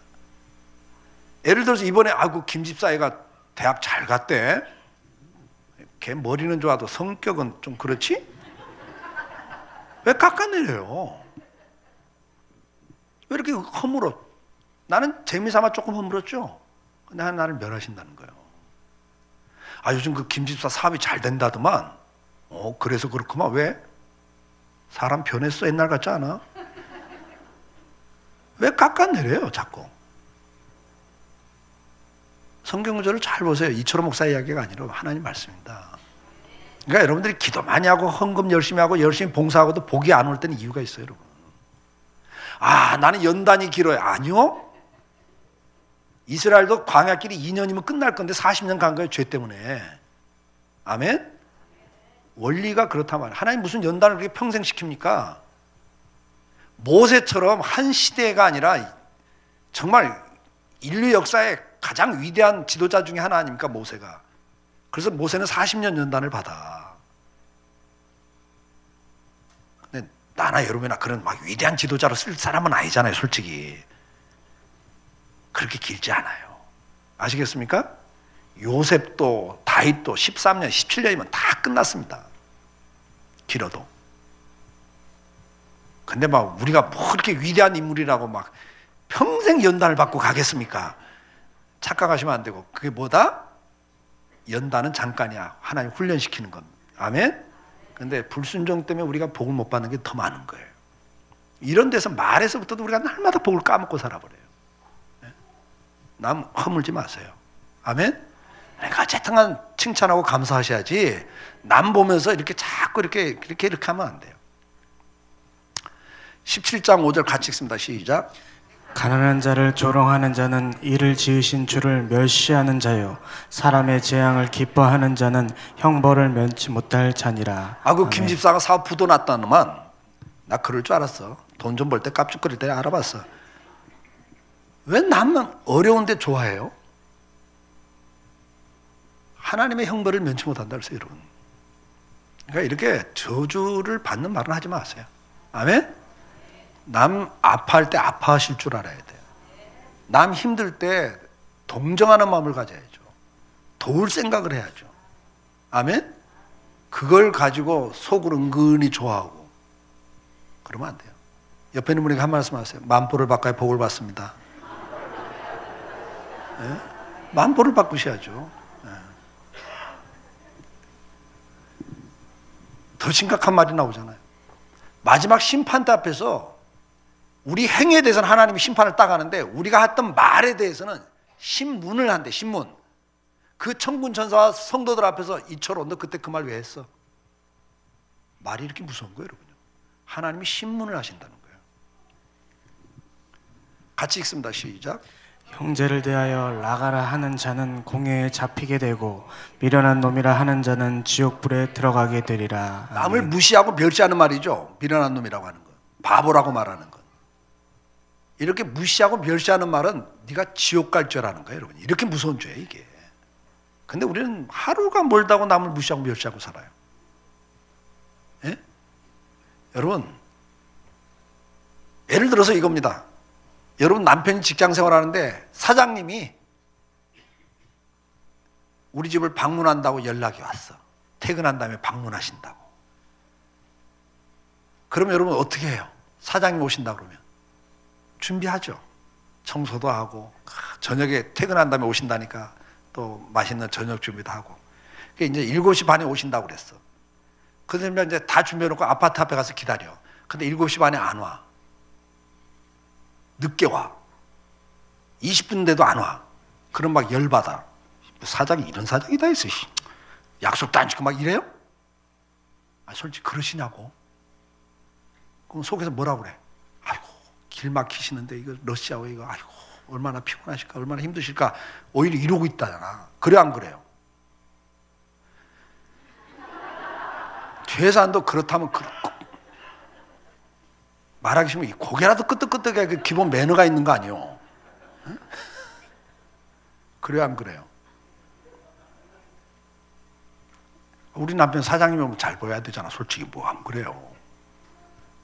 예를 들어서 이번에 김 집사애가 대학 잘 갔대. 걔 머리는 좋아도 성격은 좀 그렇지? 왜 깎아내려요? 왜 이렇게 허물어? 나는 재미삼아 조금 허물었죠. 근데 하나님 나를 멸하신다는 거예요. 요즘 그 김집사 사업이 잘 된다더만. 그래서 그렇구만. 왜? 사람 변했어. 옛날 같지 않아? 왜 깎아내려요, 자꾸? 성경 구절을 잘 보세요. 이철호 목사 이야기가 아니라 하나님 말씀입니다. 그러니까 여러분들이 기도 많이 하고 헌금 열심히 하고 열심히 봉사하고도 복이 안 올 때는 이유가 있어요, 여러분. 나는 연단이 길어요. 아니요. 이스라엘도 광야길이 2년이면 끝날 건데 40년 간 거예요, 죄 때문에. 아멘? 원리가 그렇단 말이에요. 하나님 무슨 연단을 그렇게 평생 시킵니까? 모세처럼 한 시대가 아니라 정말 인류 역사의 가장 위대한 지도자 중에 하나 아닙니까, 모세가. 그래서 모세는 40년 연단을 받아. 근데 나나 여러분이나 그런 막 위대한 지도자로 쓸 사람은 아니잖아요, 솔직히. 그렇게 길지 않아요. 아시겠습니까? 요셉도 다윗도 13년, 17년이면 다 끝났습니다. 길어도. 근데 막 우리가 뭐 그렇게 위대한 인물이라고 막 평생 연단을 받고 가겠습니까? 착각하시면 안 되고. 그게 뭐다? 연단은 잠깐이야. 하나님 훈련시키는 건. 아멘? 근데 불순종 때문에 우리가 복을 못 받는 게 더 많은 거예요. 이런 데서 말에서부터도 우리가 날마다 복을 까먹고 살아버려요. 남 허물지 마세요. 아멘? 그러니까 어쨌든 간 칭찬하고 감사하셔야지 남 보면서 이렇게 자꾸 이렇게 하면 안 돼요. 17장 5절 같이 읽습니다. 시작. 가난한 자를 조롱하는 자는 이를 지으신 주를 멸시하는 자요 사람의 재앙을 기뻐하는 자는 형벌을 면치 못할 자니라. 그 김집사가 사업 부도 났다는만 나 그럴 줄 알았어. 돈 좀 벌 때 깝죽거릴 때 알아봤어. 왜 남은 어려운데 좋아해요? 하나님의 형벌을 면치 못한다 그랬어요, 여러분. 그러니까 이렇게 저주를 받는 말은 하지 마세요. 아멘? 남 아파할 때 아파하실 줄 알아야 돼요. 남 힘들 때 동정하는 마음을 가져야죠. 도울 생각을 해야죠. 아멘? 그걸 가지고 속으로 은근히 좋아하고 그러면 안 돼요. 옆에 있는 분에게 한 말씀 하세요. 만보를 받고 복을 받습니다. 네? 만보를 바꾸셔야죠. 네. 더 심각한 말이 나오잖아요. 마지막 심판대 앞에서 우리 행위에 대해서는 하나님이 심판을 딱 하는데 우리가 했던 말에 대해서는 신문을 한대. 신문. 그 천군 천사와 성도들 앞에서 이철호 너 그때 그 말 왜 했어? 말이 이렇게 무서운 거예요, 여러분요. 하나님이 신문을 하신다는 거예요. 같이 읽습니다. 시작. 형제를 대하여 나가라 하는 자는 공회에 잡히게 되고 미련한 놈이라 하는 자는 지옥불에 들어가게 되리라. 남을 무시하고 멸시하는 말이죠. 미련한 놈이라고 하는 것, 바보라고 말하는 것. 이렇게 무시하고 멸시하는 말은 네가 지옥 갈 줄 아는 거예요, 여러분. 이렇게 무서운 죄예요, 이게. 근데 우리는 하루가 멀다고 남을 무시하고 멸시하고 살아요. 예? 여러분, 예를 들어서 이겁니다. 여러분 남편이 직장 생활하는데 사장님이 우리 집을 방문한다고 연락이 왔어. 퇴근한 다음에 방문하신다고. 그러면 여러분 어떻게 해요? 사장님 오신다 그러면 준비하죠. 청소도 하고 저녁에 퇴근한 다음에 오신다니까 또 맛있는 저녁 준비도 하고. 이제 7시 반에 오신다고 그랬어. 그러면 이제 다 준비해놓고 아파트 앞에 가서 기다려. 근데 7시 반에 안 와. 늦게 와. 20분 돼도 안 와. 그럼 막 열받아. 사장이 이런 사장이 다 있어. 약속도 안 지키고 막 이래요? 솔직히 그러시냐고. 그럼 속에서 뭐라고 그래? 아이고 길 막히시는데 이거 러시아워 이거 아이고 얼마나 피곤하실까 얼마나 힘드실까 오히려 이러고 있다잖아. 그래 안 그래요? 최소한도 그렇다면 말하기 싫으면 고개라도 끄덕끄덕해. 그 기본 매너가 있는 거 아니에요? 응? 그래요 안 그래요? 우리 남편 사장님이 오면 잘 보여야 되잖아. 솔직히 뭐 안 그래요.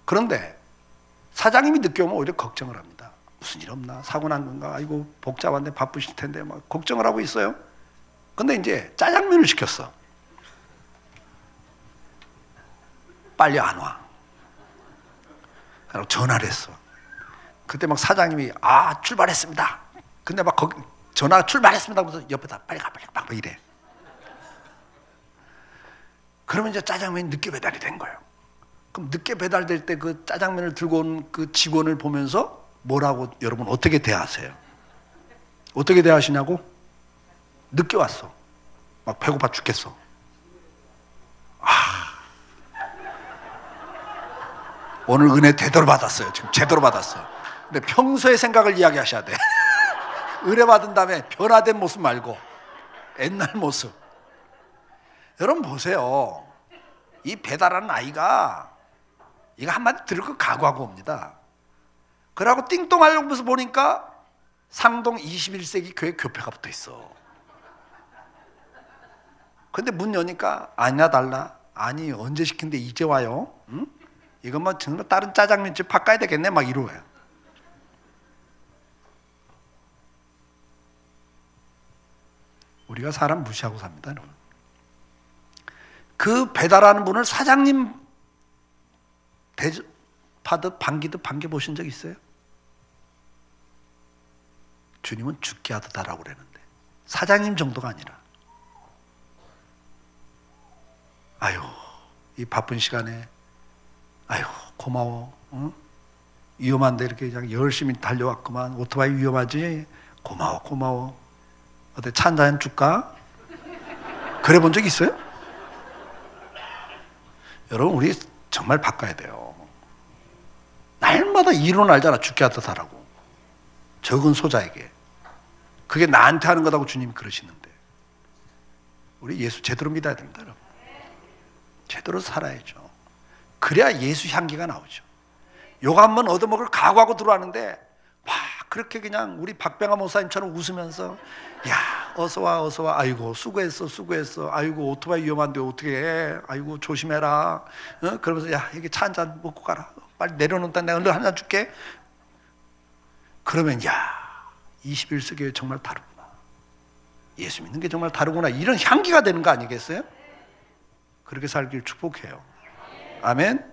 그런데 사장님이 늦게 오면 오히려 걱정을 합니다. 무슨 일 없나? 사고 난 건가? 아이고 복잡한데 바쁘실 텐데 막 걱정을 하고 있어요. 근데 이제 짜장면을 시켰어. 빨리 안 와. 그래서 전화를 했어. 그때 막 사장님이 출발했습니다. 근데 막 전화 출발했습니다 하면서 옆에다 빨리 가 막 이래. 그러면 이제 짜장면이 늦게 배달이 된 거예요. 그럼 늦게 배달될 때 그 짜장면을 들고 온 그 직원을 보면서 뭐라고 여러분 어떻게 대하세요? 어떻게 대하시냐고? 늦게 왔어. 막 배고파 죽겠어. 오늘 은혜 제대로 받았어요. 지금 제대로 받았어요. 근데 평소의 생각을 이야기하셔야 돼. 은혜 받은 다음에 변화된 모습 말고 옛날 모습. 여러분 보세요. 이 배달하는 아이가 이거 한마디 들을 거 각오하고 옵니다. 그러고 띵동하려면서 보니까 상동 21세기 교회 교패가 붙어 있어. 근데 문 여니까 아니나 달라. 아니 언제 시킨데 이제 와요? 응? 이건 뭐 정말 다른 짜장면집 바꿔야 되겠네 막 이러고요. 우리가 사람 무시하고 삽니다. 여러분. 그 배달하는 분을 사장님 대접하듯 반기듯 반겨보신 적 있어요? 주님은 죽게 하듯 하라고 그랬는데 사장님 정도가 아니라 아유 이 바쁜 시간에 아유 고마워. 응? 위험한데 이렇게 그냥 열심히 달려왔구만. 오토바이 위험하지? 고마워. 어때 차 한잔 줄까? 그래 본 적 있어요? 여러분 우리 정말 바꿔야 돼요. 날마다 이론 알잖아. 죽게 하듯 하라고. 적은 소자에게. 그게 나한테 하는 거라고 주님이 그러시는데 우리 예수 제대로 믿어야 됩니다. 여러분. 제대로 살아야죠. 그래야 예수 향기가 나오죠. 욕 한 번 얻어먹을 각오하고 들어왔는데 막 그렇게 그냥 우리 박병하 목사님처럼 웃으면서 야 어서와 아이고 수고했어 아이고 오토바이 위험한데 어떻게 해 아이고 조심해라 그러면서 야 여기 차 한잔 먹고 가라 빨리 내려놓다 내가 얼른 한잔 줄게. 그러면 야 21세기에 정말 다르구나. 예수 믿는 게 정말 다르구나. 이런 향기가 되는 거 아니겠어요? 그렇게 살길 축복해요. 아멘.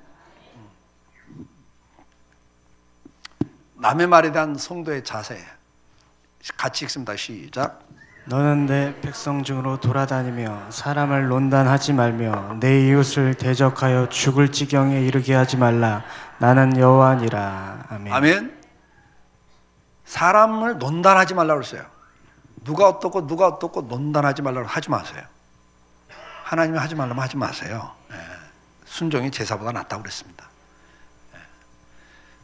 남의 말에 대한 성도의 자세 같이 읽습니다. 시작. 너는 내 백성 중으로 돌아다니며 사람을 논단하지 말며 내 이웃을 대적하여 죽을 지경에 이르게 하지 말라. 나는 여호와니라. 아멘. 아멘. 사람을 논단하지 말라고 했어요. 누가 어떻고 논단하지 말라고 하지 마세요. 하나님이 하지 말라면 하지 마세요. 순종이 제사보다 낫다고 그랬습니다.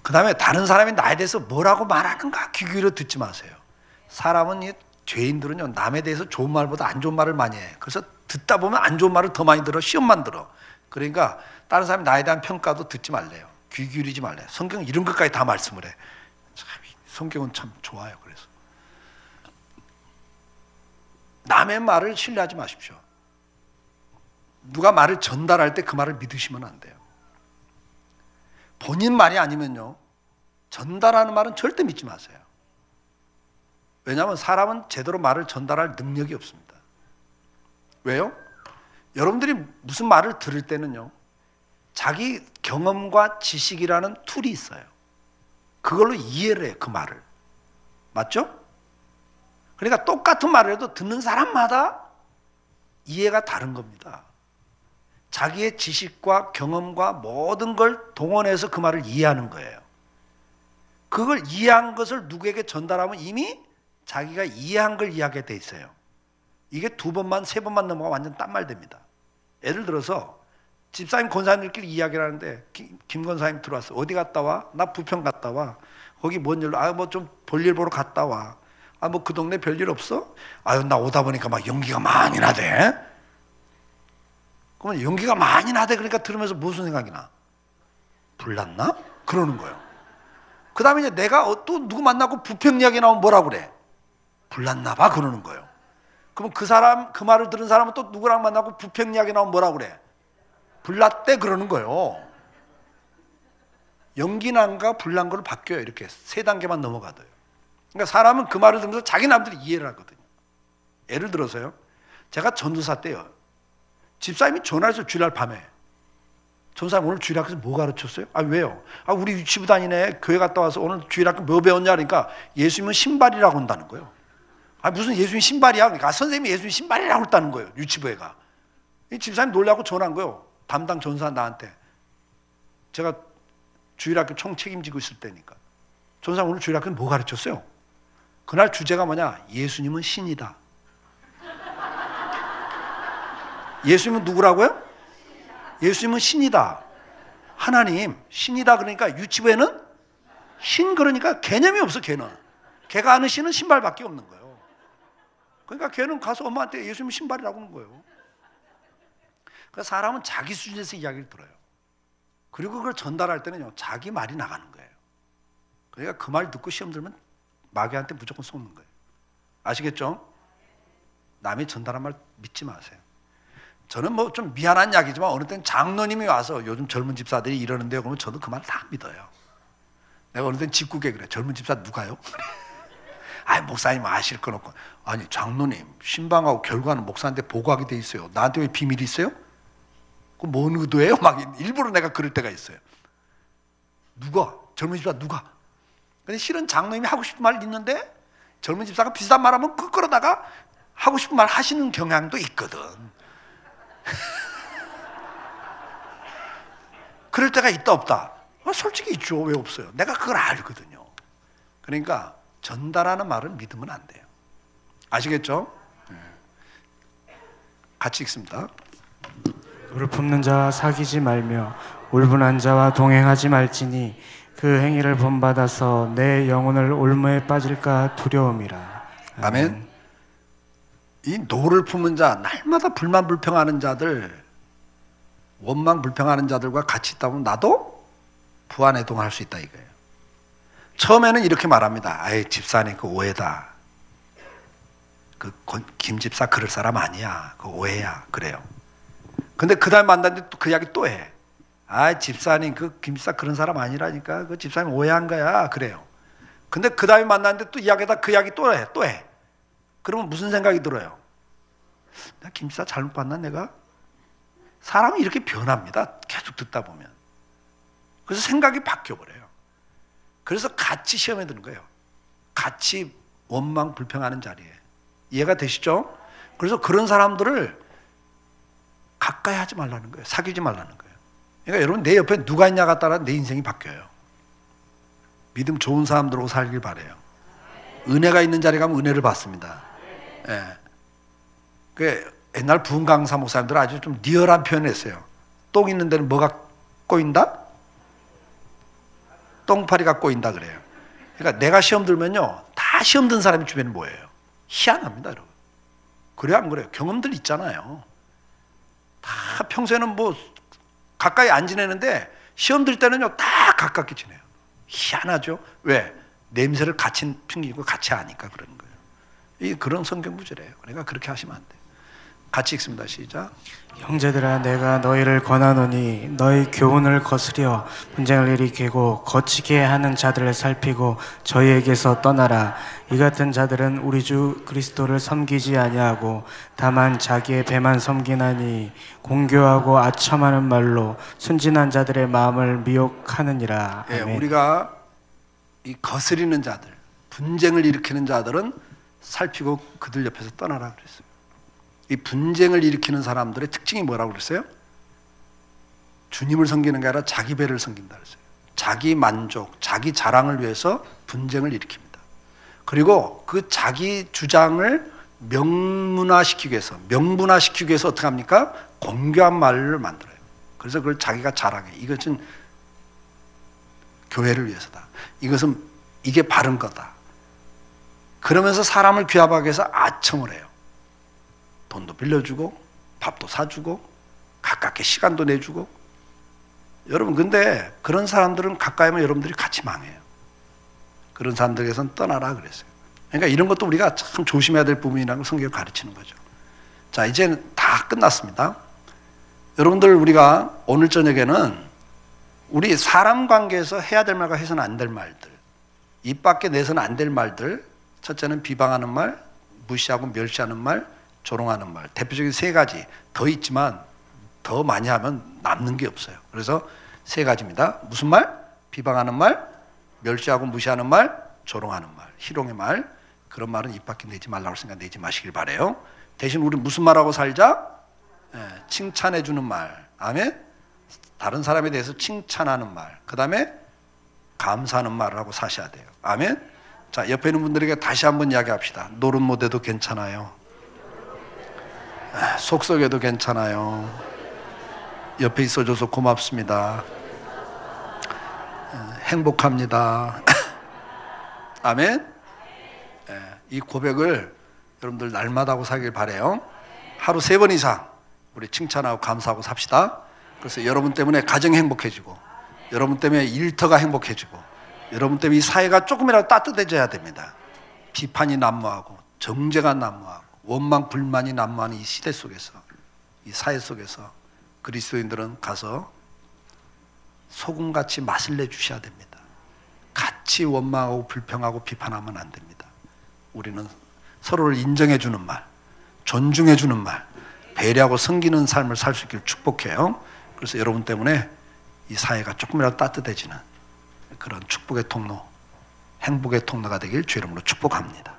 그 다음에 다른 사람이 나에 대해서 뭐라고 말하는가 귀 기울여 듣지 마세요. 사람은 죄인들은요 남에 대해서 좋은 말보다 안 좋은 말을 많이 해. 그래서 듣다 보면 안 좋은 말을 더 많이 들어. 시험만 들어. 그러니까 다른 사람이 나에 대한 평가도 듣지 말래요. 귀 기울이지 말래요. 성경은 이런 것까지 다 말씀을 해. 참, 성경은 참 좋아요. 그래서 남의 말을 신뢰하지 마십시오. 누가 말을 전달할 때 그 말을 믿으시면 안 돼요. 본인 말이 아니면요 전달하는 말은 절대 믿지 마세요. 왜냐하면 사람은 제대로 말을 전달할 능력이 없습니다. 왜요? 여러분들이 무슨 말을 들을 때는요 자기 경험과 지식이라는 툴이 있어요. 그걸로 이해를 해요. 그 말을. 맞죠? 그러니까 똑같은 말을 해도 듣는 사람마다 이해가 다른 겁니다. 자기의 지식과 경험과 모든 걸 동원해서 그 말을 이해하는 거예요. 그걸 이해한 것을 누구에게 전달하면 이미 자기가 이해한 걸 이해하게 돼 있어요. 이게 2번만 3번만 넘어가 완전 딴말 됩니다. 예를 들어서 집사님 권사님들끼리 이야기를 하는데 김 권사님 들어왔어. 어디 갔다 와? 나 부평 갔다 와. 거기 뭔 일로? 뭐 좀 볼일 보러 갔다 와. 뭐 그 동네 별일 없어? 나 오다 보니까 막 연기가 많이 나대. 그러면 연기가 많이 나대. 그러니까 들으면서 무슨 생각이 나? 불났나? 그러는 거예요. 그 다음에 이제 내가 또 누구 만나고 부평 이야기 나오면 뭐라 그래? 불났나 봐. 그러는 거예요. 그럼 그 사람, 그 말을 들은 사람은 또 누구랑 만나고 부평 이야기 나오면 뭐라고 그래? 불났대 그러는 거예요. 연기난과 불난 걸로 바뀌어요. 이렇게 세 단계만 넘어가도요. 그러니까 사람은 그 말을 들으면서 자기 남들이 이해를 하거든요. 예를 들어서요. 제가 전도사 때요. 집사님이 전화해서 주일날 밤에 전사님 오늘 주일학교에서 뭐 가르쳤어요? 아 왜요? 아 우리 유치부 다니네 교회 갔다 와서 오늘 주일학교 뭐 배웠냐 그러니까 예수님은 신발이라고 한다는 거예요. 아 무슨 예수님 신발이야? 그러니까 선생님이 예수님 신발이라고 했다는 거예요. 유치부에가. 이 집사님 놀라고 전화한 거예요. 담당 전사 나한테. 제가 주일학교 총 책임지고 있을 때니까. 전사님 오늘 주일학교는 뭐 가르쳤어요? 그날 주제가 뭐냐? 예수님은 신이다. 예수님은 누구라고요? 예수님은 신이다. 하나님 신이다. 그러니까 유치부에는 신 그러니까 개념이 없어. 걔는 걔가 아는 신은 신발밖에 없는 거예요. 그러니까 걔는 가서 엄마한테 예수님 신발이라고 하는 거예요. 그러니까 사람은 자기 수준에서 이야기를 들어요. 그리고 그걸 전달할 때는요 자기 말이 나가는 거예요. 그러니까 그 말 듣고 시험 들면 마귀한테 무조건 쏘는 거예요. 아시겠죠? 남이 전달한 말 믿지 마세요. 저는 뭐 좀 미안한 이야기지만 어느 때는 장로님이 와서 요즘 젊은 집사들이 이러는데요. 그러면 저도 그 말 다 믿어요. 내가 어느 때는 짓궂게 그래. 젊은 집사 누가요? 아이 목사님 아실 건 없고. 아니 장로님 신방하고 결과는 목사한테 보고하게 돼 있어요. 나한테 왜 비밀이 있어요? 그건 뭔 의도예요? 막 일부러 내가 그럴 때가 있어요. 누가? 젊은 집사 누가? 근데 실은 장로님이 하고 싶은 말 있는데 젊은 집사가 비슷한 말 하면 끌어다가 하고 싶은 말 하시는 경향도 있거든. 그럴 때가 있다 없다? 솔직히 있죠. 왜 없어요? 내가 그걸 알거든요. 그러니까 전달하는 말을 믿으면 안 돼요. 아시겠죠? 같이 읽습니다. 돌을 품는 자와 사귀지 말며 울분한 자와 동행하지 말지니 그 행위를 본받아서 내 영혼을 올무에 빠질까 두려움이라. 아멘. 이 노를 품은 자, 날마다 불만 불평하는 자들, 원망 불평하는 자들과 같이 있다 보면 나도 부안해동할 수 있다 이거예요. 처음에는 이렇게 말합니다. 아이 집사님 그 오해다. 그 김 집사 그럴 사람 아니야. 그 오해야. 그래요. 근데 그 다음에 만났는데 또 그 이야기 또 해. 아 집사님 그 김 집사 그런 사람 아니라니까. 그 집사님 오해한 거야. 그래요. 근데 그 다음에 만났는데 또 이야기다 그 이야기 또 해. 또 해. 그러면 무슨 생각이 들어요? 나 김 집사 잘못 봤나 내가? 사람이 이렇게 변합니다. 계속 듣다 보면. 그래서 생각이 바뀌어버려요. 그래서 같이 시험에 드는 거예요. 같이 원망 불평하는 자리에. 이해가 되시죠? 그래서 그런 사람들을 가까이 하지 말라는 거예요. 사귀지 말라는 거예요. 그러니까 여러분 내 옆에 누가 있냐가 따라 내 인생이 바뀌어요. 믿음 좋은 사람들하고 살길 바라요. 은혜가 있는 자리에 가면 은혜를 받습니다. 예. 그 옛날 부흥강사 목사님들은 아주 좀 리얼한 표현을 했어요. 똥 있는 데는 뭐가 꼬인다? 똥파리가 꼬인다 그래요. 그러니까 내가 시험 들면요 다 시험 든 사람이 주변에 뭐예요? 희한합니다 여러분. 그래요 안 그래요? 경험들 있잖아요. 다 평소에는 뭐 가까이 안 지내는데 시험 들 때는요 다 가깝게 지내요. 희한하죠? 왜? 냄새를 같이 풍기고 같이 아니까 그러는 거예요. 이 그런 성경 구절이에요. 그러니까 그렇게 하시면 안 돼요. 같이 읽습니다. 시작. 형제들아 내가 너희를 권하노니 너희 교훈을 거스려 분쟁을 일으키고 거치게 하는 자들을 살피고 저희에게서 떠나라. 이 같은 자들은 우리 주 그리스도를 섬기지 아니하고 다만 자기의 배만 섬기나니 공교하고 아첨하는 말로 순진한 자들의 마음을 미혹하느니라. 예, 우리가 이 거스리는 자들, 분쟁을 일으키는 자들은 살피고 그들 옆에서 떠나라 그랬어요. 이 분쟁을 일으키는 사람들의 특징이 뭐라고 그랬어요? 주님을 섬기는 게 아니라 자기 배를 섬긴다 그랬어요. 자기 만족, 자기 자랑을 위해서 분쟁을 일으킵니다. 그리고 그 자기 주장을 명문화시키기 위해서, 명분화시키기 위해서 어떻게 합니까? 공교한 말을 만들어요. 그래서 그걸 자기가 자랑해. 이것은 교회를 위해서다. 이것은 이게 바른 거다. 그러면서 사람을 귀합하기 위해서 아첨을 해요. 돈도 빌려주고 밥도 사주고 가깝게 시간도 내주고. 여러분 근데 그런 사람들은 가까이 하면 여러분들이 같이 망해요. 그런 사람들에게서는 떠나라 그랬어요. 그러니까 이런 것도 우리가 참 조심해야 될 부분이라는 걸 성경이 가르치는 거죠. 자, 이제 다 끝났습니다. 여러분들, 우리가 오늘 저녁에는 우리 사람 관계에서 해야 될 말과 해서는 안 될 말들, 입 밖에 내서는 안 될 말들, 첫째는 비방하는 말, 무시하고 멸시하는 말, 조롱하는 말. 대표적인 세 가지 더 있지만 더 많이 하면 남는 게 없어요. 그래서 세 가지입니다. 무슨 말? 비방하는 말, 멸시하고 무시하는 말, 조롱하는 말, 희롱의 말. 그런 말은 입 밖에 내지 말라고 생각 내지 마시길 바래요. 대신 우리 무슨 말하고 살자? 칭찬해 주는 말. 아멘. 다른 사람에 대해서 칭찬하는 말. 그 다음에 감사하는 말을 하고 사셔야 돼요. 아멘. 자, 옆에 있는 분들에게 다시 한번 이야기합시다. 노릇 못해도 괜찮아요. 속썩여도 괜찮아요. 옆에 있어줘서 고맙습니다. 행복합니다. 아멘. 이 고백을 여러분들 날마다 하고 살길 바래요. 하루 3번 이상 우리 칭찬하고 감사하고 삽시다. 그래서 여러분 때문에 가정이 행복해지고, 여러분 때문에 일터가 행복해지고, 여러분 때문에 이 사회가 조금이라도 따뜻해져야 됩니다. 비판이 난무하고 정죄가 난무하고 원망 불만이 난무하는 이 시대 속에서, 이 사회 속에서 그리스도인들은 가서 소금같이 맛을 내주셔야 됩니다. 같이 원망하고 불평하고 비판하면 안 됩니다. 우리는 서로를 인정해주는 말, 존중해주는 말, 배려하고 섬기는 삶을 살 수 있기를 축복해요. 그래서 여러분 때문에 이 사회가 조금이라도 따뜻해지는 그런 축복의 통로, 행복의 통로가 되길 주의 이름으로 축복합니다.